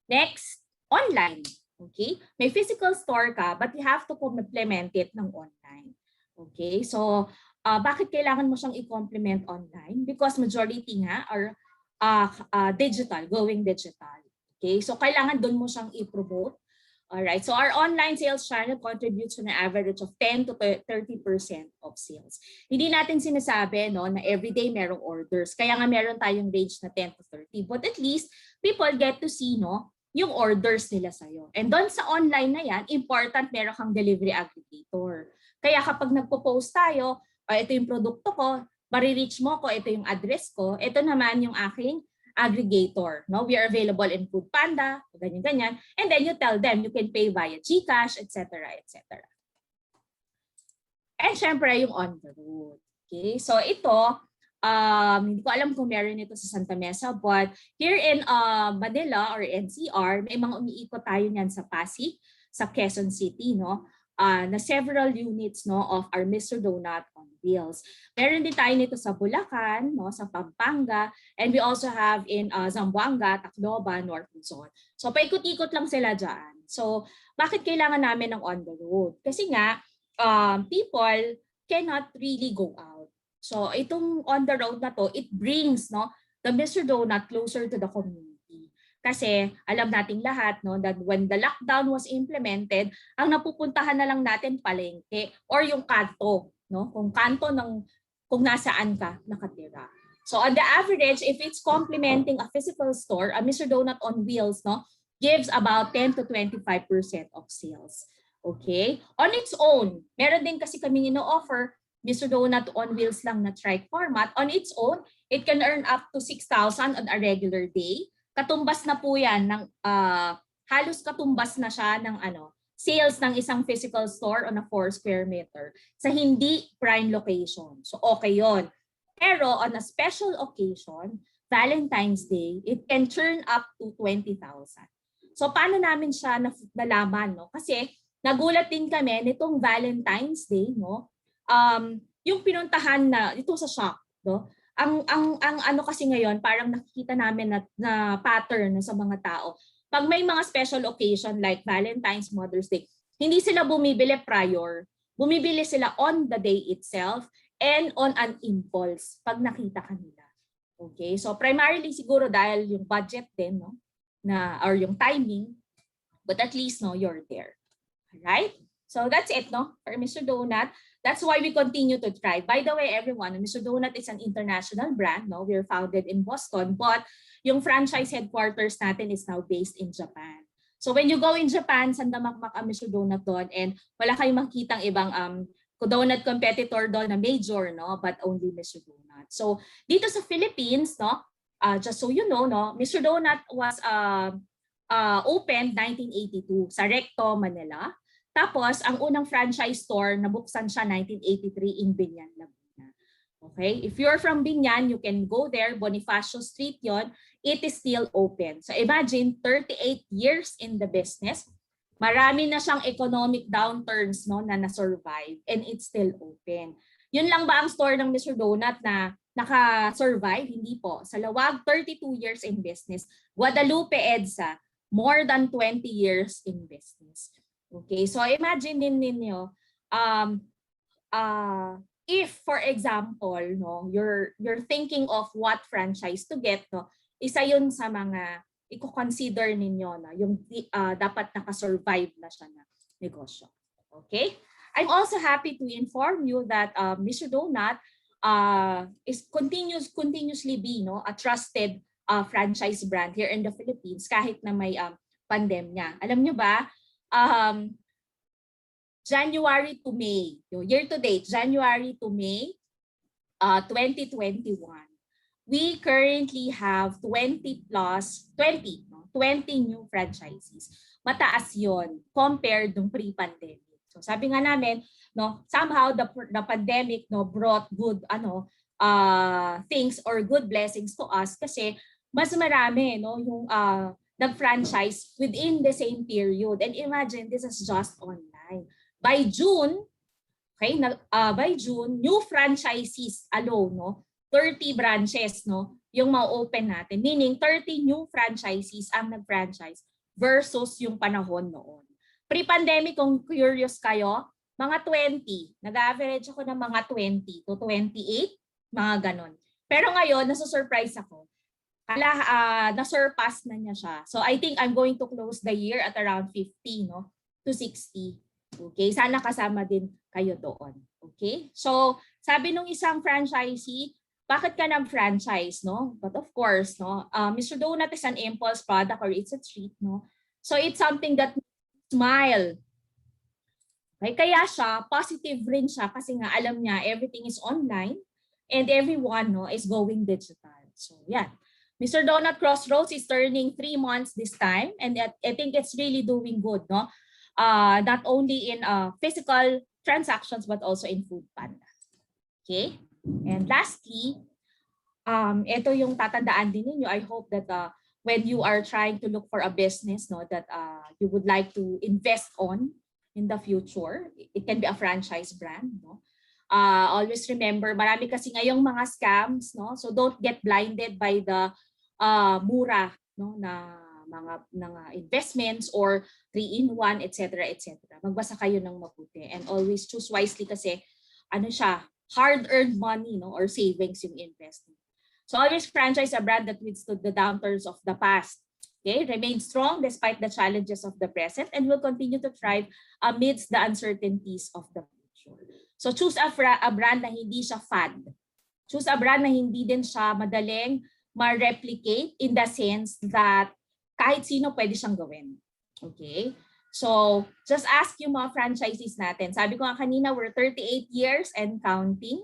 Next, online. Okay? May physical store ka, but you have to complement it ng online. Okay? So, bakit kailangan mo siyang i-complement online? Because majority nga are digital, going digital. Okay? So, kailangan doon mo siyang i-promote. Alright, so our online sales channel contributes to an average of 10 to 30% of sales. Hindi natin sinasabi no, na everyday merong orders. Kaya nga meron tayong range na 10 to 30. But at least, people get to see no, yung orders nila sa'yo. And doon sa online na yan, important meron kang delivery aggregator. Kaya kapag nagpo-post tayo, ito yung produkto ko, marireach mo ko, ito yung address ko, ito naman yung aking aggregator. No? We are available in Foodpanda, ganyan-ganyan. And then you tell them you can pay via GCash, etc. etc. And syempre yung on the road. Okay? So ito, hindi ko alam kung meron ito sa Santa Mesa, but here in Manila or NCR, may mga umiikot tayo niyan sa Pasig, sa Quezon City, no? Na several units no of our Mr. Donut on Wheels. Meron din tayo nito sa Bulacan, no, sa Pampanga, and we also have in Zamboanga, Tacloban, North Luzon. So paikot-ikot lang sila diyan. So bakit kailangan namin ng on the road? Kasi nga people cannot really go out. So itong on the road na to, it brings no the Mr. Donut closer to the community. Kasi alam nating lahat no that when the lockdown was implemented, ang napupuntahan na lang natin palengke or yung kanto, no? Kung kanto ng kung nasaan ka nakatira. So on the average, if it's complementing a physical store, a Mr. Donut on Wheels, no, gives about 10 to 25% of sales. Okay? On its own, meron din kasi kaming ino-offer Mr. Donut on Wheels lang na trike format. On its own, it can earn up to 6,000 on a regular day. Katumbas na po yan ng halos katumbas na siya ng sales ng isang physical store on a 4 square meter sa hindi prime location. So okay yon. Pero on a special occasion, Valentine's Day, it can turn up to 20,000. So paano namin siya nalaman, no? Kasi nagulat din kami nitong Valentine's Day, no? Yung pinuntahan na ito sa shop, no? Ang ano kasi ngayon, parang nakikita namin na pattern sa mga tao. Pag may mga special occasion like Valentine's, Mother's Day, hindi sila bumibili prior. Bumibili sila on the day itself and on an impulse pag nakita kanila. Okay? So primarily siguro dahil yung budget din, no? Na or yung timing, but at least no, you're there. All right? So that's it, no? For Mr. Donut. That's why we continue to try. By the way, everyone, Mr. Donut is an international brand. No, we're founded in Boston, but yung franchise headquarters natin is now based in Japan. So when you go in Japan, sandamakmak ang Mr. Donut doon, and wala kayong makitang ibang donut competitor doon na major, no, but only Mr. Donut. So dito sa Philippines, no, just so you know, no, Mr. Donut was opened 1982 sa Recto, Manila. Tapos, ang unang franchise store, nabuksan siya 1983 in Binyan, Laguna. Okay? If you're from Binyan, you can go there. Bonifacio Street yon. It is still open. So imagine, 38 years in the business. Marami na siyang economic downturns no, na na-survive and it's still open. Yun lang ba ang store ng Mr. Donut na naka-survive? Hindi po. Sa Lawag, 32 years in business. Guadalupe, EDSA, more than 20 years in business. Okay, so imagine din ninyo, if for example, no, you're thinking of what franchise to get, no, isa yun sa mga i-consider ninyo na yung dapat naka-survive na siya na negosyo. Okay? I'm also happy to inform you that Mr. Donut is continuously be no a trusted franchise brand here in the Philippines kahit na may pandemya. Alam nyo ba? January to May, year to date, January to May 2021, we currently have 20 new franchisees. Mataas yon compared nung pre-pandemic. So sabi nga namin, no, somehow the pandemic no brought good things or good blessings to us kasi mas marami no yung nag-franchise within the same period. And imagine, this is just online. By June, okay, by June, new franchisees alone, no? 30 branches, no? Yung ma-open natin. Meaning, 30 new franchisees ang nag-franchise versus yung panahon noon. Pre-pandemic, kung curious kayo, mga 20. Nag-average ako ng mga 20 to 28, mga ganon. Pero ngayon, nasusurprise ako. Na-surpass na niya siya. So I think I'm going to close the year at around 50, no? To 60. Okay? Sana kasama din kayo doon. Okay? So, sabi nung isang franchisee, bakit ka nag-franchise, no? But of course, no, Mr. Donut is an impulse product or it's a treat, no? So it's something that smile. Okay? Kaya siya, positive rin siya kasi nga alam niya everything is online and everyone, no, is going digital. So, yeah. Mr. Donut Crossroads is turning 3 months this time, and I think it's really doing good, no? Not only in physical transactions but also in Food Panda. Okay? And lastly, ito yung tatandaan din ninyo. I hope that when you are trying to look for a business, no, that you would like to invest on in the future, it can be a franchise brand, no? Always remember, marami kasi ngayong mga scams, no? So don't get blinded by the mura, no, na mga investments or 3-in-1, etc., etc. Magbasa kayo ng mabuti and always choose wisely kasi ano siya, hard-earned money, no, or savings yung investment. So always franchise a brand that withstood the downturns of the past. Okay, remain strong despite the challenges of the present and will continue to thrive amidst the uncertainties of the future. So choose a brand na hindi siya fad. Choose a brand na hindi din siya madaling ma-replicate in the sense that kahit sino pwede siyang gawin. Okay? So, just ask yung mga franchisees natin. Sabi ko nga kanina, we're 38 years and counting.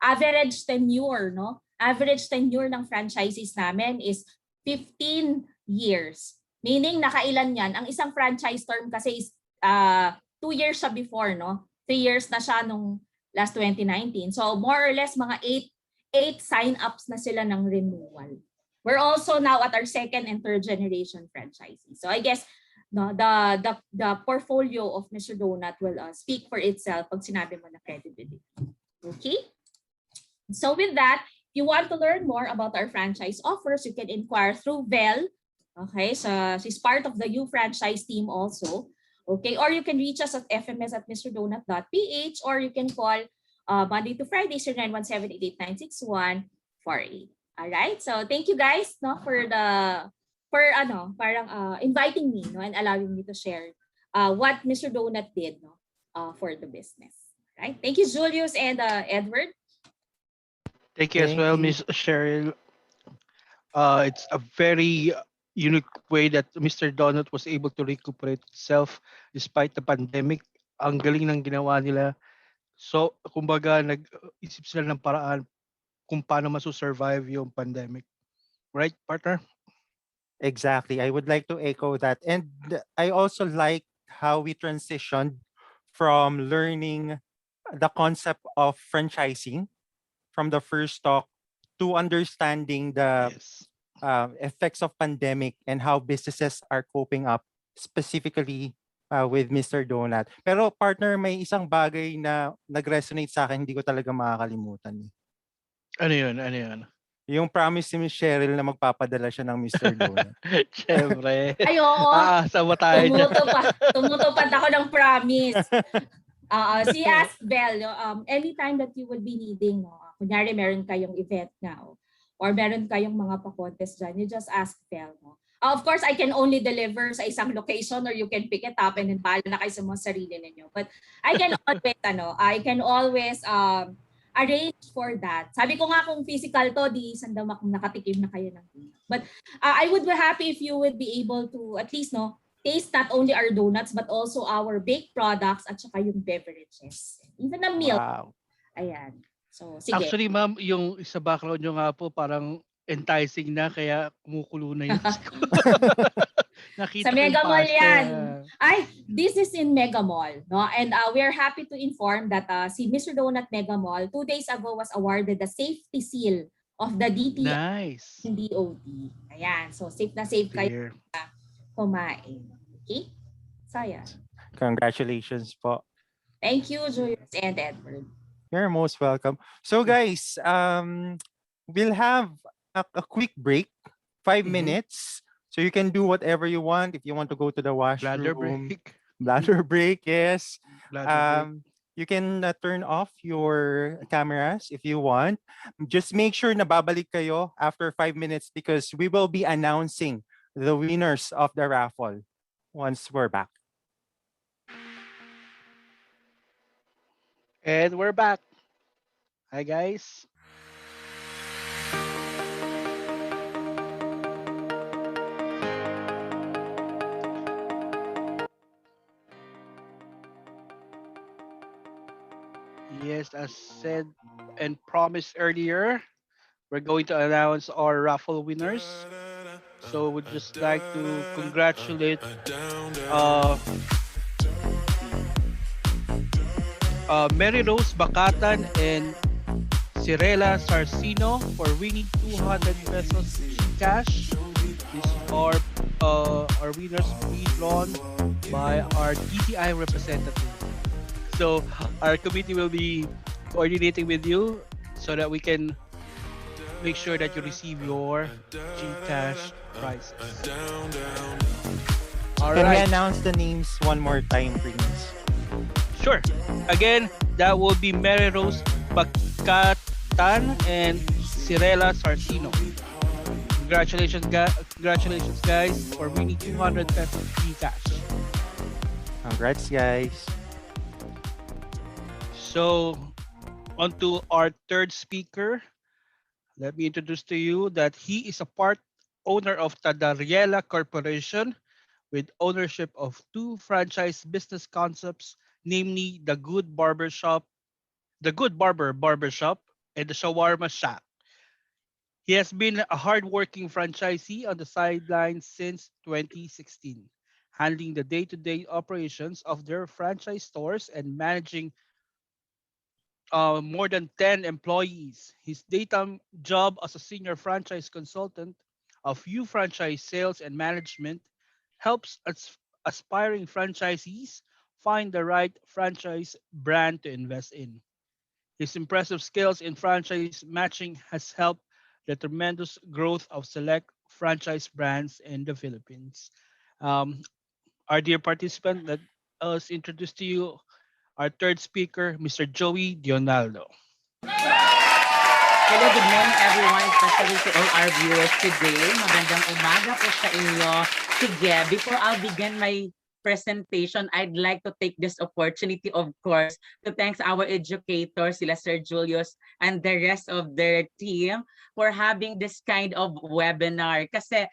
Average tenure, no? Average tenure ng franchisees namin is 15 years. Meaning, nakailan yan? Ang isang franchise term kasi is 2 years siya before, no? 3 years na siya nung last 2019. So, more or less, mga 8 sign-ups na sila ng renewal. We're also now at our 2nd and 3rd generation franchisees. So I guess no, the portfolio of Mr. Donut will speak for itself pag sinabi mo na credibility. Okay? So with that, if you want to learn more about our franchise offers, you can inquire through Vel. Okay, so she's part of the U franchise team also. Okay, or you can reach us at fms@mrdonut.ph or you can call Monday to Friday, 0917-8896148. All right. So thank you guys, no, for inviting me, no, and allowing me to share what Mr. Donut did, no, for the business. Right. Thank you, Julius and Edward. Thank you as well, Miss Cheryl. It's a very unique way that Mr. Donut was able to recuperate itself despite the pandemic. Ang galing ng ginawa nila. So, kumbaga, nag-isip sila ng paraan kung paano masu-survive yung pandemic. Right, partner? Exactly. I would like to echo that. And I also like how we transitioned from learning the concept of franchising from the first talk to understanding the effects of pandemic and how businesses are coping up, specifically with Mr. Donut. Pero partner, may isang bagay na nag-resonate sa akin, hindi ko talaga makakalimutan. Ano yun? Ano yun? Yung promise ni Miss Cheryl na magpapadala siya ng Mr. Donut. Siyempre. Ay, oo. Sama tayo dyan. Tumutupad ako ng promise. Si Ask Bell, anytime that you would be needing, kunyari meron kayong event now, or meron kayong mga pa-contest dyan, you just ask Bell. No? Of course, I can only deliver sa isang location or you can pick it up and then bahala na kayo sa mga sarili ninyo. But I can always arrange for that. Sabi ko nga kung physical to, di sandama kung nakatikim na kayo ng donut. But I would be happy if you would be able to at least taste not only our donuts but also our baked products at saka yung beverages. Even a milk. Wow. Ayan. So, sige. Actually, ma'am, yung sa background nyo nga po parang enticing na kaya kumukulo na yung sa Mega Mall yan. Ay, this is in Mega Mall. No? And we are happy to inform that si Mr. Donut Mega Mall 2 days ago was awarded the safety seal of the DTI and DOT. Ayan. So, safe na safe kayo. kumain. Okay? So, yeah. Congratulations po. Thank you, Julius and Edward. You're most welcome. So guys, we'll have a quick break, 5 minutes. So you can do whatever you want. If you want to go to the Bladder washroom, break. bladder break, yes. Bladder break. You can turn off your cameras if you want. Just make sure na babalik kayo after 5 minutes because we will be announcing the winners of the raffle once we're back. And we're back. Hi, guys. Yes, as said and promised earlier, we're going to announce our raffle winners. So we'd just like to congratulate uh, Mary Rose Bacatan and Cirela Sarcino for winning 200 pesos cash. These are our winners be drawn by our DTI representative. So our committee will be coordinating with you so that we can make sure that you receive your GCash prizes. All Can we right. announce the names one more time, please? Sure. Again, that will be Mary Rose Bacatan and Cirela Sarcino. Congratulations, guys, for winning 200 pesos cash. Congrats, guys. So, on to our third speaker. Let me introduce to you that he is a part owner of Tadariela Corporation with ownership of two franchise business concepts, namely the Good Barber Barbershop, and the Shawarma Shack. He has been a hardworking franchisee on the sidelines since 2016, handling the day-to-day operations of their franchise stores and managing more than 10 employees. His daytime job as a senior franchise consultant of U Franchise Sales and Management helps aspiring franchisees find the right franchise brand to invest in. His impressive skills in franchise matching has helped the tremendous growth of select franchise brands in the Philippines. Um, our dear participant, let us introduce to you our third speaker, Mr. Joey Dionaldo. Hello, good morning everyone, especially to all our viewers today. Magandang umaga po sa inyo. Sige, before I'll begin my presentation, I'd like to take this opportunity, of course, to thank our educators, sila Sir Julius, and the rest of their team for having this kind of webinar. Kasi,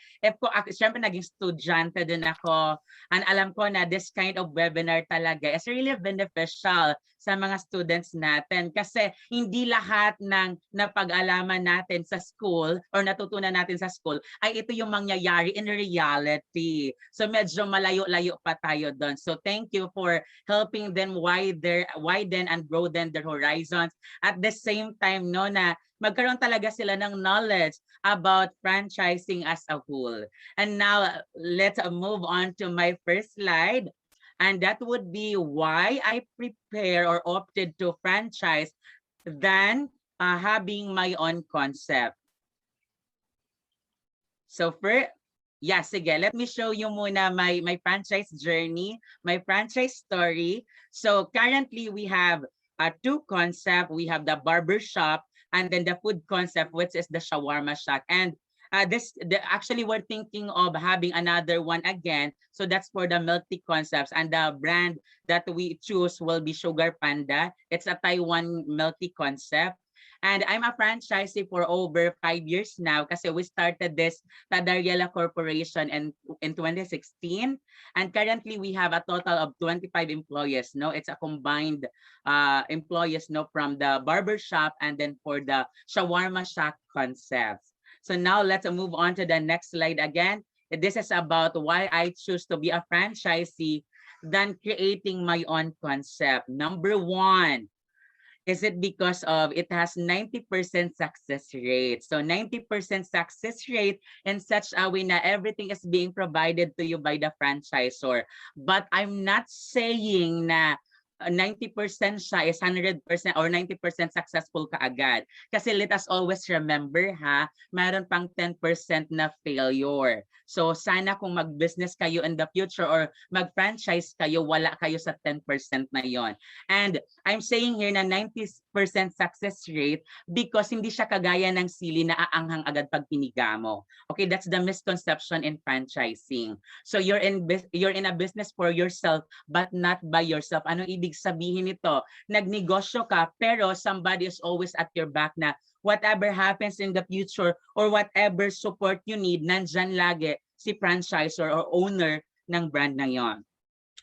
syempre naging estudyante din ako, and alam ko na this kind of webinar talaga is really beneficial sa mga students natin kasi hindi lahat ng napag-alaman natin sa school or natutunan natin sa school ay ito yung mangyayari in reality. So medyo malayo-layo pa tayo doon. So thank you for helping them widen and broaden their horizons. At the same time, no, na magkaroon talaga sila ng knowledge about franchising as a whole. And now, let's move on to my first slide. And that would be why I prepare or opted to franchise than having my own concept. So sige, let me show you muna my franchise journey, my franchise story. So currently we have two concepts. We have the barber shop and then the food concept, which is the shawarma shack. And actually we're thinking of having another one again. So that's for the milk tea concepts, and the brand that we choose will be Sugar Panda. It's a Taiwan milk tea concept. And I'm a franchisee for over 5 years now kasi we started this Tadariela Corporation in 2016. And currently we have a total of 25 employees. No, it's a combined employees, no, from the barber shop and then for the shawarma shack concepts. So now let's move on to the next slide again. This is about why I choose to be a franchisee than creating my own concept. Number one, Is it because of it has 90% success rate? So 90% success rate in such a way na everything is being provided to you by the franchisor. But I'm not saying na 90% siya is 100% or 90% successful kaagad. Kasi let us always remember ha, mayroon pang 10% na failure. So sana kung mag-business kayo in the future or mag-franchise kayo, wala kayo sa 10% na yon. And I'm saying here na 90% success rate because hindi siya kagaya ng sili na aanghang agad pag piniga mo. Okay, that's the misconception in franchising. So you're in a business for yourself but not by yourself. Anong ibig sabihin nito? Nagnegosyo ka pero somebody is always at your back na whatever happens in the future or whatever support you need, nandyan lagi si franchisor or owner ng brand na yon.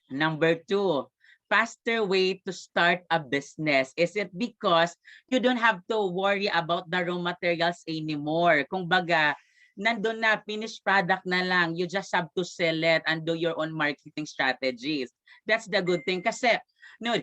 Number 2, faster way to start a business. Is it because you don't have to worry about the raw materials anymore? Kung baga, nandun na, finished product na lang. You just have to sell it and do your own marketing strategies. That's the good thing. Kasi, no,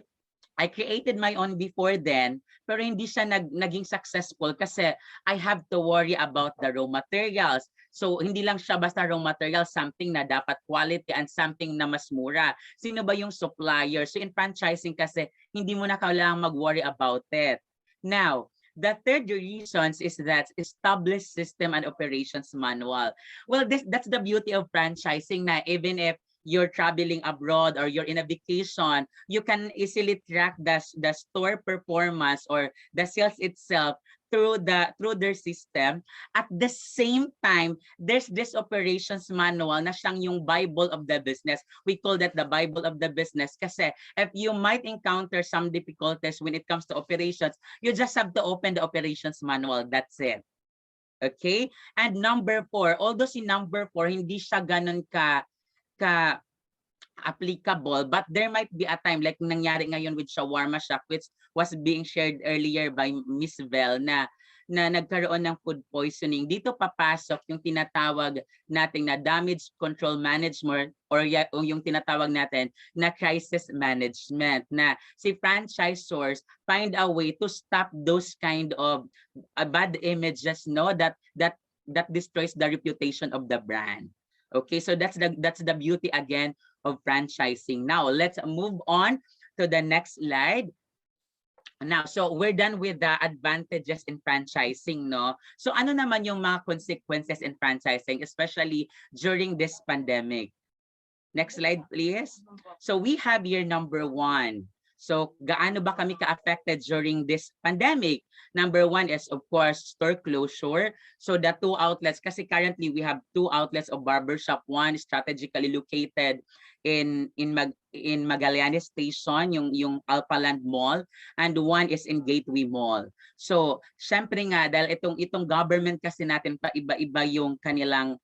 I created my own before then, pero hindi siya naging successful kasi I have to worry about the raw materials. So hindi lang siya basta raw materials, something na dapat quality and something na mas mura. Sino ba yung supplier? So in franchising kasi, hindi mo na kailangang mag-worry about it. Now, the third reasons is that established system and operations manual. Well, that's the beauty of franchising na even if you're traveling abroad or you're in a vacation, you can easily track the store performance or the sales itself through their system. At the same time, there's this operations manual na siyang yung Bible of the business. We call that the Bible of the business kasi if you might encounter some difficulties when it comes to operations, you just have to open the operations manual. That's it. Okay? And number 4, although si number 4, hindi siya ganun ka applicable, but there might be a time like nangyari ngayon with shawarma shop which was being shared earlier by Miss Vel na nagkaroon ng food poisoning. Dito papasok yung tinatawag nating na damage control management or yung tinatawag natin na crisis management na si franchisors find a way to stop those kind of bad images that destroys the reputation of the brand. Okay, so that's the beauty again of franchising. Now, let's move on to the next slide. Now, so we're done with the advantages in franchising, no? So ano naman yung mga consequences in franchising, especially during this pandemic? Next slide, please. So we have here number 1. So gaano ba kami ka-affected during this pandemic? Number 1 is of course store closure. So the 2 outlets, kasi currently we have 2 outlets of barbershop. One is strategically located in Magallanes Station, yung Alpaland Mall, and one is in Gateway Mall. So syempre nga dahil itong government kasi natin paiba-iba yung kanilang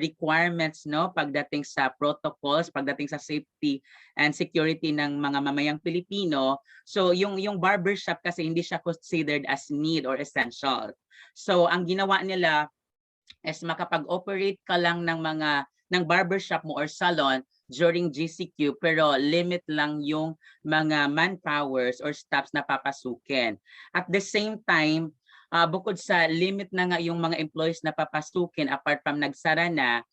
requirements, no, pagdating sa protocols, pagdating sa safety and security ng mga mamayang Pilipino. So yung barbershop kasi hindi siya considered as need or essential. So ang ginawa nila is makapag-operate ka lang ng barbershop mo or salon during GCQ pero limit lang yung mga manpowers or staffs na papasukin. At the same time, bukod sa limit na nga yung mga employees na papasukin apart from nagsara na,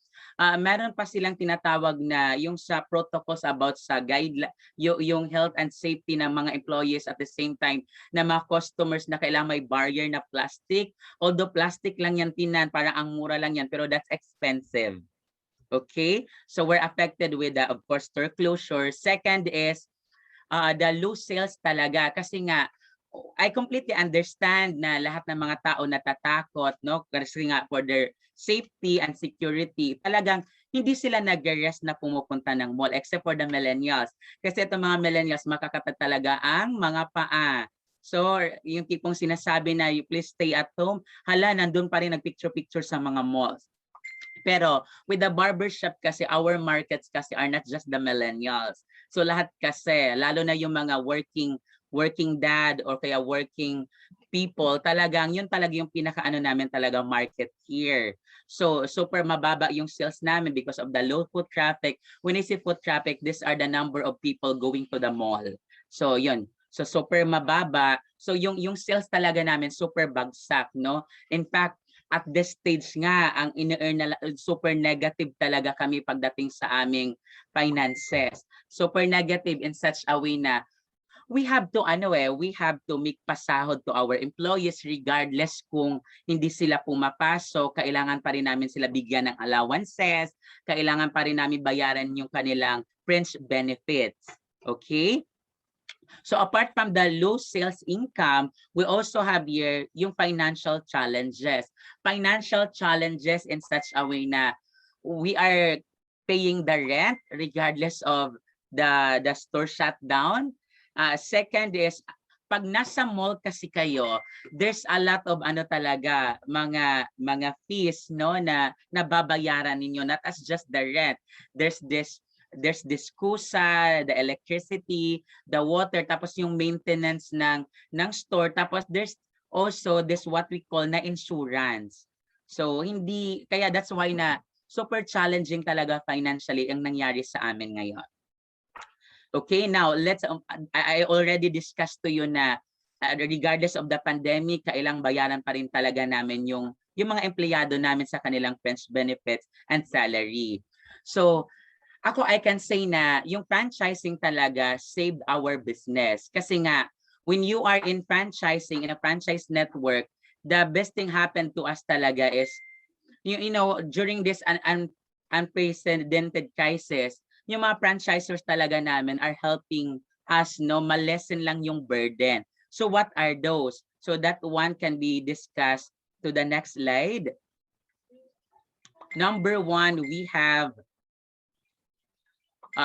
meron pa silang tinatawag na yung sa protocols about sa guideline, yung health and safety ng mga employees at the same time na mga customers na kailangan may barrier na plastic. Although plastic lang yan tinan, parang ang mura lang yan pero that's expensive. Okay, so we're affected with the, of course, store closure. Second is the low sales talaga kasi nga I completely understand na lahat ng mga tao natatakot, no, kasi nga for their safety and security. Talagang hindi sila nag-rest na pumupunta ng mall except for the millennials. Kasi itong mga millennials makakapit talaga ang mga paa. So yung tipong sinasabi na you please stay at home, hala nandun pa rin nagpicture-picture sa mga malls. Pero with the barbershop kasi, our markets kasi are not just the millennials. So lahat kasi, lalo na yung mga working dad or kaya working people, talagang yun talaga yung pinakaano namin talaga market here. So super mababa yung sales namin because of the low foot traffic. When I say foot traffic, these are the number of people going to the mall. So yun, So super mababa. So yung sales talaga namin super bagsak, no? In fact, at this stage nga ang in-earn na super negative talaga kami pagdating sa aming finances. Super negative in such a way na we have to we have to make pasahod to our employees regardless kung hindi sila pumapasok, kailangan pa rin namin sila bigyan ng allowances, kailangan pa rin namin bayaran yung kanilang fringe benefits. Okay? So apart from the low sales income, we also have here yung financial challenges. Financial challenges in such a way na we are paying the rent regardless of the store shutdown. Second is, pag nasa mall kasi kayo, there's a lot of talaga mga fees, no, na nababayaran ninyo, not as just the rent. There's this kusa, the electricity, the water, tapos yung maintenance ng store, tapos there's also this what we call na insurance. So hindi, kaya that's why na super challenging talaga financially ang nangyari sa amin ngayon. Okay, now let's I already discussed to you na regardless of the pandemic, kailang bayaran pa rin talaga namin yung mga empleyado namin sa kanilang fringe benefits and salary. So I can say na yung franchising talaga saved our business. Kasi nga, when you are in franchising, in a franchise network, the best thing happened to us talaga is, you know, during this unprecedented crisis, yung mga franchisors talaga namin are helping us, no, ma-lessen lang yung burden. So what are those? So that one can be discussed to the next slide. Number one, we have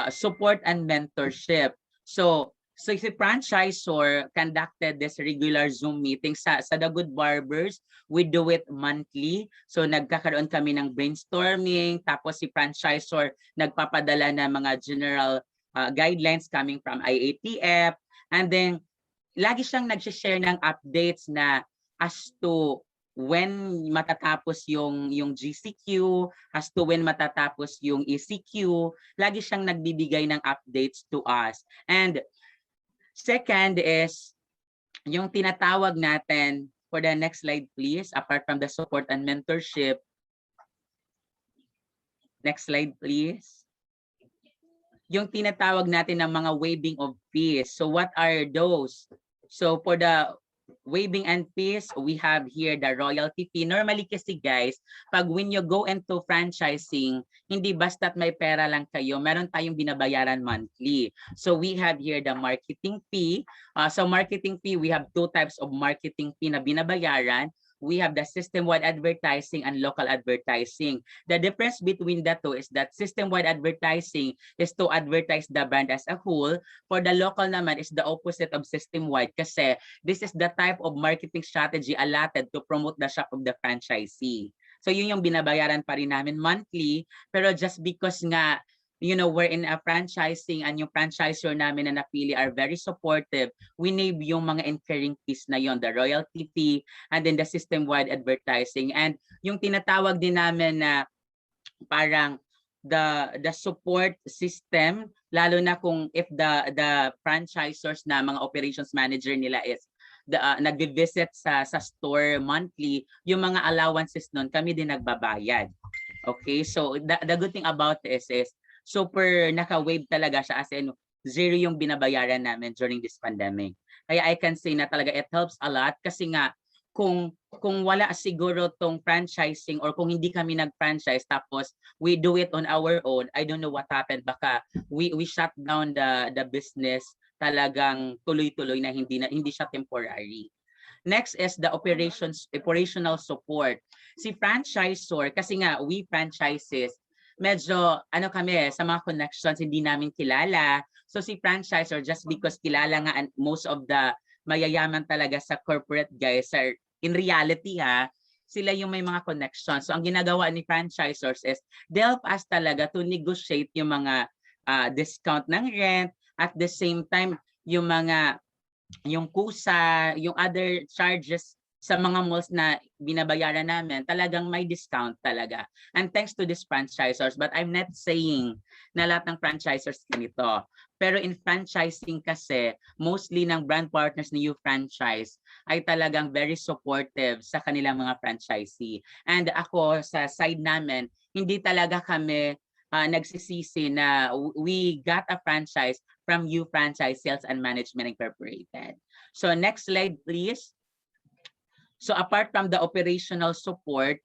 support and mentorship. So si franchisor conducted this regular Zoom meeting sa The Good Barbers. We do it monthly. So nagkakaroon kami ng brainstorming, tapos si franchisor nagpapadala ng mga general guidelines coming from IATF, and then lagi siyang nag-share ng updates na as to when matatapos yung GCQ, as to when matatapos yung ECQ, lagi siyang nagbibigay ng updates to us. And second is yung tinatawag natin, for the next slide please, apart from the support and mentorship. Next slide please. Yung tinatawag natin ng mga waiving of fees. So what are those? So for the waiving and fees, we have here the royalty fee. Normally kasi guys, pag when you go into franchising, hindi basta't may pera lang kayo, meron tayong binabayaran monthly. So we have here the marketing fee. So marketing fee, we have two types of marketing fee na binabayaran. We have the system-wide advertising and local advertising. The difference between the two is that system-wide advertising is to advertise the brand as a whole. For the local naman is the opposite of system-wide kasi this is the type of marketing strategy allotted to promote the shop of the franchisee. So yun yung binabayaran pa rin namin monthly, pero just because nga, you know, we're in a franchising and yung franchisor namin na napili are very supportive, we name yung mga incurring fees na yon, the royalty fee, and then the system-wide advertising. And yung tinatawag din namin na parang the support system, lalo na kung if the franchisors na mga operations manager nila is nagvi-visit sa store monthly, yung mga allowances nun kami din nagbabayad. Okay, so the good thing about this is super naka-wave talaga siya, as in zero yung binabayaran namin during this pandemic. Kaya I can say na talaga it helps a lot kasi nga kung wala siguro tong franchising or kung hindi kami nag-franchise tapos we do it on our own, I don't know what happened. Baka we shut down the business talagang tuloy-tuloy na hindi siya temporary. Next is the operational support. Si franchisor, kasi nga we franchises, medyo kami sa mga connections hindi namin kilala. So si franchisor, just because kilala nga and most of the mayayaman talaga sa corporate guys are in reality sila yung may mga connections. So ang ginagawa ni franchisors is they help us talaga to negotiate yung mga discount ng rent, at the same time yung kusa, yung other charges sa mga malls na binabayaran namin, talagang may discount talaga. And thanks to these franchisors, but I'm not saying na lahat ng franchisors ganito. Pero in franchising kasi, mostly ng brand partners ni You Franchise ay talagang very supportive sa kanilang mga franchisee. And ako, sa side namin, hindi talaga kami nagsisisi na we got a franchise from You Franchise Sales and Management Incorporated. So next slide, please. So apart from the operational support,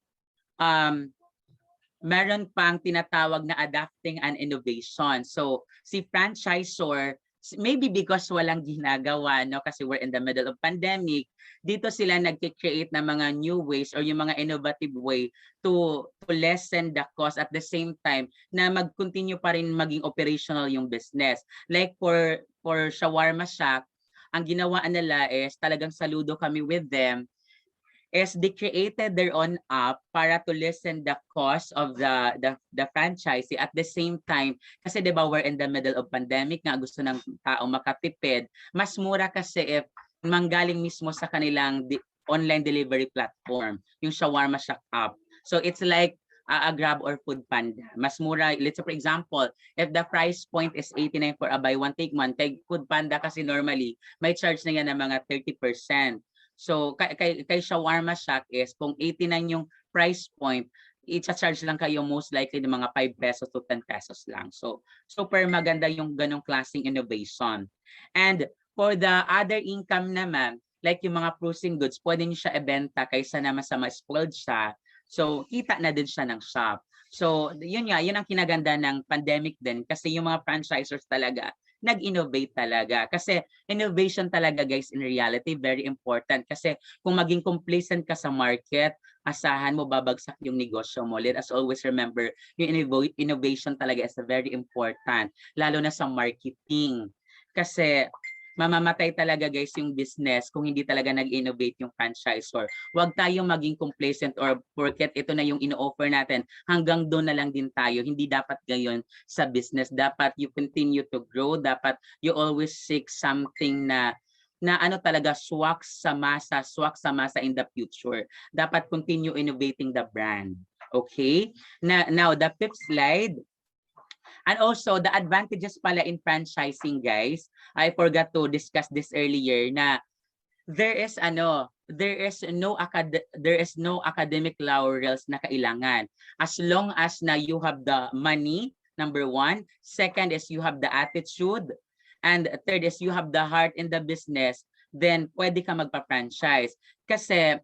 meron pang tinatawag na adapting and innovation. So si franchisor, maybe because walang ginagawa, no, kasi we're in the middle of pandemic, dito sila nag-create ng mga new ways or yung mga innovative way to lessen the cost at the same time na mag-continue pa rin maging operational yung business. Like for shawarma shop, ang ginawa nila is talagang saludo kami with them, is they created their own app para to lessen the cost of the franchisee. At the same time, kasi 'di ba we're in the middle of pandemic, nga gusto ng tao makatipid, mas mura kasi if manggaling mismo sa kanilang online delivery platform, yung shawarma shack app. So it's like a Grab or Food Panda. Mas mura, let's say for example, if the price point is 89 for a buy one take one, kay Food Panda kasi normally may charge na yan ng mga 30%. So kay shawarma shack is kung 89 yung price point, i-charge lang kayo most likely ng mga 5 pesos to 10 pesos lang. So super maganda yung ganong klaseng innovation. And for the other income naman, like yung mga frozen goods, pwede niyo siya ibenta kaysa naman sa ma-spoiled siya. So kita na din siya ng shop. So yun ang kinaganda ng pandemic din kasi yung mga franchisors talaga nag-innovate talaga. Kasi innovation talaga guys in reality very important kasi kung maging complacent ka sa market, asahan mo babagsak yung negosyo mo. Let us always remember yung innovation talaga is very important lalo na sa marketing. Kasi mamamatay talaga guys yung business kung hindi talaga nag-innovate yung franchisor. Huwag tayong maging complacent or porket ito na yung ino-offer natin, hanggang doon na lang din tayo. Hindi dapat gayon sa business. Dapat you continue to grow. Dapat you always seek something na ano talaga swak sa masa in the future. Dapat continue innovating the brand. Okay? Now the fifth slide. And also, the advantages pala in franchising, guys, I forgot to discuss this earlier, na there is no academic laurels na kailangan. As long as na you have the money, number one. Second is you have the attitude. And third is you have the heart in the business, then pwede ka magpa-franchise. Kasi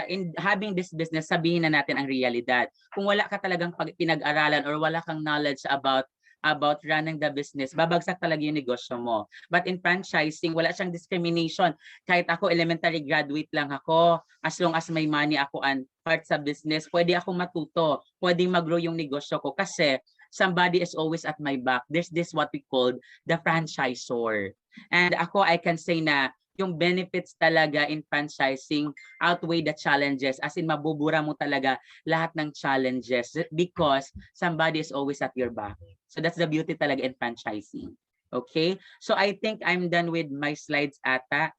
in having this business, sabihin na natin ang realidad. Kung wala ka talagang pinag-aralan or wala kang knowledge about running the business, babagsak talaga yung negosyo mo. But in franchising, wala siyang discrimination. Kahit ako elementary graduate lang ako, as long as may money ako and part sa business, pwede ako matuto, pwedeng mag-grow yung negosyo ko kasi somebody is always at my back. There's this what we call the franchisor. And ako, I can say na yung benefits talaga in franchising outweigh the challenges. As in, mabubura mo talaga lahat ng challenges because somebody is always at your back. So that's the beauty talaga in franchising. Okay? So I think I'm done with my slides ata.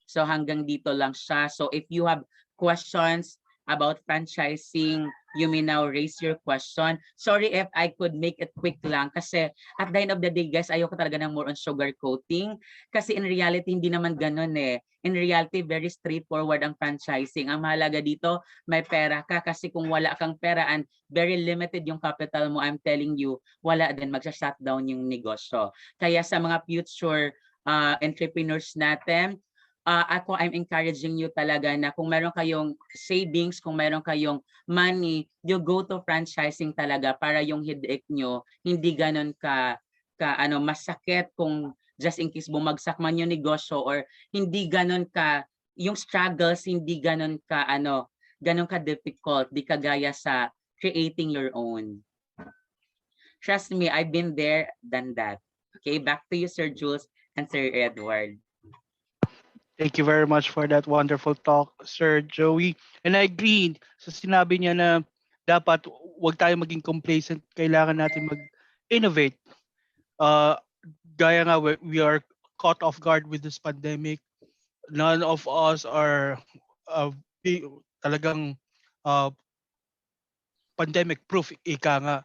So hanggang dito lang siya. So if you have questions about franchising, you may now raise your question. Sorry if I could make it quick lang kasi at the end of the day guys, ayoko talaga ng more on sugar coating kasi in reality hindi naman ganun eh. In reality, very straightforward ang franchising. Ang mahalaga dito, may pera ka kasi kung wala kang pera and very limited yung capital mo, I'm telling you, wala din, magsa-shutdown yung negosyo. Kaya sa mga future entrepreneurs natin, ako I'm encouraging you talaga na kung meron kayong savings, kung meron kayong money, you go to franchising talaga para yung headache nyo hindi ganon ka masakit kung just in case bumagsak man yung negosyo or hindi ganon ka yung struggles hindi ganon ka difficult, di kagaya sa creating your own. Trust me, I've been there, done that. Okay, back to you Sir Jules and Sir Edward. Thank you very much for that wonderful talk, Sir Joey. And I agree sa sinabi niya na dapat wag tayo maging complacent. Kailangan natin mag-innovate. Gaya nga, we are caught off guard with this pandemic. None of us are pi- talagang uh, pandemic proof ika nga.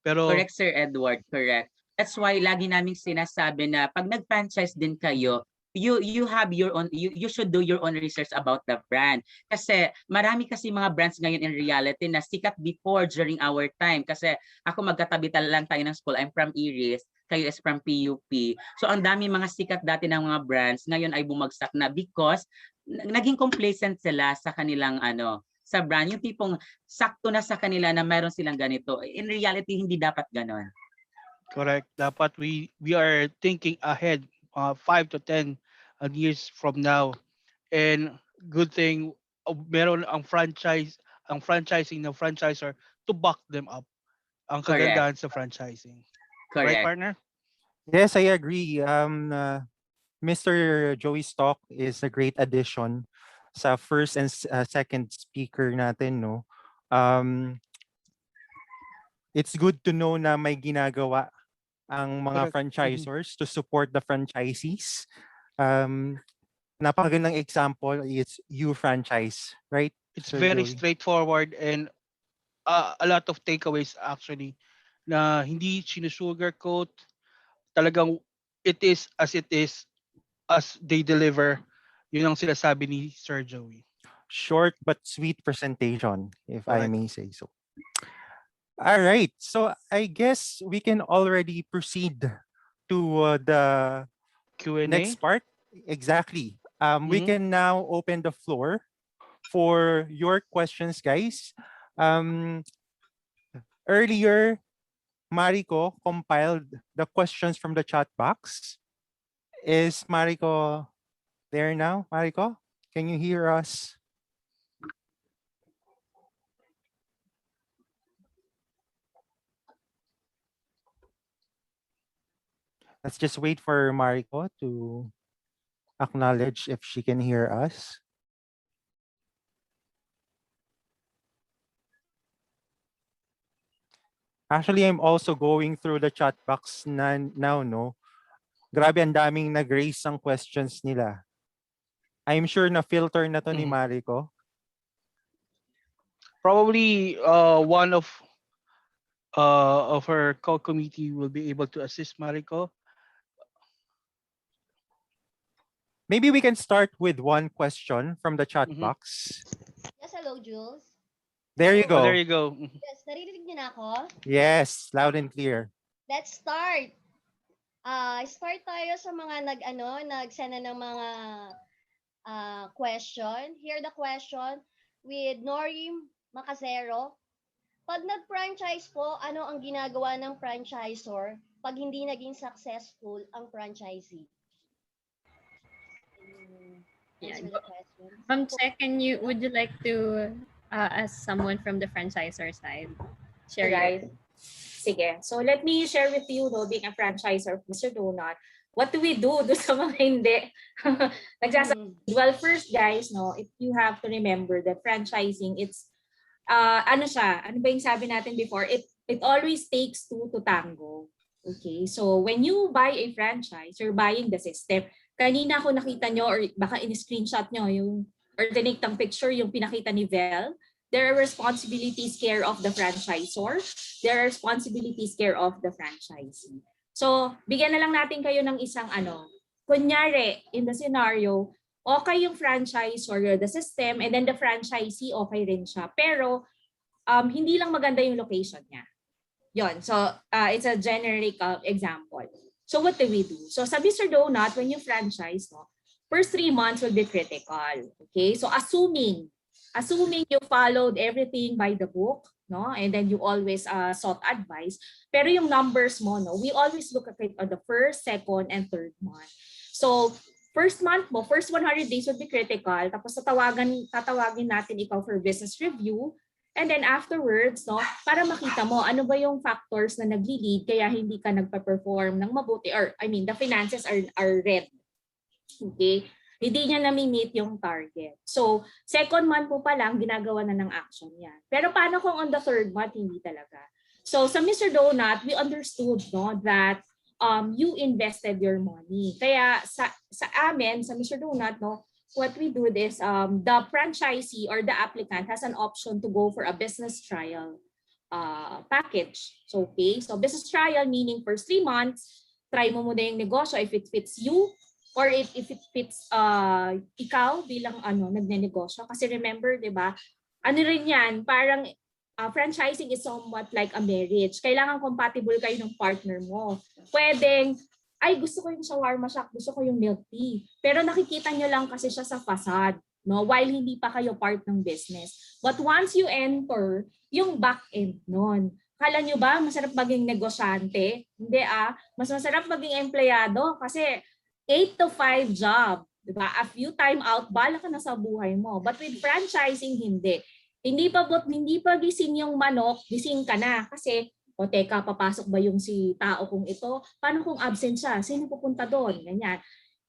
Pero Correct, Sir Edward, correct. That's why lagi naming sinasabi na pag nag-franchise din kayo, you have your own you should do your own research about the brand. Kasi marami kasi mga brands ngayon in reality na sikat before during our time. Kasi ako magkatabi lang tayo ng school. I'm from Iris, kayo is from PUP. So ang dami mga sikat dati ng mga brands ngayon ay bumagsak na because naging complacent sila sa kanilang sa brand, yung tipong sakto na sa kanila na meron silang ganito. In reality, hindi dapat ganon. correct. Dapat we are thinking ahead 5 to 10 years from now. And good thing meron ang franchising ng franchisor to back them up. Ang Correct. kagandahan sa franchising. Right, Correct. partner? Yes, I agree. Mr. Joey Stock is a great addition sa first and second speaker natin, no. It's good to know na may ginagawa ang mga Correct. franchisors to support the franchisees. Napakagandang example is you franchise, right? It's Sir very Joey? straightforward and a lot of takeaways actually na hindi sinusugarcoat. Talagang it is as they deliver. Yun ang sinasabi ni Sir Joey. Short but sweet presentation, if I Correct. may say so. All right, so I guess we can already proceed to the Q&A? next part. Exactly. We can now open the floor for your questions, guys. Earlier, Mariko compiled the questions from the chat box. Is Mariko there now? Mariko, can you hear us? Let's just wait for Mariko to acknowledge if she can hear us. Actually, I'm also going through the chat box now, no? Grabe, ang daming nag-raise ang questions nila. I'm sure na filter na to ni Mariko. Probably one of her co-committee will be able to assist Mariko. Maybe we can start with one question from the chat box. Yes, hello, Jules. There you go. Oh, there you go. Yes, naririnig niyo na ako? Yes, loud and clear. Let's start. Start tayo sa mga nagsend na ng mga question. Here the question with Norim Macasero. Pag nag-franchise po, ano ang ginagawa ng franchisor pag hindi naging successful ang franchisee? Answer the question. Second, would you like to ask someone from the franchisor side? Share Right. Sige. So let me share with you, no, being a franchisor, Mr. Donut, what do we do sa mga hindi? Well, first, guys, no, if you have to remember that franchising, it's ano ba yung sabi natin before? It always takes two to tango. Okay, so when you buy a franchise, you're buying the system. Kanina ko nakita nyo or baka in-screenshot nyo or tinake ng picture yung pinakita ni Vel. There are responsibilities care of the franchisor. There are responsibilities care of the franchisee. So, bigyan na lang natin kayo ng isang kunyari, in the scenario, okay yung franchisor, the system, and then the franchisee, okay rin siya. Pero, hindi lang maganda yung location niya. Yon. So, it's a generic example. So, what do we do? So, sa Mr. Donut, when you franchise, no, first 3 months will be critical. Okay? So, assuming you followed everything by the book, no, and then you always sought advice, pero yung numbers mo, no, we always look at it on the first, second, and third month. So, first month mo, first 100 days will be critical, tapos tatawagin natin ikaw for business review, and then afterwards, no, para makita mo ano ba yung factors na nagli-lead kaya hindi ka nagpa-perform ng mabuti, or I mean, the finances are red. Okay? Hindi niya nami-meet yung target. So, second month mo pa lang, ginagawa na ng action yan. Pero paano kung on the third month, hindi talaga? So, sa Mr. Donut, we understood, no, that you invested your money. Kaya sa amin, sa Mr. Donut, no, what we do is the franchisee or the applicant has an option to go for a business trial package. So, okay, so business trial meaning first 3 months, try mo muna yung negosyo if it fits you or if it fits ikaw bilang nagnenegosyo. Kasi remember, di ba, ano rin yan, parang franchising is somewhat like a marriage. Kailangan compatible kayo ng partner mo. Pwedeng, ay gusto ko yung shawarma shop, gusto ko yung milk tea. Pero nakikita nyo lang kasi siya sa facade, no? While hindi pa kayo part ng business. But once you enter, yung back end nun, kala nyo ba masarap maging negosyante? Hindi mas masarap maging empleyado kasi 8 to 5 job. Diba? A few time out, bala ka na sa buhay mo. But with franchising, hindi. Hindi pa gising yung manok, gising ka na. Kasi, teka, papasok ba yung si tao kung ito? Paano kung absent siya? Sino pupunta doon? Ganyan.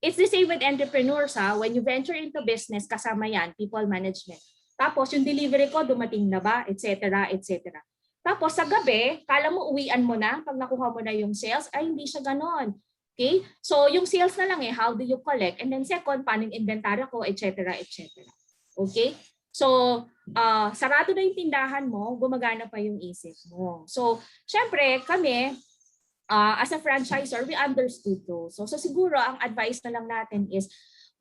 It's the same with entrepreneurs When you venture into business, kasama yan, people management. Tapos yung delivery ko, dumating na ba? Etc. etc. Tapos sa gabi, kala mo uwian mo na, pag nakuha mo na yung sales, ay hindi siya ganon. Okay? So yung sales na lang how do you collect? And then second, paano yung inventory ko, etc. etc. Okay? So, sarado na yung tindahan mo, gumagana pa yung isip mo. So, syempre, kami, as a franchisor, we understood those. So siguro, ang advice na lang natin is,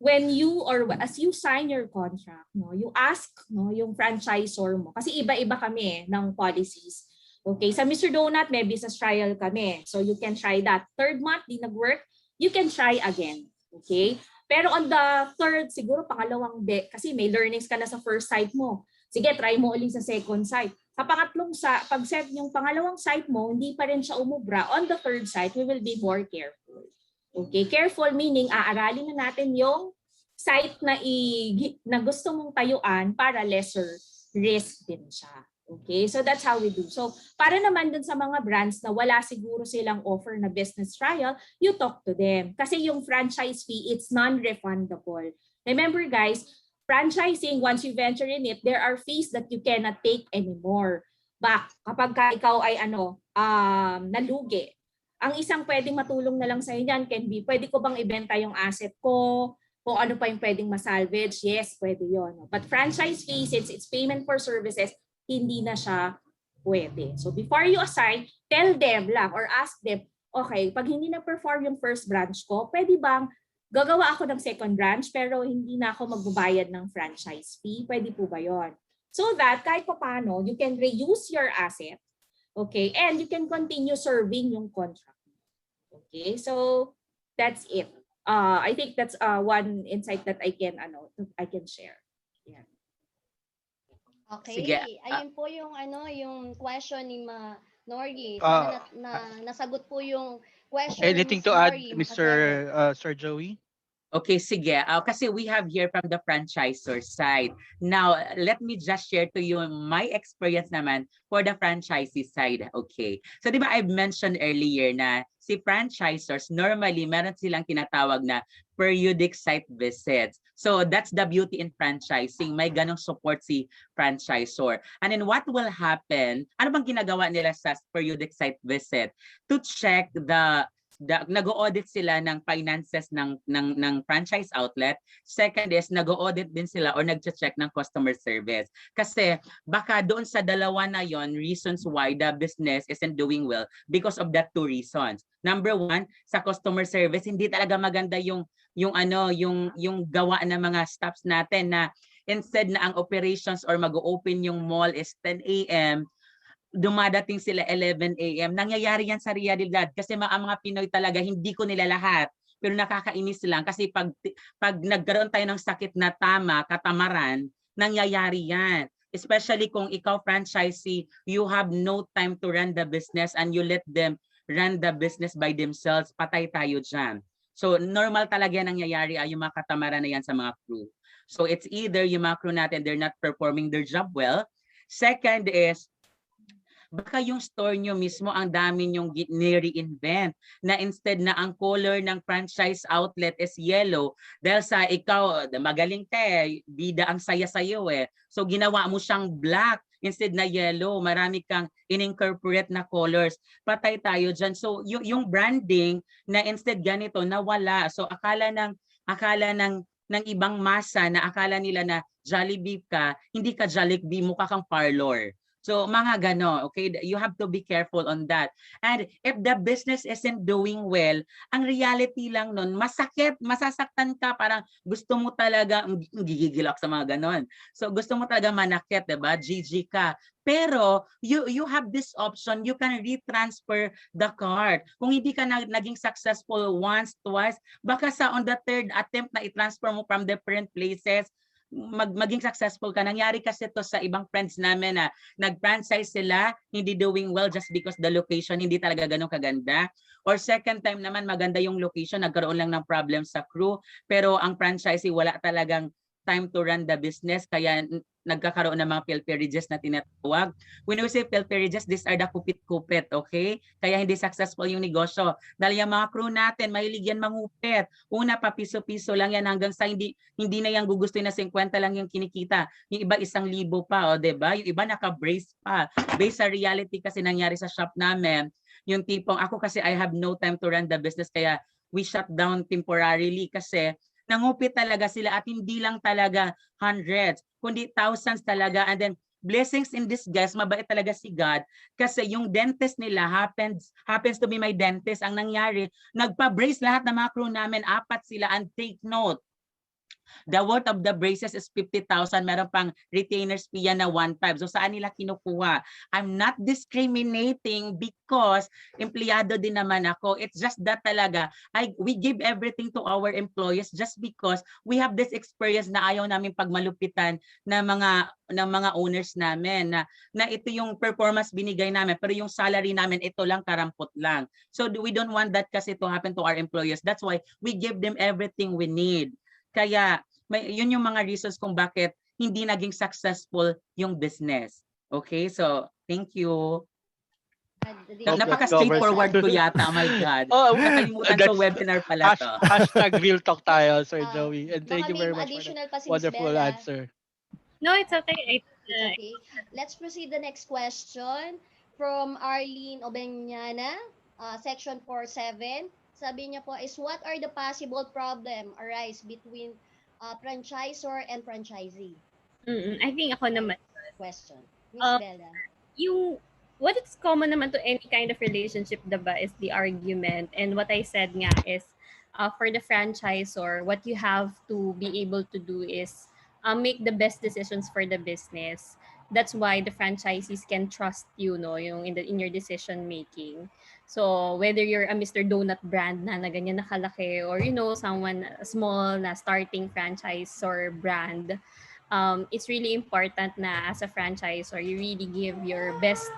when you or as you sign your contract, you ask yung franchisor mo. Kasi iba-iba kami ng policies. Okay, sa Mr. Donut, may business trial kami. So you can try that. Third month, di nag-work, you can try again. Okay? Pero on the third, siguro pangalawang kasi may learnings ka na sa first site mo. Sige, try mo ulit sa second site. Sa pangatlong pag set yung pangalawang site mo, hindi pa rin siya umubra. On the third site, we will be more careful. Okay, careful meaning aaralin na natin yung site na gusto mong tayuan para lesser risk din siya. Okay, so that's how we do. So para naman dun sa mga brands na wala siguro silang offer na business trial, you talk to them. Kasi yung franchise fee, it's non-refundable. Remember guys, franchising, once you venture in it, there are fees that you cannot take anymore. Kapag ikaw ay nalugi, ang isang pwedeng matulong na lang sa inyo can be, pwede ko bang ibenta yung asset ko? Kung ano pa yung pwedeng masalvage? Yes, pwede yon. But franchise fee, since it's payment for services, hindi na siya pwede. So before you assign, tell them lang or ask them, okay, pag hindi na-perform yung first branch ko, pwede bang gagawa ako ng second branch pero hindi na ako magbabayad ng franchise fee? Pwede po ba yon? So that kahit pa paano, you can reuse your asset, okay, and you can continue serving yung contract. Okay, so that's it. I think that's one insight that I can share. Yeah. Okay. Sige. Ayun po yung yung question ni Nori. Sana nasagot po yung question Anything ni to add, Nori, Mr. Sir Joey? Okay, sige. Kasi we have here from the franchisor side. Now, let me just share to you my experience naman for the franchisee side. Okay. So, di ba I've mentioned earlier na si franchisors, normally, meron silang tinatawag na periodic site visits. So, that's the beauty in franchising. May ganong support si franchisor. And then what will happen, ano bang ginagawa nila sa periodic site visit? To check nag-audit sila ng finances ng franchise outlet. Second is nag-audit din sila or nag-check ng customer service. Kasi baka doon sa dalawa na yon, reasons why the business isn't doing well because of that two reasons. Number one, sa customer service hindi talaga maganda yung gawa ng mga staffs natin na instead na ang operations or mag-open yung mall is 10 a.m., dumadating sila 11 a.m. Nangyayari yan sa realidad kasi ang mga Pinoy talaga hindi ko nila lahat. Pero nakakainis lang kasi pag nagkaroon tayo ng sakit na katamaran, nangyayari yan. Especially kung ikaw franchisee, you have no time to run the business and you let them run the business by themselves. Patay tayo dyan. So normal talaga yan nangyayari yung mga katamaran na yan sa mga crew. So it's either yung mga crew natin, they're not performing their job well. Second is, baka yung store nyo mismo ang dami nyong ni-reinvent na instead na ang color ng franchise outlet is yellow dahil sa ikaw, magaling bida ang saya sa'yo So ginawa mo siyang black instead na yellow. Marami kang in-incorporate na colors. Patay tayo dyan. So yung branding na instead ganito nawala. So akala ng ng ibang masa na akala nila na Jollibee ka, hindi ka Jollibee, mukha kang parlor. So mga gano, okay? You have to be careful on that. And if the business isn't doing well, ang reality lang nun, masakit, masasaktan ka, parang gusto mo talaga, gigigil ako sa mga ganon. So gusto mo talaga manakit, diba? GG ka. Pero you have this option, you can retransfer the card. Kung hindi ka naging successful once, twice, baka sa on the third attempt na i-transfer mo from different places, maging successful ka. Nangyari kasi to sa ibang friends namin na nag-franchise sila, hindi doing well just because the location hindi talaga ganun kaganda. Or second time naman maganda yung location, nagkaroon lang ng problem sa crew, pero ang franchisee wala talagang time to run the business, kaya nagkakaroon ng mga pilferages na tinatawag. When we say pilferages, these are the kupit-kupit, okay? Kaya hindi successful yung negosyo. Dahil yung mga crew natin, mahilig yan mangupit. Una pa, piso-piso lang yan hanggang sa hindi na yan gugustuhin na 50 lang yung kinikita. Yung iba 1,000 pa, o diba? Yung iba naka-brace pa. Based sa reality kasi nangyari sa shop namin, yung tipong ako kasi I have no time to run the business, kaya we shut down temporarily kasi nangupit talaga sila at hindi lang talaga hundreds, kundi thousands talaga. And then blessings in disguise, mabait talaga si God kasi yung dentist nila happens to be my dentist. Ang nangyari, nagpa-brace lahat ng mga crew namin, 4 sila, and take note, the worth of the braces is 50,000. Meron pang retainers fee na 1.5. So saan nila kinukuha? I'm not discriminating because empleyado din naman ako. It's just that talaga, we give everything to our employees just because we have this experience na ayaw namin pagmalupitan ng mga owners namin na ito yung performance binigay namin pero yung salary namin ito lang, karampot lang. So we don't want that kasi to happen to our employees. That's why we give them everything we need. Kaya yun yung mga reasons kung bakit hindi naging successful yung business. Okay, so thank you. Napaka-straightforward ko yata, oh my God. Nakalimutan ko webinar pala to. Hashtag real talk tayo, Sir Joey. And thank you very much for that wonderful answer. No, it's okay. It's okay. Let's proceed the next question from Arlene Obeñana, section 47. Sabi niya po is, what are the possible problem arise between franchisor and franchisee? I think ako naman. Question. Miss Bella. What is common naman to any kind of relationship, diba, is the argument. And what I said nga is, for the franchisor, what you have to be able to do is make the best decisions for the business. That's why the franchisees can trust you, no, yung in your decision making. So whether you're a Mr. Donut brand na ganyan nakalaki, or someone small na starting franchise or brand, it's really important na as a franchisor you really give your best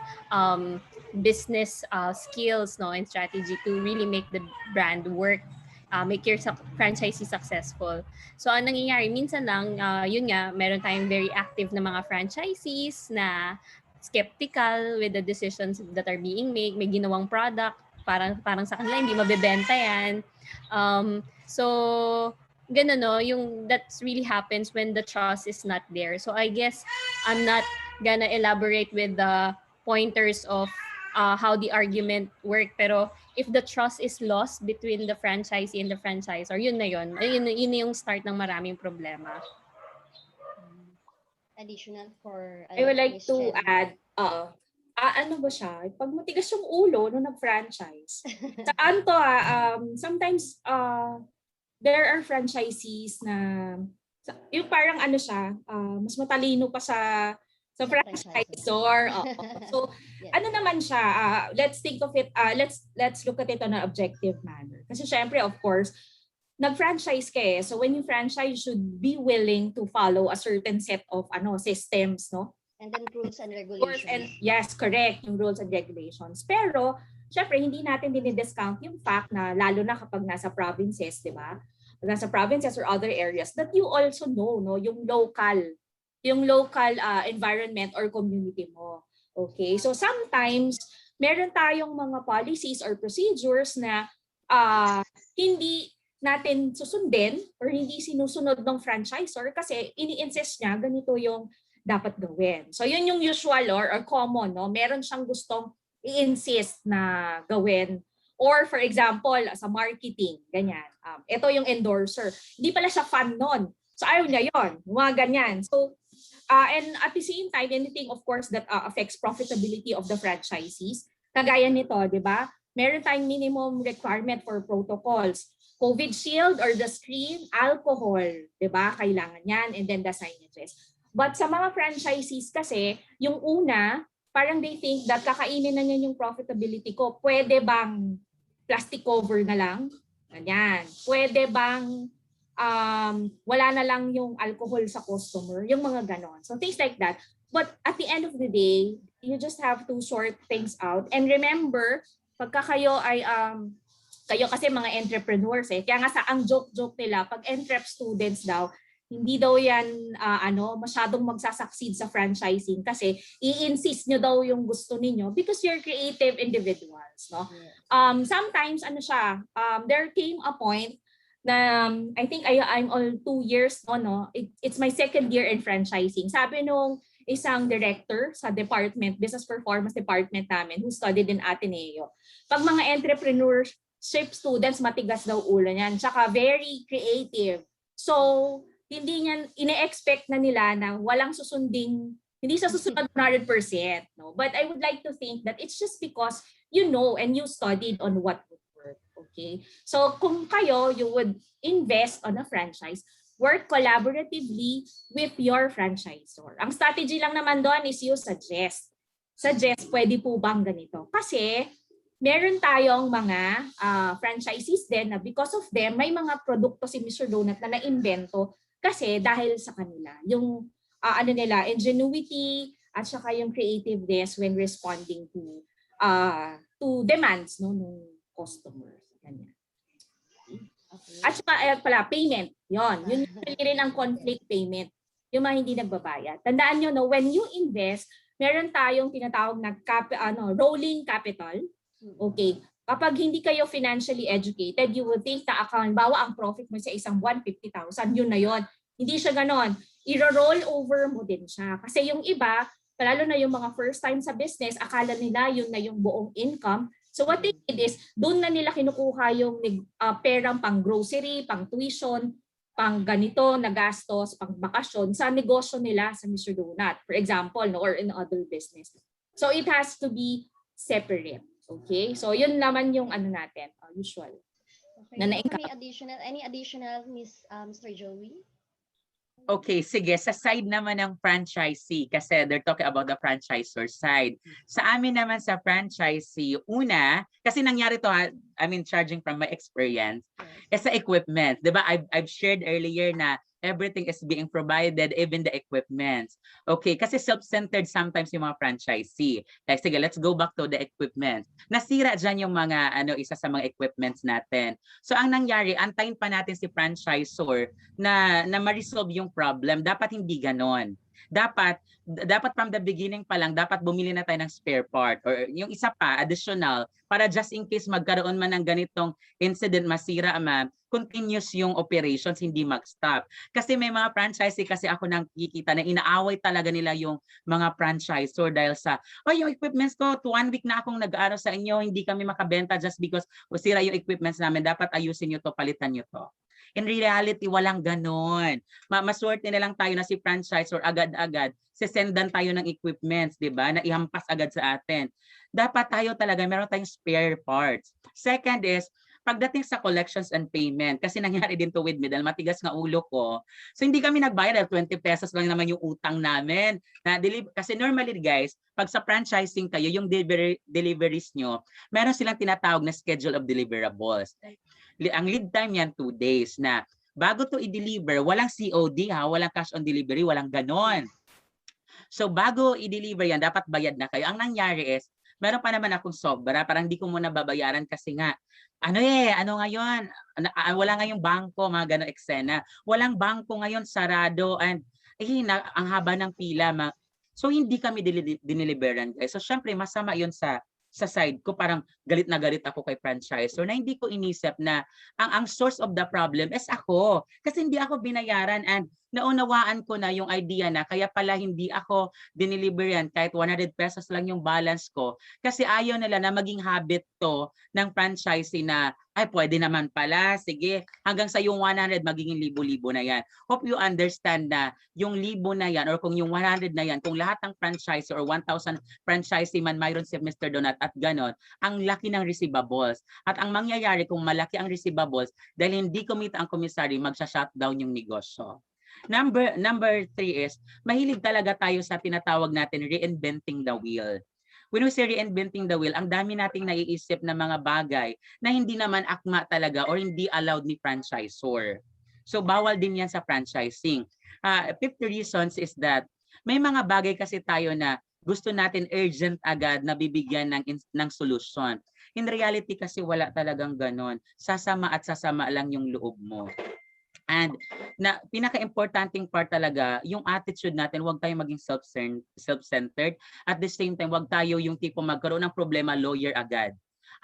business skills, no, and strategy to really make the brand work, make your franchisee successful. So ang nangyayari minsan lang, yun nga, meron tayong very active na mga franchisees na skeptical with the decisions that are being made. May ginawang product, parang sa kanila hindi mabebenta yan. So ganun, no, that really happens when the trust is not there. So I guess I'm not gonna elaborate with the pointers of how the argument work, pero if the trust is lost between the franchisee and the franchisor, yun na yung start ng maraming problema. Additional for I would like to add, ano ba siya? Pag matigas yung ulo nung nag-franchise. Saan to sometimes there are franchisees na yung parang ano siya, mas matalino pa sa franchisor. So ano naman siya, let's think of it, let's look at it on an objective manner. Kasi syempre, of course, nag-franchise ka eh. So when you franchise, you should be willing to follow a certain set of systems, no? And then rules and regulations. Yes, correct, yung rules and regulations. Pero syempre, hindi natin dinidiscount yung fact na lalo na kapag nasa provinces, di ba? Nasa provinces or other areas, that you also know, no, yung local environment or community mo. Okay? So sometimes meron tayong mga policies or procedures na hindi natin susundin or hindi sinusunod ng franchisor kasi ini-insist niya ganito yung dapat gawin. So yun yung usual or common, no? Meron siyang gustong i-insist na gawin Or for example, sa marketing, ganyan. Ito yung endorser. Hindi pala siya fan nun. So ayaw niya yun. Mga ganyan. So, and at the same time, anything of course that affects profitability of the franchisees, kagaya nito, di ba? Meron tayong minimum requirement for protocols. COVID shield or the screen, alcohol, di ba? Kailangan yan. And then the signages. But sa mga franchisees kasi, yung una, parang they think that kakainin na niyan yung profitability ko. Pwede bang plastic cover na lang? Ganyan. Pwede bang wala na lang yung alcohol sa customer? Yung mga ganon. So things like that. But at the end of the day, you just have to sort things out. And remember, pagka kayo ay kayo kasi mga entrepreneurs kaya nga ang joke nila pag entrep students daw, hindi daw yan masyadong magsasucceed sa franchising kasi i-insist nyo daw yung gusto ninyo because you're creative individuals, no? Sometimes there came a point na I think I'm all 2 years it's my second year in franchising. Sabi nung isang director sa business performance department namin who studied in Ateneo, pag mga entrepreneurship students, matigas daw ulo niyan, tsaka very creative. So hindi niyan ine-expect na nila na walang hindi sa susunod 100%, no? But I would like to think that it's just because you know and you studied on what would work, okay? So kung kayo, you would invest on a franchise, work collaboratively with your franchisor. Ang strategy lang naman doon is you suggest. Pwede po bang ganito? Kasi meron tayong mga franchisees din na because of them, may mga produkto si Mr. Donut na na-invento kasi dahil sa kanila. Yung ingenuity at saka yung creativeness when responding to demands ng customers. Ganyan. Okay. At saka payment. Yun rin ang conflict payment. Yung mga hindi nagbabayad. Tandaan nyo, when you invest, meron tayong tinatawag na rolling capital. Okay. Kapag hindi kayo financially educated, you will think na bawa ang profit mo sa isang 150,000, yun na yun. Hindi siya ganon. I-roll over mo din siya. Kasi yung iba, lalo na yung mga first time sa business, akala nila yun na yung buong income. So what they did is, doon na nila kinukuha yung perang pang grocery, pang tuition, pang ganito na gastos, pang bakasyon sa negosyo nila sa Mr. Donut, for example, or in other business. So it has to be separate. Okay? So yun naman yung natin, usual. Okay. Any additional, Mr. Joey? Okay, sige. Sa side naman ng franchisee, kasi they're talking about the franchisor side. Sa amin naman sa franchisee, una, kasi nangyari to, charging from my experience, is sa equipment. Diba? I've shared earlier na everything is being provided, even the equipment. Okay, kasi self-centered sometimes yung mga franchisee. Like, sige, let's go back to the equipment. Nasira dyan yung mga, isa sa mga equipments natin. So, ang nangyari, antayin pa natin si franchisor na ma-resolve yung problem. Dapat hindi ganon. Dapat from the beginning pa lang, dapat bumili na tayo ng spare part or yung isa pa, additional, para just in case magkaroon man ng ganitong incident, masira continuous yung operations, hindi mag-stop. Kasi may mga franchisee kasi ako nang kikita na inaaway talaga nila yung mga franchisor dahil sa, yung equipments ko, 1 week na akong nag-aaral sa inyo, hindi kami makabenta just because sira yung equipments namin, dapat ayusin nyo to, palitan nyo to. In reality, walang ganon. Maswerte na lang tayo na si franchisor agad-agad, sesendan tayo ng equipments, di ba? Na ihampas agad sa atin. Dapat tayo talaga, meron tayong spare parts. Second is, pagdating sa collections and payment, kasi nangyari din to with me dahil matigas nga ulo ko. So hindi kami nagbayad, 20 pesos lang naman yung utang namin. Kasi normally guys, pag sa franchising kayo, yung deliveries nyo, meron silang tinatawag na schedule of deliverables. Ang lead time yan 2 days na bago to i-deliver, walang COD walang cash on delivery, walang ganon. So bago i-deliver yan, dapat bayad na kayo. Ang nangyari is, meron pa naman akong sobra, parang hindi ko muna babayaran kasi nga, ngayon, wala ngayong bangko, mga gano'ng eksena. Walang bangko ngayon, sarado, and ang haba ng pila. So hindi kami diniliberan guys. So syempre, masama yun sa side ko, parang galit na galit ako kay franchisor na hindi ko inisip na ang source of the problem is ako. Kasi hindi ako binayaran and naunawaan ko na yung idea na kaya pala hindi ako dineliveran kahit 100 pesos lang yung balance ko kasi ayaw nila na maging habit to ng franchisee na ay pwede naman pala, sige, hanggang sa yung 100 magiging libo-libo na yan. Hope you understand na yung libo na yan or kung yung 100 na yan, kung lahat ng franchisee or 1,000 franchisee man mayroon si Mr. Donat at ganon, ang laki ng receivables. At ang mangyayari kung malaki ang receivables dahil hindi kumita ang komisary, magsha-shutdown yung negosyo. Number 3 is, mahilig talaga tayo sa tinatawag natin reinventing the wheel. When we say reinventing the wheel, ang dami nating naiisip na mga bagay na hindi naman akma talaga or hindi allowed ni franchisor. So bawal din yan sa franchising. 50 reasons is that may mga bagay kasi tayo na gusto natin urgent agad na bibigyan ng solution. In reality kasi wala talagang ganon. Sasama at sasama lang yung loob mo. And na pinaka-importanting part talaga, yung attitude natin, huwag tayong maging self-centered. At the same time, huwag tayo yung tipo magkaroon ng problema, lawyer agad.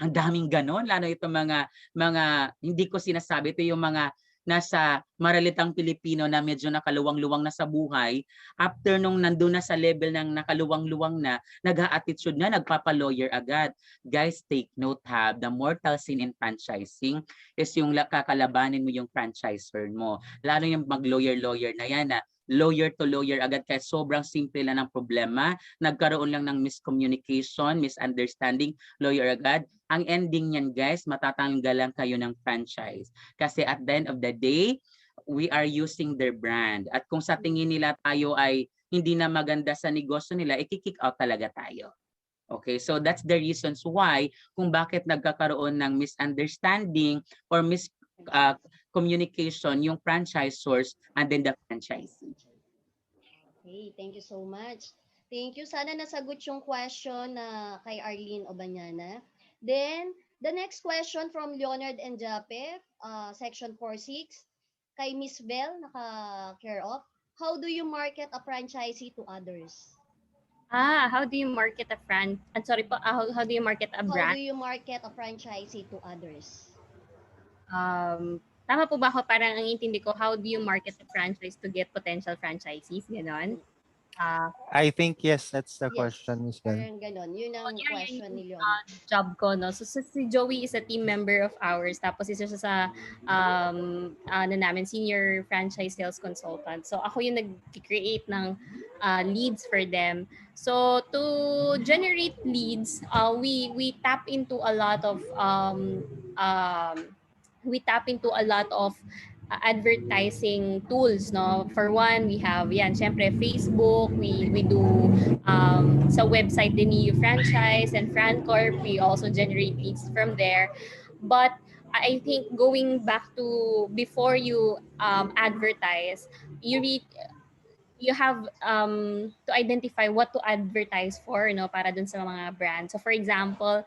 Ang daming ganon, lalo itong mga hindi ko sinasabi, ito yung mga nasa maralitang Pilipino na medyo nakaluwang-luwang na sa buhay, after nung nandun na sa level ng nakaluwang-luwang na, nag-a-attitude na, nagpapa-lawyer agad. Guys, take note ha, the mortal sin in franchising is yung kakalabanin mo yung franchisor mo. Lalo yung mag-lawyer-lawyer na yan na lawyer to lawyer agad kaya sobrang simple lang ng problema, nagkaroon lang ng miscommunication, misunderstanding, lawyer agad. Ang ending niyan guys, matatanggalan kayo ng franchise. Kasi at the end of the day, we are using their brand. At kung sa tingin nila tayo ay hindi na maganda sa negosyo nila, i-kick out talaga tayo. Okay, so that's the reasons why kung bakit nagkakaroon ng misunderstanding or communication yung franchisors and then the franchisee. Okay, thank you so much. Thank you. Sana nasagot yung question na kay Arlene Obanyana. Then, the next question from Leonard and Jape, section 46, kay Miss Bell, naka-care of. How do you market a franchisee to others? How do you market a how do you market a brand? How do you market a franchisee to others? Tama po ba ako? Parang ang intindi ko, how do you market the franchise to get potential franchisees? Ganon. I think yes, that's the question, Miss Bell. Parang ganon. Yun ang question ni Leon. Job ko, no? So, si Joey is a team member of ours. Tapos isa siya sa senior franchise sales consultant. So, ako yung nag-create ng leads for them. So, to generate leads, we tap into a lot of advertising tools, no? For one, we have syempre Facebook, we do sa website din ni franchise and Francorp, we also generate leads from there. But I think going back to before you advertise, you have to identify what to advertise for, para dun sa mga brands. So for example,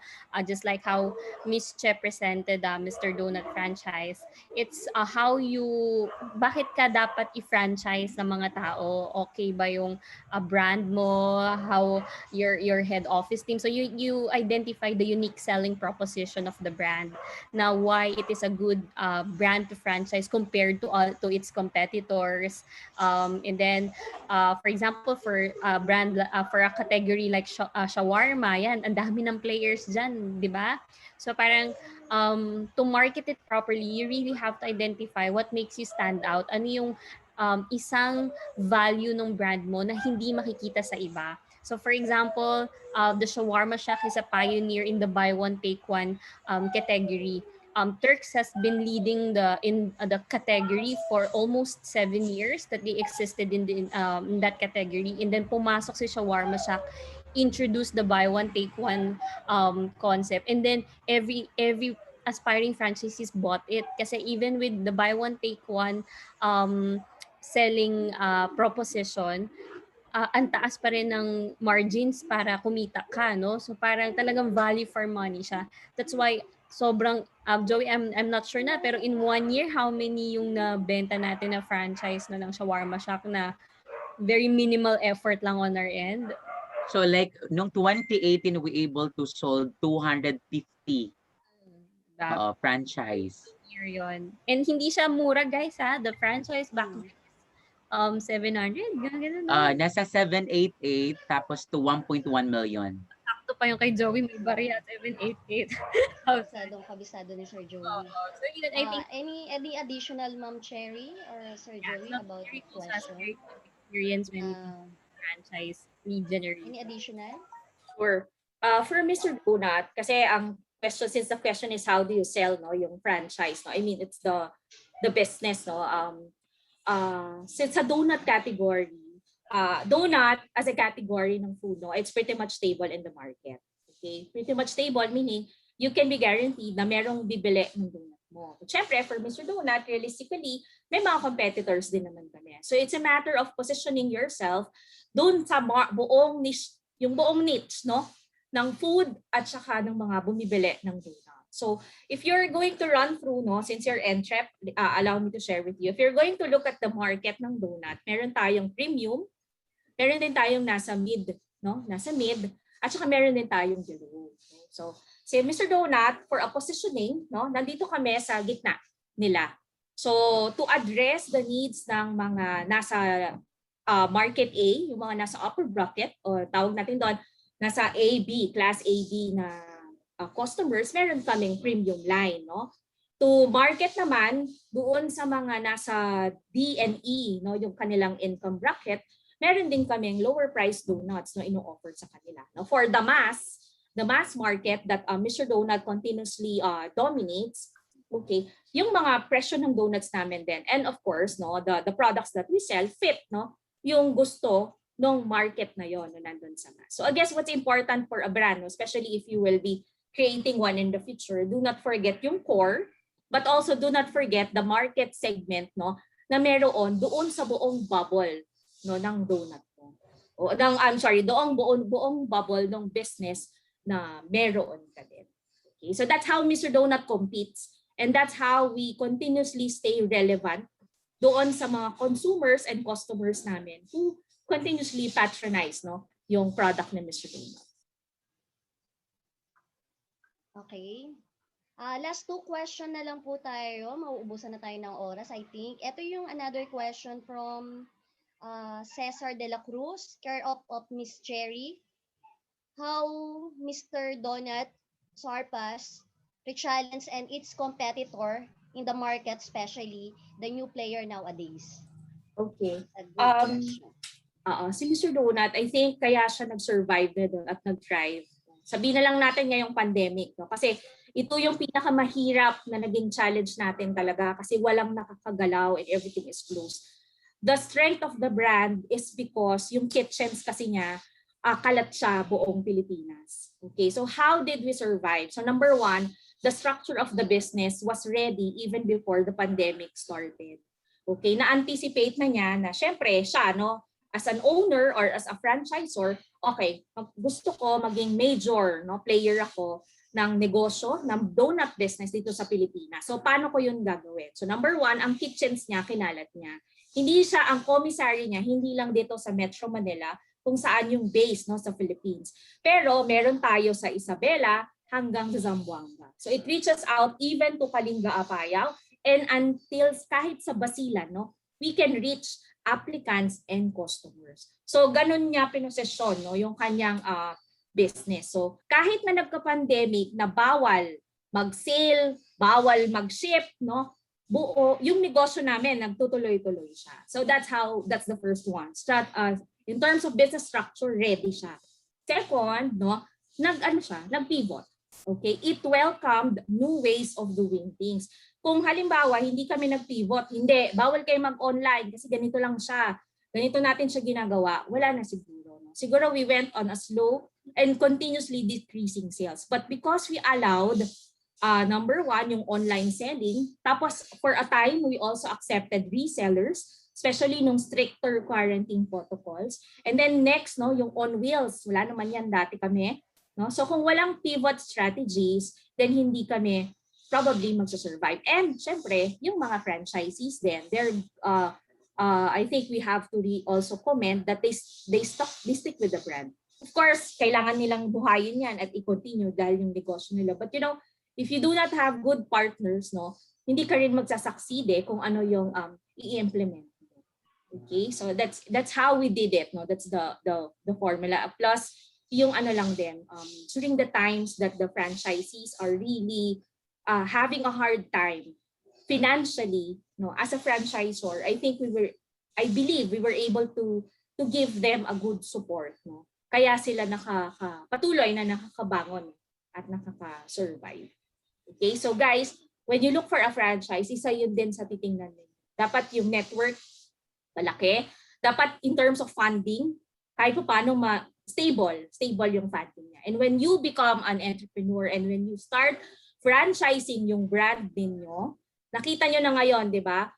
just like how Miss Che presented Mr. Donut franchise, it's bakit ka dapat i-franchise ng mga tao? Okay ba yung brand mo? How your head office team? So you identify the unique selling proposition of the brand. Now, why it is a good brand to franchise compared to its competitors. And then, for example, for brand for a category like shawarma, yan, ang dami ng players dyan, di ba? So parang to market it properly, you really have to identify what makes you stand out. Ano yung isang value ng brand mo na hindi makikita sa iba. So for example, the Shawarma Shack is a pioneer in the buy one take one category. Turks has been leading in the category for almost 7 years that they existed in that category, and then pumasok si Shawarma Shack, introduced the buy one take one concept, and then every aspiring franchisees bought it kasi even with the buy one take one selling proposition, ang taas pa rin ng margins para kumita ka, no? So parang talagang value for money siya. That's why sobrang Joey, I'm not sure na, pero in 1 year, how many yung nabenta natin na franchise na ng Shawarma Shack na very minimal effort lang on our end? So like noong 2018, we able to sold 250 franchise. Year yun. And hindi siya mura, guys, ha? The franchise back 700, ganun, no? Nasa 788 tapos to 1.1 million. Sakto pa yung kay Joey, may barya, 788. Kabisado ni Sir Joey. So yun, I think Any additional, Ma'am Cherry or Sir Joey, about the question? Experience when franchise lead generation. Any additional? Sure. For Mr. Donut, kasi ang question, since the question is how do you sell, no, yung franchise, no? I mean, it's the business, no? Since sa donut category, donut as a category ng food, no, it's pretty much stable in the market. Okay? Pretty much stable, meaning you can be guaranteed na merong bibili ng donut mo. But syempre, for Mr. Donut, realistically, may mga competitors din naman kami. So it's a matter of positioning yourself doon sa buong niche, yung buong niche, no, ng food at saka ng mga bumibili ng donut. So if you're going to run through, no, since you're entrep, allow me to share with you. If you're going to look at the market ng donut, meron tayong premium, meron din tayong nasa mid, no, nasa mid, at saka meron din tayong below. So si Mr. Donut, for a positioning, no, nandito kami sa gitna nila. So to address the needs ng mga nasa market A, yung mga nasa upper bracket, o tawag natin doon, nasa AB, class AB na customers, meron kaming premium line, no? To market naman doon sa mga nasa D and E, no, yung kanilang income bracket, meron din kaming lower price donuts, no, ino-offer sa kanila. No? For the mass market that Mr. Donut continuously dominates, okay, yung mga presyo ng donuts namin din, and of course, no, the products that we sell fit, no, yung gusto ng market na yon, no, nandun sa mass. So I guess what's important for a brand, no, especially if you will be creating one in the future, do not forget yung core, but also do not forget the market segment, no, na meron doon sa buong bubble, no, ng donut mo. O ng, I'm sorry, doong buong bubble ng business na meron ka din. Okay, so that's how Mr. Donut competes, and that's how we continuously stay relevant doon sa mga consumers and customers namin who continuously patronize, no, yung product ni Mr. Donut. Okay. Last two question na lang po tayo. Mauubusan na tayo ng oras, I think. Ito yung another question from Cesar de la Cruz, care of Miss Cherry. How Mr. Donut surpass the challenge and its competitor in the market, especially the new player nowadays? Okay. Si Mr. Donut, I think kaya siya nag-survive na doon at nag-thrive. Sabihin na lang natin ngayong pandemic, no? Kasi ito yung pinakamahirap na naging challenge natin talaga kasi walang nakakagalaw and everything is closed. The strength of the brand is because yung kitchens kasi niya, kalat siya buong Pilipinas. Okay, so how did we survive? So number one, the structure of the business was ready even before the pandemic started. Okay, na-anticipate na niya na syempre siya, no, as an owner or as a franchisor, okay, gusto ko maging major, no, player ako ng negosyo, ng donut business dito sa Pilipinas. So paano ko yun gagawin? So number one, ang kitchens niya, kinalat niya. Hindi siya, ang commissary niya, hindi lang dito sa Metro Manila, kung saan yung base, no, sa Philippines. Pero meron tayo sa Isabela hanggang sa Zamboanga. So it reaches out even to Kalinga, Apayao, and until kahit sa Basilan, no, we can reach applicants and customers. So ganun niya pinosesyon, no, yung kanyang business. So kahit na nagka-pandemic na bawal mag-sale, bawal mag-ship, no, buo yung negosyo namin nagtutuloy-tuloy siya. So that's the first one. In terms of business structure, ready siya. Second, no, nag-pivot. Okay, it welcomed new ways of doing things. Kung halimbawa, hindi kami nag-pivot, hindi, bawal kayo mag-online kasi ganito lang siya. Ganito natin siya ginagawa. Wala na siguro. No? Siguro we went on a slow and continuously decreasing sales. But because we allowed, number one, yung online selling, tapos for a time, we also accepted resellers, especially nung stricter quarantine protocols. And then next, no, yung on wheels, wala naman yan dati kami. No? So kung walang pivot strategies, then hindi kami probably magsusurvive. And syempre, yung mga franchisees din, I think we have to also comment that they stick with the brand. Of course, kailangan nilang buhayin yan at i-continue dahil yung negosyo nila. But you know, if you do not have good partners, no, hindi ka rin magsasucceed kung ano yung i-implement. Okay, so that's how we did it, no? That's the formula. Plus yung ano lang din, during the times that the franchisees are really having a hard time financially, no, as a franchisor, I believe we were able to give them a good support, no. Kaya sila patuloy na nakakabangon at nakaka-survive. Okay, so guys, when you look for a franchise, isa yun din sa titingnan din. Dapat yung network malaki. Dapat in terms of funding, kahit paano stable yung funding niya. And when you become an entrepreneur and when you start franchising yung brand ninyo, nakita nyo na ngayon, di ba?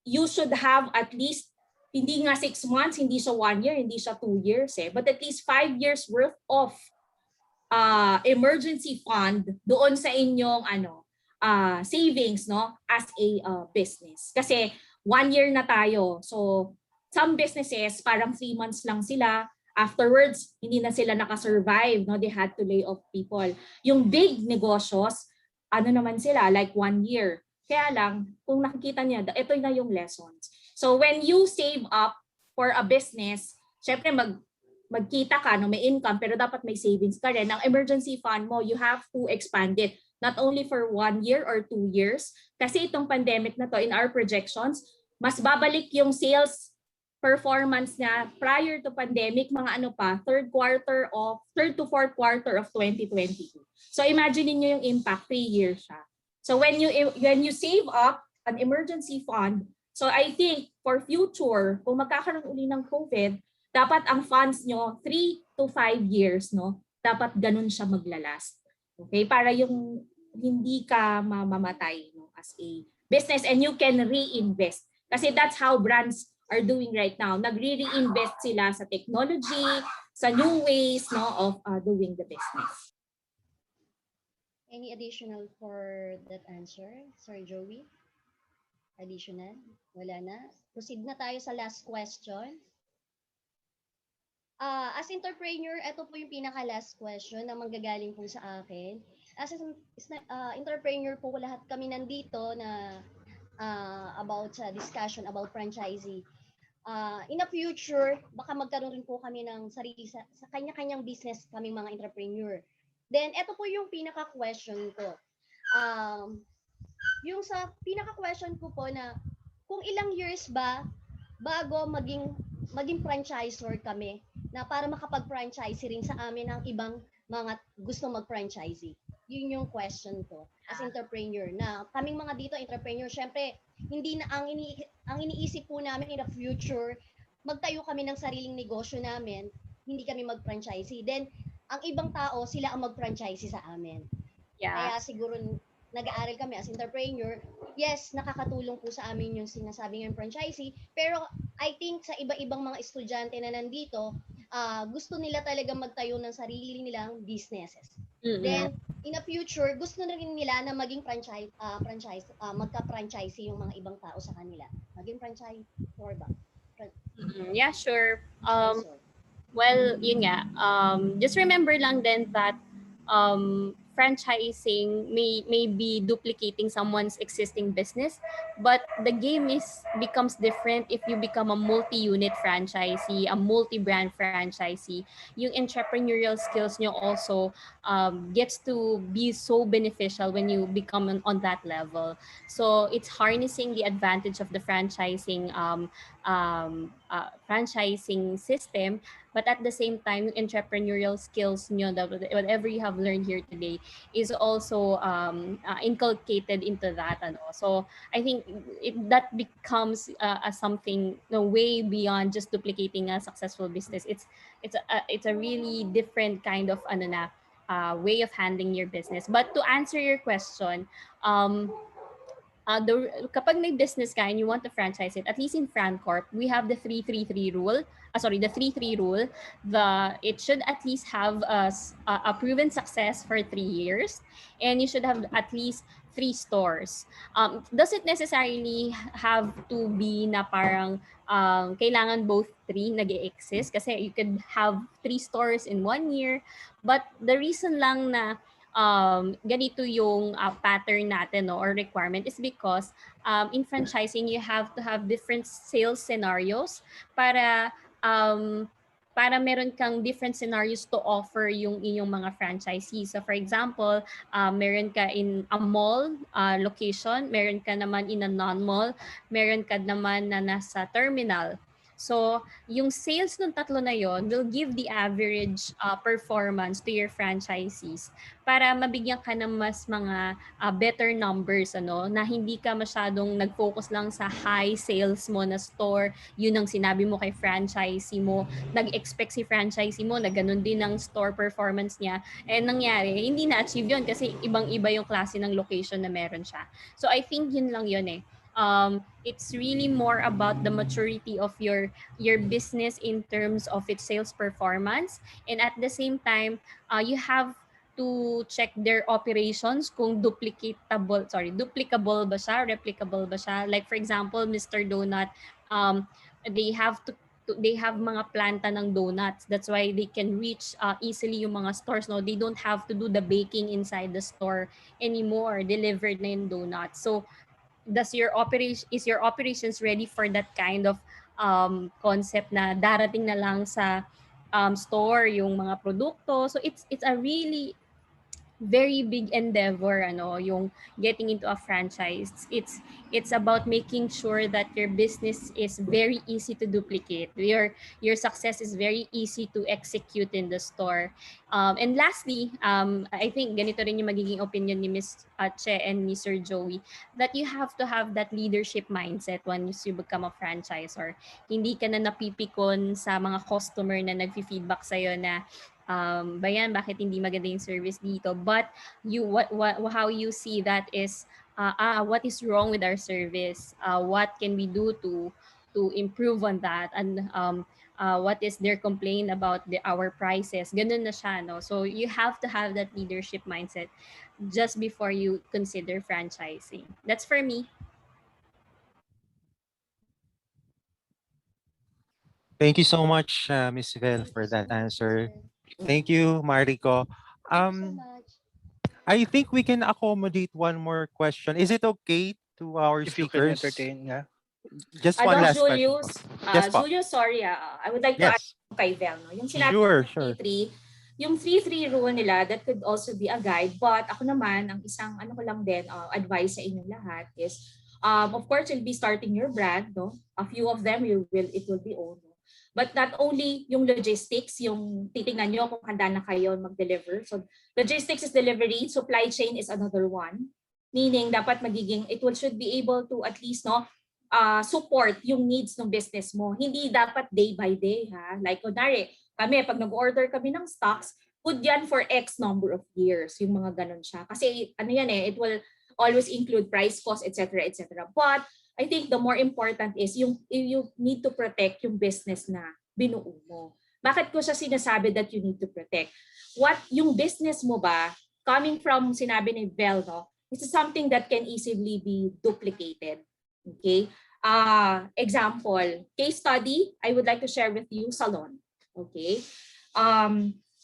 You should have at least, hindi nga 6 months, hindi siya 1 year, hindi siya 2 years, but at least 5 years worth of emergency fund doon sa inyong savings, no, as a business. Kasi 1 year na tayo. So some businesses parang 3 months lang sila. Afterwards, hindi na sila nakasurvive, no? They had to lay off people. Yung big negosyo, naman sila, like 1 year. Kaya lang, kung nakikita niya, ito na yung lessons. So when you save up for a business, syempre magkita ka, no, may income, pero dapat may savings ka rin. Ang emergency fund mo, you have to expand it. Not only for 1 year or 2 years. Kasi itong pandemic na to, in our projections, mas babalik yung sales performance niya prior to pandemic, mga third to fourth quarter of 2022. So imagine niyo yung impact, 3 years siya. So when you save up an emergency fund, so I think for future, kung magkakaroon uli ng COVID, dapat ang funds nyo 3 to 5 years, no? Dapat ganun siya maglalast. Okay? Para yung hindi ka mamamatay, no, as a business, and you can reinvest. Kasi that's how brands are doing right now. Nagre-reinvest sila sa technology, sa new ways, no, of doing the business. Any additional for that answer, Sir Joey? Additional? Wala na? Proceed na tayo sa last question. As entrepreneur, ito po yung pinaka-last question na manggagaling po sa akin. As entrepreneur po, lahat kami nandito na about sa discussion about franchisee. In the future, baka magkaroon rin po kami ng sarili sa kanya-kanyang business kaming mga entrepreneur. Then, ito po yung pinaka-question ko. Yung sa pinaka-question ko po na kung ilang years ba bago maging franchisor kami na para makapag-franchise rin sa amin ang ibang mga gusto mag-franchisee. Yun yung question ko as entrepreneur. Na kaming mga dito entrepreneur, syempre hindi na ang iniisip po namin in the future, magtayo kami ng sariling negosyo namin, hindi kami mag-franchisee. Then ang ibang tao sila ang mag-franchisee sa amin. Yeah. Kaya siguro nag-aaral kami as entrepreneur. Yes, nakakatulong po sa amin yung sinasabi ng franchisee, pero I think sa iba-ibang mga estudyante na nandito, gusto nila talaga magtayo ng sarili nilang businesses. Mm-hmm. Then, in the future, gusto na rin nila na maging magka-franchisee yung mga ibang tao sa kanila. Maging franchisor ba? Yeah, sure. Well, yun nga. Just remember lang din that franchising may be duplicating someone's existing business, but the game becomes different if you become a multi-unit franchisee, a multi-brand franchisee. Yung entrepreneurial skills nyo also gets to be so beneficial when you become on that level. So it's harnessing the advantage of the franchising system, but at the same time, entrepreneurial skills nyo, whatever you have learned here today, is also inculcated into that. So I think that becomes something way beyond just duplicating a successful business. It's a really different kind of way of handling your business. But to answer your question, kapag may business ka and you want to franchise it, at least in FranCorp, we have the 3-3-3 rule. The 3-3 rule. It should at least have a proven success for 3 years, and you should have at least 3 stores. Does it necessarily have to be na parang kailangan both 3 nag-exist? Kasi you could have 3 stores in 1 year, but the reason lang na ganito yung pattern natin, no, or requirement is because in franchising, you have to have different sales scenarios para meron kang different scenarios to offer yung inyong mga franchisees. So for example, meron ka in a mall location, meron ka naman in a non-mall, meron ka naman na nasa terminal. So, yung sales ng tatlo na yon will give the average performance to your franchisees para mabigyan ka ng mas mga better numbers, ano, na hindi ka masyadong nag-focus lang sa high sales mo na store. Yun ang sinabi mo kay franchisee mo. Nag-expect si franchisee mo na ganun din ang store performance niya. Eh, nangyari, hindi na-achieve yun kasi ibang-iba yung klase ng location na meron siya. So, I think yun lang yun eh. It's really more about the maturity of your business in terms of its sales performance, and at the same time you have to check their operations kung duplicable ba siya, replicable ba siya. Like for example, Mr. Donut, they have they have mga planta ng donuts. That's why they can reach easily yung mga stores. No, they don't have to do the baking inside the store anymore. Delivered na yung donuts. So is your operations ready for that kind of concept na darating na lang sa store yung mga produkto? So it's a really very big endeavor, ano, yung getting into a franchise. It's about making sure that your business is very easy to duplicate. Your success is very easy to execute in the store. And lastly, I think ganito rin yung magiging opinion ni Miss Che and ni Sir Joey, that you have to have that leadership mindset once you become a franchisor. Hindi ka na napipikon sa mga customer na nagfi-feedback sa'yo na bayan, bakit hindi maganda yung service dito? But how you see that is what is wrong with our service? What can we do to improve on that? And what is their complaint about our prices? Ganun na siya, no? So you have to have that leadership mindset just before you consider franchising. That's for me. Thank you so much, Miss Vel, for that answer. Thank you, Mariko. I think we can accommodate one more question. Is it okay to our If you can speakers? entertain, yeah. Just one last question. Yes, po. Julius, sorry, I would like to add Yes. kay Vel, no? Yung sinabi Sure, ng sure. 3-3, yung 3-3 rule nila, that could also be a guide. But ako naman, ang isang ano ko lang din, advice sa inyong lahat is, of course, you'll be starting your brand, no? A few of them, it will be owned. But not only yung logistics, yung titingnan nyo kung handa na kayo mag-deliver. So logistics is delivery, supply chain is another one. Meaning dapat should be able to at least support yung needs ng business mo. Hindi dapat day by day, ha. Like kunwari, kami pag nag-order kami ng stocks, good yan for X number of years, yung mga ganun siya. Kasi ano yan it will always include price, cost, etc., etc. But I think the more important is you need to protect yung business na binuo mo. Bakit ko siya sinasabi that you need to protect? Yung business mo ba, coming from sinabi ni Vel, no, it's something that can easily be duplicated. Okay? Example, case study, I would like to share with you, salon. Okay?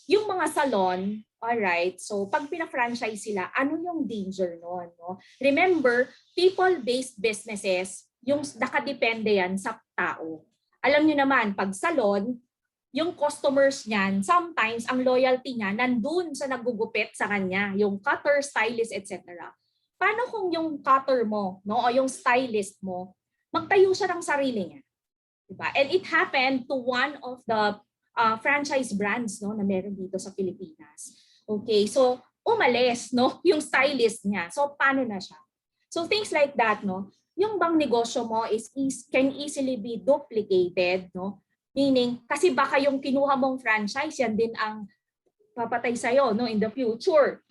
Yung mga salon, alright, so pag pina-franchise sila, ano yung danger nun? No? Remember, people-based businesses, yung nakadepende yan sa tao. Alam nyo naman, pag salon, yung customers niyan, sometimes ang loyalty niya nandun sa nagugupit sa kanya, yung cutter, stylist, etc. Paano kung yung cutter mo, no, o yung stylist mo, magtayo siya ng sarili niya? Diba? And it happened to one of the franchise brands, no, na meron dito sa Pilipinas. Okay, so umalis, no, yung stylist niya. So paano na siya? So things like that, no, yung bang negosyo mo can easily be duplicated, no? Meaning, kasi baka yung kinuha mong franchise, yan din ang papatay sa'yo, no, in the future.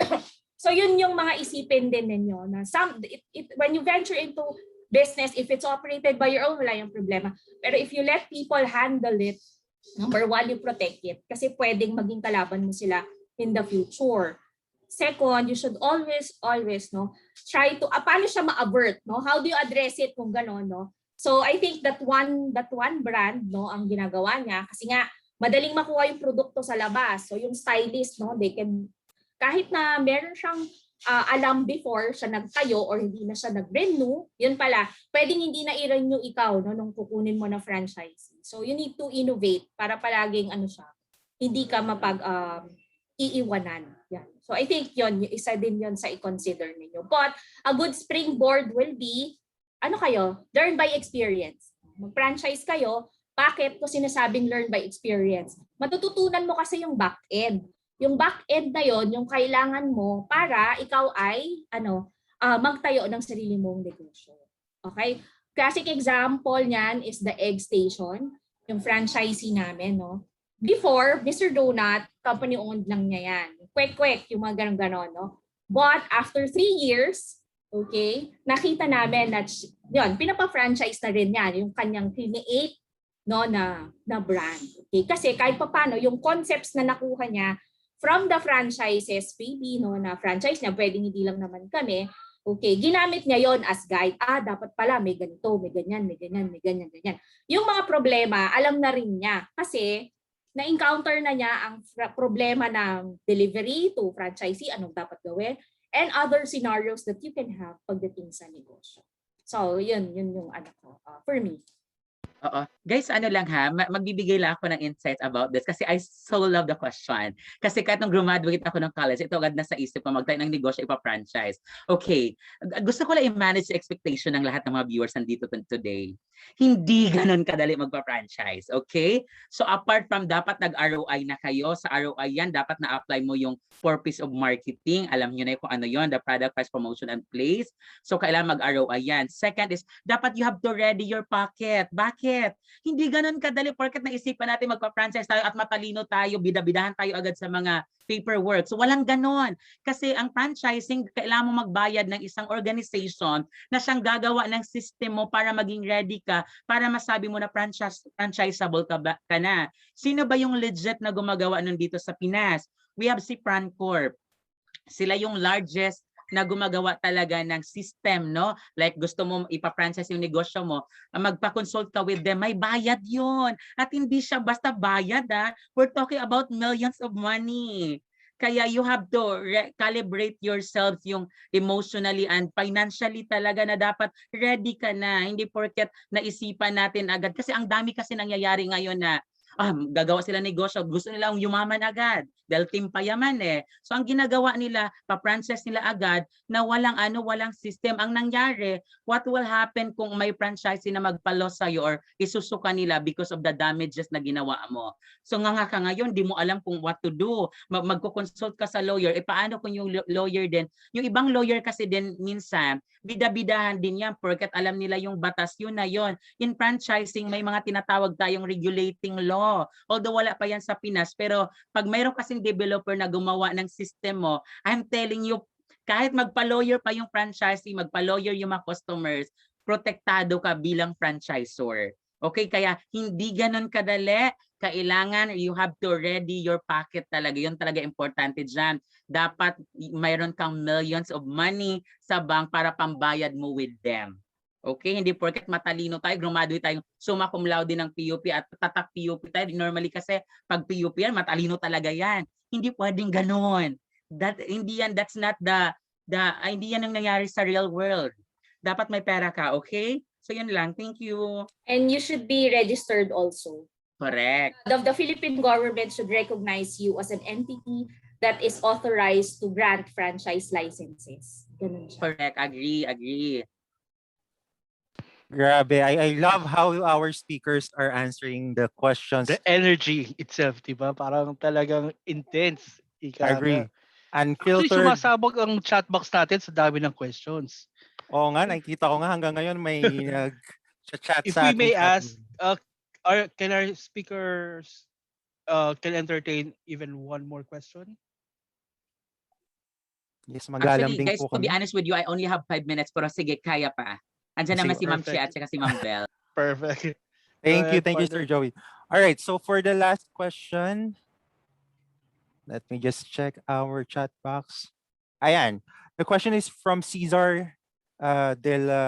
So yun yung mga isipin din ninyo na when you venture into business, if it's operated by your own, wala yung problema. Pero if you let people handle it, number one, you protect it kasi pwedeng maging kalaban mo sila in the future. Second, you should always, no, try to, paano siya ma-avert, no? How do you address it kung gano'n, no? So I think that one brand, no, ang ginagawa niya, kasi nga, madaling makuha yung produkto sa labas. So yung stylist, no, they can Kahit na meron siyang alam before siya nagtayo or hindi na siya nag-renew, yun pala, pwedeng hindi na i-renew ikaw no, nung kukunin mo na franchise. So you need to innovate para palaging ano siya, hindi ka mapag iiwanan. Yan. So I think yon isa din yon sa i-consider ninyo. But a good springboard will be, ano kayo, learn by experience. Mag-franchise kayo, bakit ko sinasabing learn by experience? Matututunan mo kasi yung back-end. Yung back-end na yon, yung kailangan mo para ikaw ay magtayo ng sarili mong negosyo. Okay? Classic example niyan is the egg station, yung franchisee namin, no? Before, Mr. Donut, company owned lang niya yan. Kwek-kwek, yung mga ganon-ganon, no? But after 3 years, okay, nakita namin na yun, pinapa-franchise na rin yan, yung kanyang create no, na brand. Okay? Kasi kahit pa paano, yung concepts na nakuha niya from the franchises, maybe, no, na franchise niya, pwedeng hindi lang naman kami, okay, ginamit niya yon as guide. Dapat pala may ganito, may ganyan, may ganyan, may ganyan, ganyan. Yung mga problema, alam na rin niya. Kasi, na-encounter na niya ang problema ng delivery to franchisee, anong dapat gawin, and other scenarios that you can have pagdating sa negosyo. So, yun yung ano ko, for me. Oo. Guys, ano lang ha, magbibigay lang ako ng insights about this kasi I so love the question. Kasi kahit nung graduate ako ng college, ito agad nasa isip ko, magtayo ng negosyo, ipa-franchise. Okay, gusto ko lang i-manage the expectation ng lahat ng mga viewers nandito today. Hindi ganun kadali magpa-franchise, okay? So apart from dapat nag-ROI na kayo, sa ROI yan, dapat na-apply mo yung purpose of marketing. Alam nyo na kung ano yon, the product, price, promotion, and place. So kailangan mag-ROI yan. Second is, dapat you have to ready your pocket. Bakit? Hindi ganun kadali porket naisipan natin magpa-franchise tayo at matalino tayo, bida-bidahan tayo agad sa mga paperwork. So walang ganon. Kasi ang franchising, kailangan mo magbayad ng isang organization na siyang gagawa ng system mo para maging ready ka, para masabi mo na franchisable ka na. Sino ba yung legit na gumagawa nun dito sa Pinas? We have si Francorp. Sila yung largest na gumagawa talaga ng system, no? Like gusto mo ipa-franchise yung negosyo mo, magpa-consult ka with them, may bayad yun. At hindi siya basta bayad, we're talking about millions of money. Kaya you have to calibrate yourself yung emotionally and financially talaga na dapat ready ka na. Hindi porket naisipan natin agad. Kasi ang dami kasi nangyayari ngayon na gagawa sila negosyo, gusto nila yumaman agad dahil team payaman eh. So ang ginagawa nila, pa-franchise nila agad na walang system. Ang nangyari, what will happen kung may franchisee na magpa-loss sa'yo or isusuka nila because of the damages na ginawa mo. So nga ka ngayon, di mo alam kung what to do. Magko-consult ka sa lawyer. Paano kung yung lawyer din? Yung ibang lawyer kasi din minsan, bida-bidahan din yan porket alam nila yung batas, yun na yun. In franchising, may mga tinatawag tayong regulating law. Although wala pa yan sa Pinas, pero pag mayroon kasing developer na gumawa ng system mo, I'm telling you, kahit magpa-lawyer pa yung franchisee, magpa-lawyer yung mga customers, protektado ka bilang franchisor. Okay, kaya hindi ganun kadali. Kailangan you have to ready your pocket talaga. Yun talaga importante dyan. Dapat mayroon kang millions of money sa bank para pambayad mo with them. Okay, hindi porket matalino tayo, graduate tayo, summa cum laude ng PUP at tatak PUP tayo. Normally kasi pag PUP yan, matalino talaga yan. Hindi pwedeng ganoon. That's not hindi yan ang nangyari sa real world. Dapat may pera ka, okay? So yun lang, thank you. And you should be registered also. Correct. The Philippine government should recognize you as an entity that is authorized to grant franchise licenses. Ganun siya. Correct, agree. Grabe, I love how our speakers are answering the questions. The energy itself, di ba? Parang talagang intense. Agree. Actually, Unfiltered. sumasabog ang chat box natin sa dami ng questions. Oo nga, nakikita ko nga hanggang ngayon may chat If sa we may ating ask, can our speakers can entertain even one more question? Yes, Actually, maglalambing guys, po to be kami. honest with you, I only have 5 minutes pero sige, kaya pa. Andiyan naman si Ma'am Perfect. Chia at saka si Ma'am Bell. Perfect. Thank you, Sir Joey. All right, so for the last question, let me just check our chat box. Ayan, the question is from Cesar de la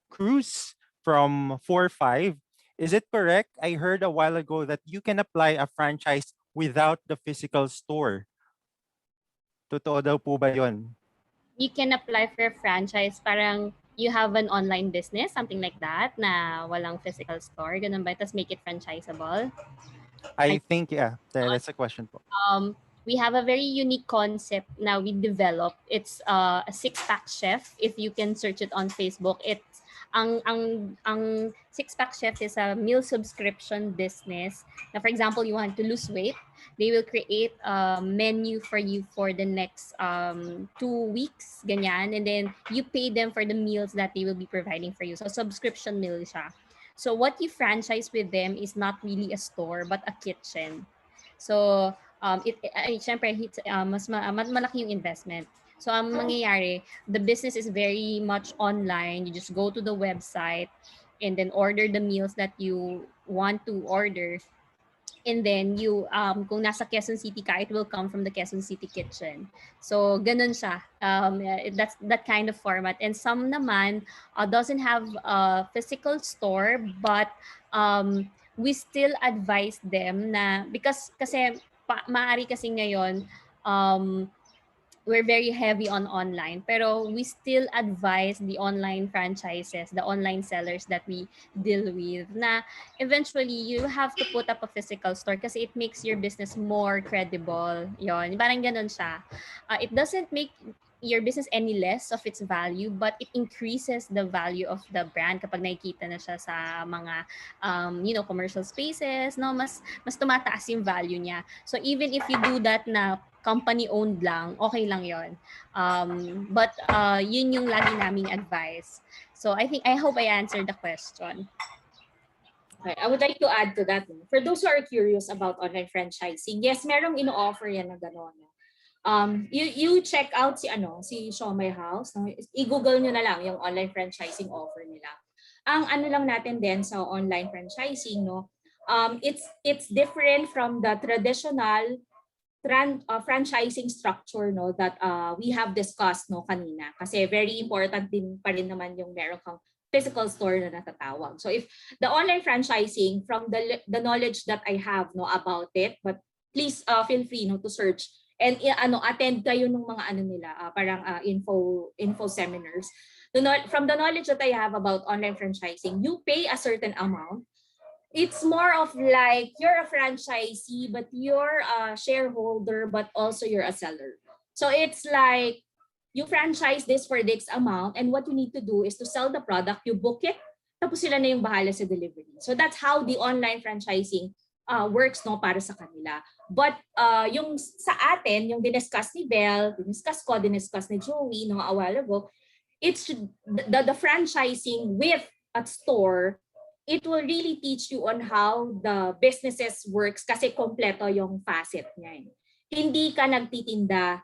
Cruz from 45. Is it correct? I heard a while ago that you can apply a franchise without the physical store. Totoo daw po ba yun? You can apply for a franchise, parang you have an online business, something like that, na walang physical store, ganun ba? Tapos make it franchisable. I think, yeah, that's a question po. We have a very unique concept now we develop. It's a six-pack chef. If you can search it on Facebook, it's ang six-pack chef is a meal subscription business. Now, for example, you want to lose weight, they will create a menu for you for the next 2 weeks, ganyan, and then you pay them for the meals that they will be providing for you. So subscription meal siya. So what you franchise with them is not really a store but a kitchen. So syempre, mas malaki yung investment. So, ang mangyayari, the business is very much online. You just go to the website and then order the meals that you want to order. And then you, kung nasa Quezon City ka, it will come from the Quezon City kitchen. So, ganun siya. That's that kind of format. And some naman doesn't have a physical store, but we still advise them na, because kasi maaari kasi ngayon, we're very heavy on online, pero we still advise the online franchises, the online sellers that we deal with, na eventually you have to put up a physical store kasi it makes your business more credible. Yon, parang ganun siya. It doesn't make your business any less of its value, but it increases the value of the brand kapag nakikita na siya sa mga commercial spaces, no, mas tumataas yung value niya. So even if you do that na company owned lang, okay lang yon. But yun yung lagi naming advice. So I hope I answered the question. Okay, I would like to add to that. For those who are curious about online franchising, yes, merong ino-offer yan na gano'n. You check out si Show My House, no? I-google nyo na lang yung online franchising offer nila. Ang ano lang natin din sa online franchising, no, it's different from the traditional franchising structure, no, that we have discussed, no, kanina, kasi very important din pa rin naman yung meron kang physical store na natatawag. So if the online franchising, from the knowledge that I have, no, about it, but please feel free, no, to search and attend kayo ng mga nila, parang info seminars. From the knowledge that I have about online franchising, you pay a certain amount. It's more of like you're a franchisee, but you're a shareholder, but also you're a seller. So it's like you franchise this for this amount, and what you need to do is to sell the product, you book it, tapos sila na yung bahala sa delivery. So that's how the online franchising works, no, para sa kanila. But yung sa atin, yung diniscuss ni Belle, diniscuss ni Joey, no, a while ago, it's the franchising with a store. It will really teach you on how the businesses works kasi kompleto yung facet niya. Hindi ka nagtitinda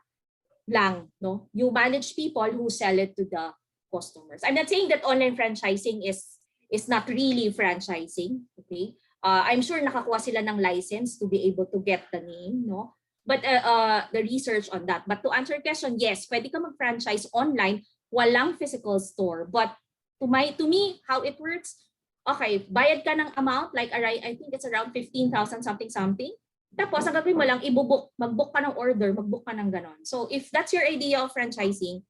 lang, no? You manage people who sell it to the customers. I'm not saying that online franchising is not really franchising, okay? I'm sure nakakuha sila ng license to be able to get the name, no? But the research on that. But to answer your question, yes, pwede ka mag-franchise online, walang physical store. But to me, how it works, okay, bayad ka ng amount, like I think it's around 15,000 something. Tapos ang gagawin mo lang, mag-book ka ng order, mag-book ka ng ganon. So if that's your idea of franchising,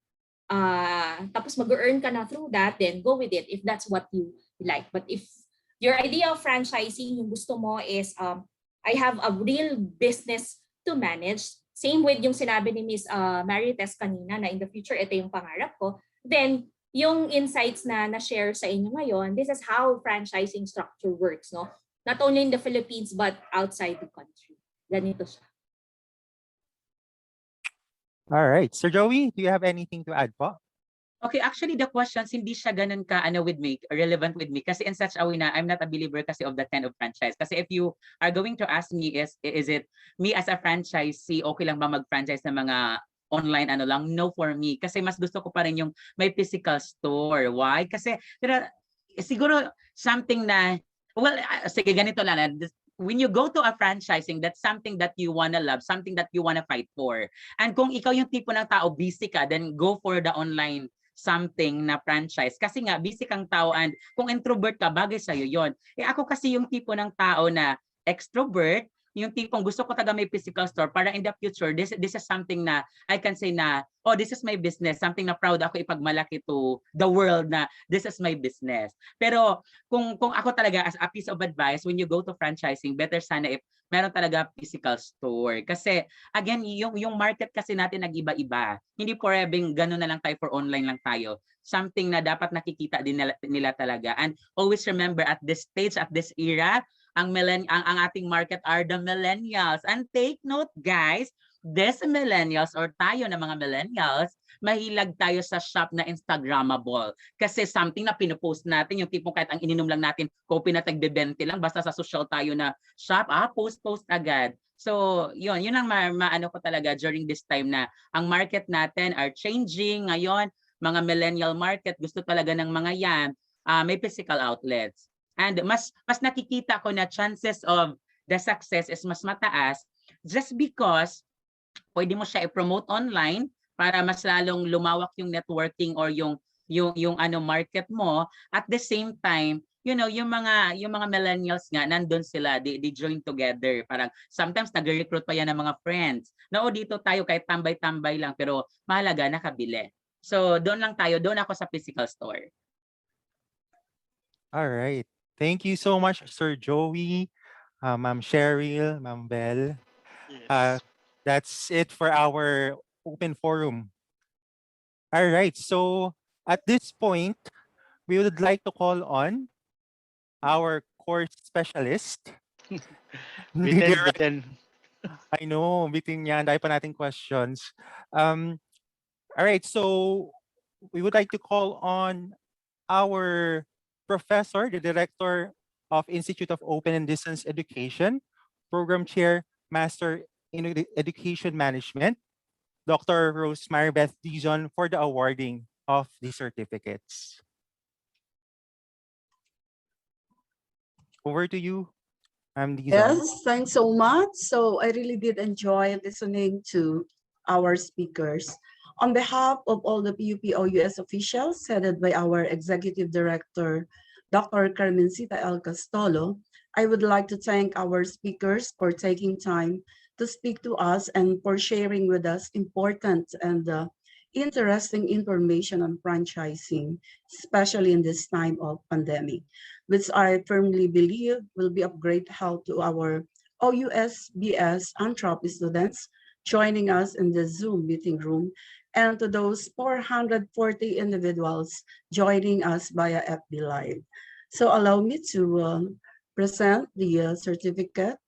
tapos mag-earn ka na through that, then go with it if that's what you like. But if your idea of franchising, yung gusto mo is, I have a real business to manage, same with yung sinabi ni Miss Marites kanina na in the future, ito yung pangarap ko, then yung insights na na-share sa inyo ngayon, this is how franchising structure works, no? Not only in the Philippines, but outside the country. Ganito siya. All right. Sir Joey, do you have anything to add po? Okay, actually the questions hindi siya ganun ka with me, relevant with me kasi in such a way na I'm not a believer kasi of that kind of franchise. Kasi if you are going to ask me is it me as a franchisee, okay lang ba mag-franchise ng mga online lang? No for me. Kasi mas gusto ko pa rin yung may physical store. Why? Kasi siguro something na, well, sige ganito lang. When you go to a franchising, that's something that you wanna love, something that you wanna fight for. And kung ikaw yung tipo ng tao, busy ka, then go for the online something na franchise. Kasi nga, busy kang tao and kung introvert ka, bagay sa'yo yon. Ako kasi yung tipo ng tao na extrovert, yung tipong gusto ko talaga may physical store para in the future, this is something na I can say na, oh, this is my business, something na proud ako ipagmalaki to the world na this is my business. Pero kung ako talaga as a piece of advice, when you go to franchising, better sana if meron talaga physical store. Kasi again, yung market kasi natin nag-iba-iba. Hindi forever gano'n na lang tayo for online lang tayo. Something na dapat nakikita din nila talaga. And always remember at this stage, at this era, ang ating market are the millennials. And take note, guys, these millennials or tayo na mga millennials, mahilag tayo sa shop na Instagrammable. Kasi something na pinupost natin, yung tipong kahit ang ininom lang natin, coffee na tagbe-20 lang, basta sa social tayo na shop, post agad. So, yun ang maano ko talaga during this time na ang market natin are changing ngayon. Mga millennial market, gusto talaga ng mga yan, may physical outlets. And mas nakikita ko na chances of the success is mas mataas just because pwede mo siya i-promote online para mas lalong lumawak yung networking or yung market mo. At the same time, you know, yung mga millennials nga nandun sila, they join together. Parang sometimes nagre-recruit pa yan ng mga friends. No, dito tayo kahit tambay-tambay lang pero mahalaga nakabili. So doon ako sa physical store. All right. Thank you so much, Sir Joey, Ma'am Cheryl, Ma'am Belle. Yes. That's it for our open forum. All right. So at this point, we would like to call on our course specialist. Bitin. I know, bitin yan. Dahil pa nating questions. All right. So we would like to call on our professor, the director of Institute of Open and Distance Education, Program Chair, Master in Education Management, Dr. Rosemary Beth Dizon, for the awarding of the certificates. Over to you, Ma'am Dizon. Yes, thanks so much. So I really did enjoy listening to our speakers. On behalf of all the PUP-OUS officials headed by our Executive Director, Dr. Carmencita L. Castolo, I would like to thank our speakers for taking time to speak to us and for sharing with us important and interesting information on franchising, especially in this time of pandemic, which I firmly believe will be of great help to our OUS, BS, Anthropy students joining us in the Zoom meeting room, and to those 440 individuals joining us via FB Live. So allow me to present the certificate.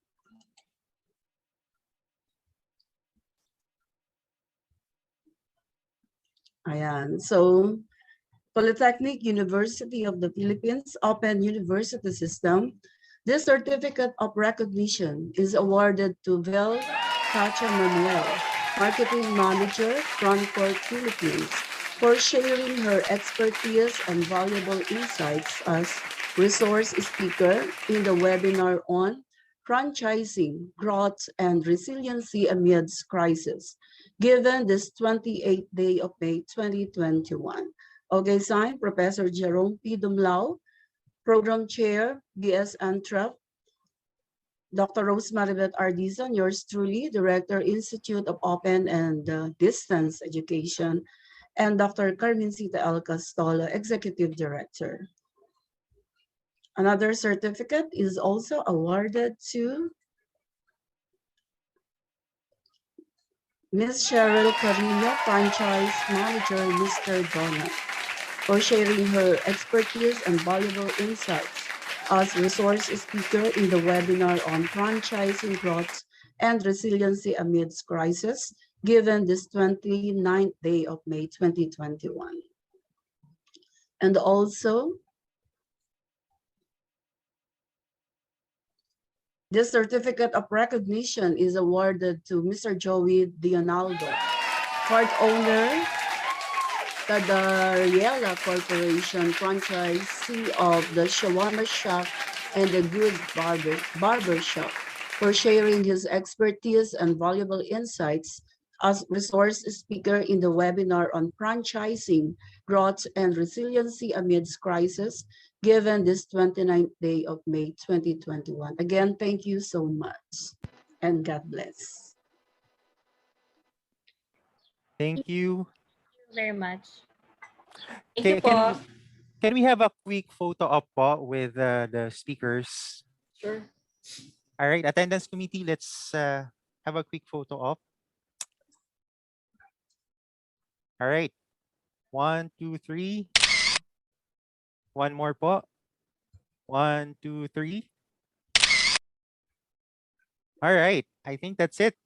Ayan. So Polytechnic University of the Philippines Open University System, this certificate of recognition is awarded to Vel Cacha Manuel, Marketing Manager, Frankfurt, Philippines, for sharing her expertise and valuable insights as resource speaker in the webinar on franchising, growth, and resiliency amidst crisis, given this 28th day of May 2021. Okay, signed, Professor Jerome P. Dumlao, Program Chair, BS Antrap, Dr. Rosemary Beth Ardizon, yours truly, Director, Institute of Open and Distance Education, and Dr. Carmencita L. Castolo, Executive Director. Another certificate is also awarded to Ms. Cheryl Carrillo, Franchise Manager, Mr. Donut, for sharing her expertise and valuable insights as resource speaker in the webinar on franchising growth and resiliency amidst crisis, given this 29th day of May 2021. And also, this certificate of recognition is awarded to Mr. Joey Dionaldo, part owner, Cadariela Corporation, franchisee of the Shawarma Shop and the Good Barber Shop, for sharing his expertise and valuable insights as resource speaker in the webinar on franchising, growth, and resiliency amidst crisis, given this 29th day of May 2021. Again, thank you so much. and God bless. Thank you. Very much. Thank you Can po. can we have a quick photo op po with the speakers? Sure. All right, attendance committee, let's have a quick photo op. All right, 1, 2, 3. One more po. 1, 2, 3. All right, I think that's it.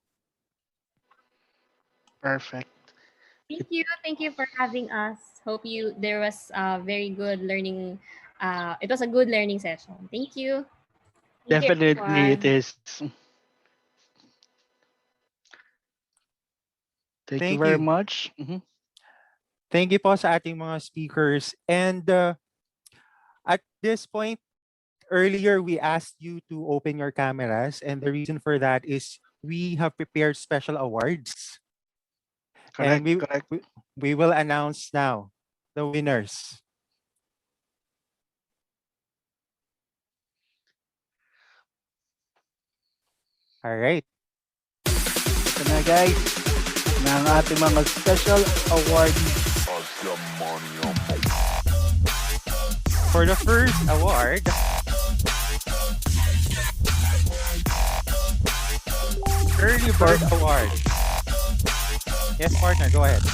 Perfect. Thank you. Thank you for having us. Hope you there was a very good learning. It was a good learning session. Thank you. Thank you, Definitely it everyone. is. Thank you Thank very you. much. Thank you po sa ating mga speakers. And at this point, earlier we asked you to open your cameras, and the reason for that is we have prepared special awards, and Correct, correct. we will announce now the winners. All right. Ito na guys, ng ating mga special awardees. For the first award, Early Bird Award. Yes, partner, go ahead.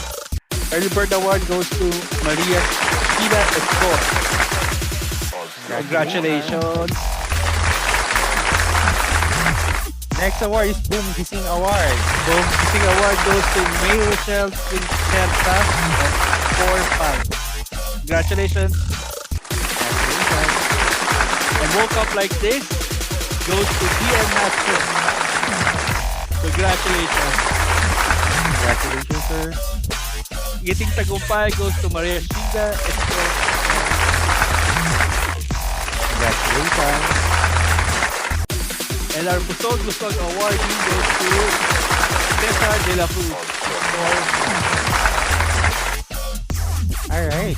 Early Bird Award goes to Maria Ida Escor. Congratulations. Next award is Boom Gising Award. Boom Gising Award goes to May Rochelle Quincerta of 4-5. Congratulations. And Woke Up Like This goes to DM Master. Congratulations. Congratulations, sir. Giting Tagumpay goes to Maria Shida Escor. Congratulations. And our Busog awardee goes to Cesar de la Cruz. All right.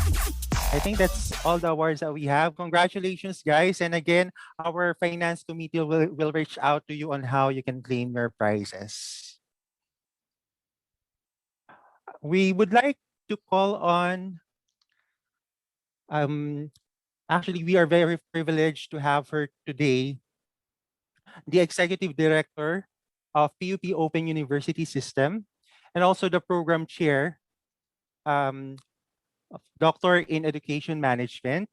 I think that's all the awards that we have. Congratulations, guys. And again, our finance committee will reach out to you on how you can claim your prizes. We would like to call on, actually, we are very privileged to have her today, the Executive Director of PUP Open University System, and also the Program Chair, Doctor in Education Management.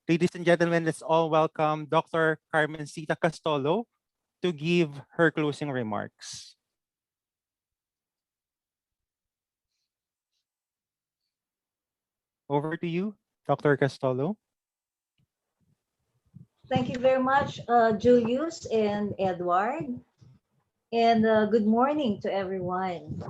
Ladies and gentlemen, let's all welcome Dr. Carmencita Castolo to give her closing remarks. Over to you, Dr. Castolo. Thank you very much, Julius and Edward. And good morning to everyone.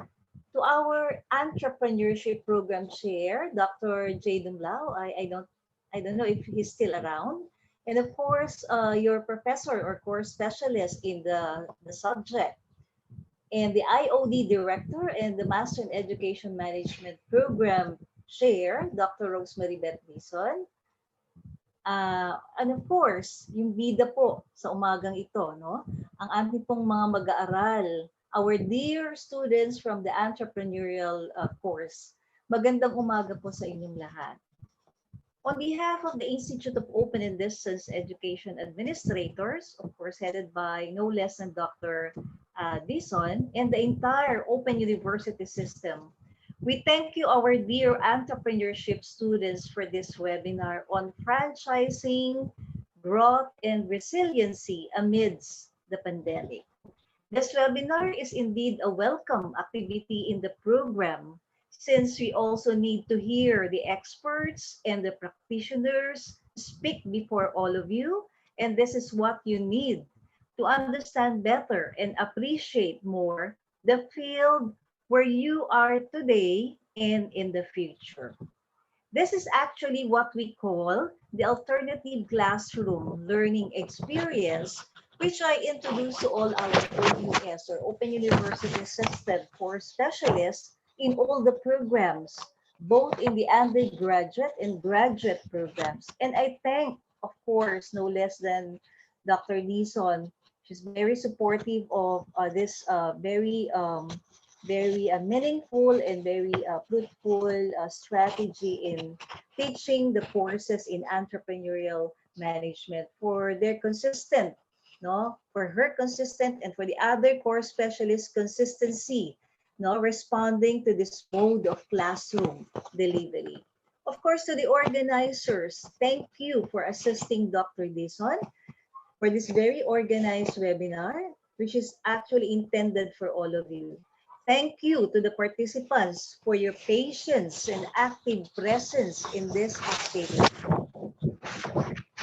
To our entrepreneurship program chair, Dr. Jaden Lau, I don't know if he's still around. And of course, your professor or course specialist in the subject. And the IOD director and the Master in Education Management program chair, Dr. Rosemary Beth Dizon. And of course, yung bida po sa umagang ito, no? Ang ating pong mga mag-aaral, our dear students from the entrepreneurial course. Magandang umaga po sa inyong lahat. On behalf of the Institute of Open and Distance Education Administrators, of course headed by no less than Dr. Dizon, and the entire Open University system, we thank you, our dear entrepreneurship students, for this webinar on franchising, growth, and resiliency amidst the pandemic. This webinar is indeed a welcome activity in the program, since we also need to hear the experts and the practitioners speak before all of you, and this is what you need to understand better and appreciate more the field where you are today and in the future. This is actually what we call the alternative classroom learning experience, which I introduce to all our OUS or Open University System for specialists in all the programs, both in the undergraduate and graduate programs. And I thank, of course, no less than Dr. Dizon She's very supportive of this very meaningful and very fruitful strategy in teaching the courses in entrepreneurial management for their consistent, no, for her consistent and for the other course specialists consistency, no, responding to this mode of classroom delivery. Of course, to the organizers, thank you for assisting Dr. Dison for this very organized webinar, which is actually intended for all of you. Thank you to the participants for your patience and active presence in this activity.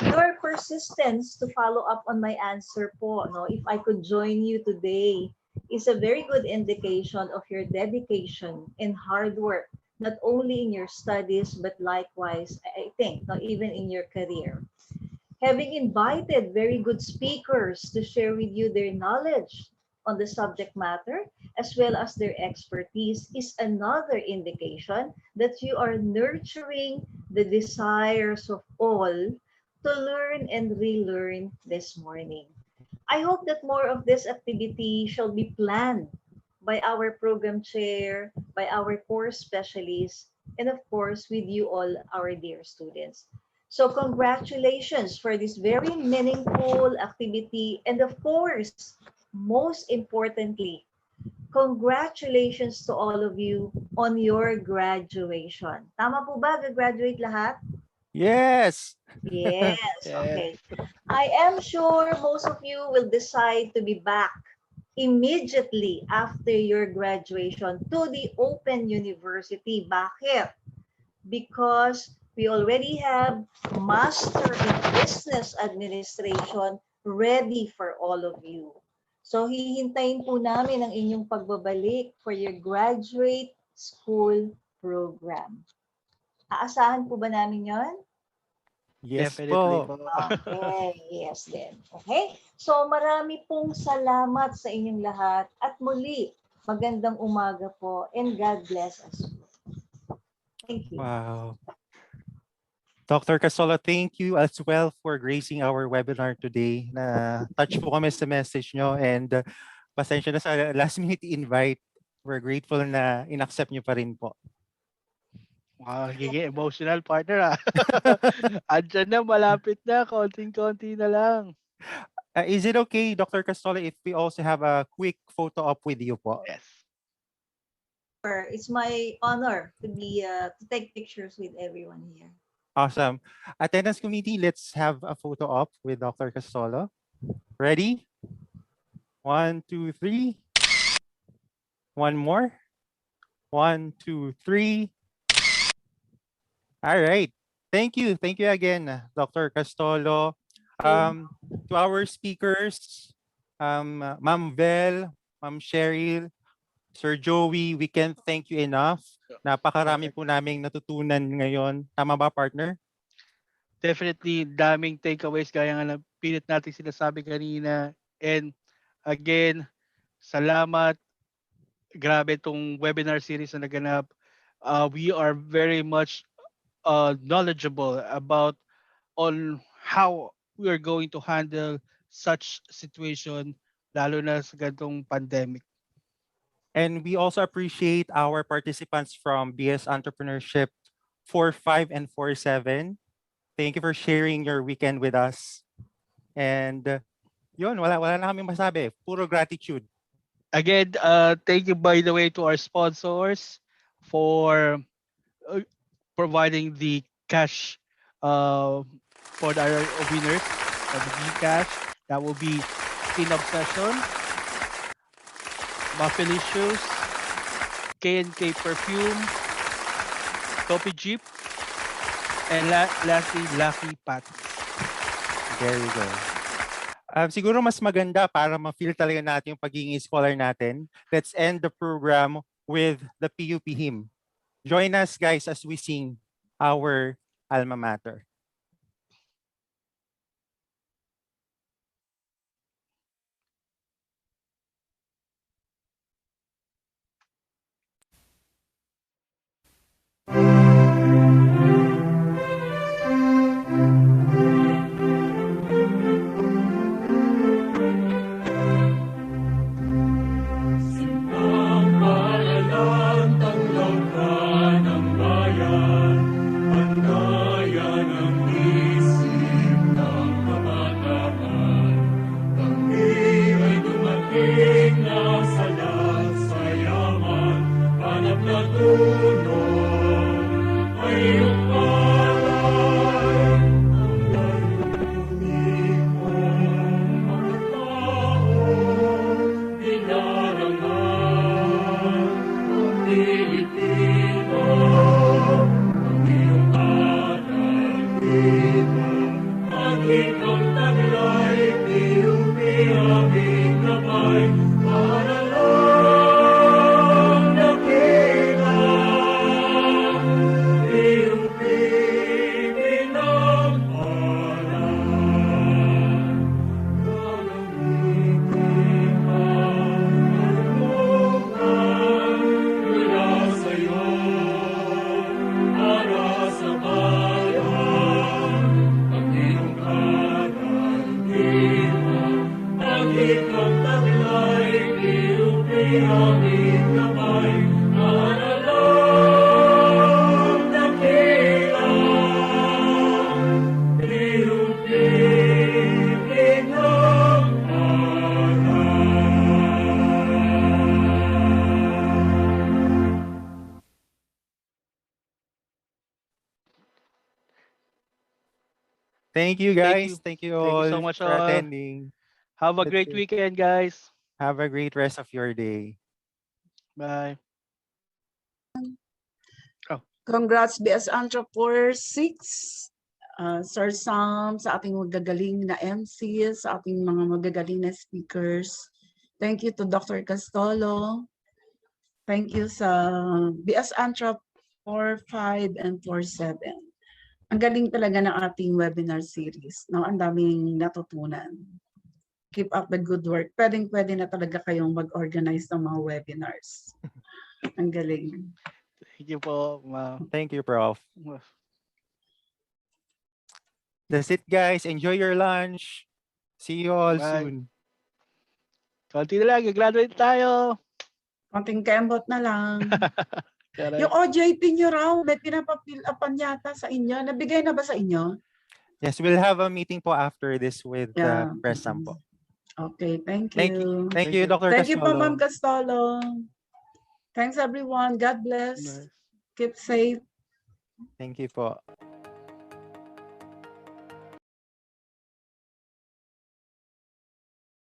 Your persistence to follow up on my answer po, no, if I could join you today, is a very good indication of your dedication and hard work, not only in your studies, but likewise, I think, no, even in your career. Having invited very good speakers to share with you their knowledge on the subject matter, as well as their expertise, is another indication that you are nurturing the desires of all to learn and relearn this morning. I hope that more of this activity shall be planned by our program chair, by our course specialists, and of course with you all, our dear students. So congratulations for this very meaningful activity. And of course, most importantly, congratulations to all of you on your graduation. Tama po ba? Graduate lahat? Yes. Yes. Yeah. Okay. I am sure most of you will decide to be back immediately after your graduation to the Open University. Bakit? Because we already have Master in Business Administration ready for all of you. So hihintayin po namin ang inyong pagbabalik for your graduate school program. Aasahan po ba namin yon? Yes Definitely po. po. Okay, yes then. Okay? So marami pong salamat sa inyong lahat at muli, magandang umaga po and God bless us. Thank you. Wow. Dr. Casola, thank you as well for gracing our webinar today. Na touch po kami sa message nyo and pasensya na sa last minute invite. We're grateful na inaccept nyo pa rin po. Wow, giging emotional partner ah. Andyan na, malapit na, konting-konti na lang. Is it okay, Dr. Casola, if we also have a quick photo op with you po? Yes. It's my honor to be to take pictures with everyone here. Awesome. Attendance committee, let's have a photo op with Dr. Casola. Ready? 1, 2, 3. One more. 1, 2, 3. All right. Thank you. Thank you again, Dr. Castolo. To our speakers, Ma'am Vel, Ma'am Cheryl, Sir Joey, we can't thank you enough. Napakarami po naming natutunan ngayon. Tama ba, partner? Definitely, daming takeaways gaya nga ng pilit natin sinasabi kanina. And again, salamat. Grabe tong webinar series na naganap. We are very much knowledgeable about on how we are going to handle such situation, lalo na sa ganitong pandemic. And we also appreciate our participants from BS Entrepreneurship 4.5 and 4.7. Thank you for sharing your weekend with us. And yun, wala na kaming masabi. Puro gratitude. Again, thank you by the way to our sponsors for providing the cash for our winners of the cash. That will be Skin Obsession, Buffalo Shoes, K&K Perfume, Topi Jeep, and lastly, Lucky Patties. There you go. Siguro mas maganda para ma-feel talaga natin yung pagiging scholar natin. Let's end the program with the PUP hymn. Join us, guys, as we sing our alma mater. Thank you, Thank guys. you. Thank you Thank you all so much, for all. attending. Have a That's great it. weekend, guys. Have a great rest of your day. Bye. Oh. Congrats, BS Entrepreneur 6. Sir Sam, sa ating magagaling na MCs, sa ating mga magagaling na speakers. Thank you to Dr. Castolo. Thank you sa BS Antra 4.5 and 4.7. Ang galing talaga ng ating webinar series. No? Ang daming natutunan. Keep up the good work. Pwedeng-pwede na talaga kayong mag-organize ng mga webinars. Ang galing. Thank you po, ma'am. Thank you, Prof. That's it, guys. Enjoy your lunch. See you all Bye. soon. Konti na lang, graduate tayo. Konting kembot na lang. Correct. Yung OJT nyo raw, may pinapapil upan yata sa inyo. Nabigay na ba sa inyo? Yes, we'll have a meeting po after this with Press Sam po. Okay, thank Thank you. you. Thank you, Dr. Thank you po, Castolo. Ma'am Castolo. Thanks, everyone. God bless. Nice. Keep safe. Thank you po.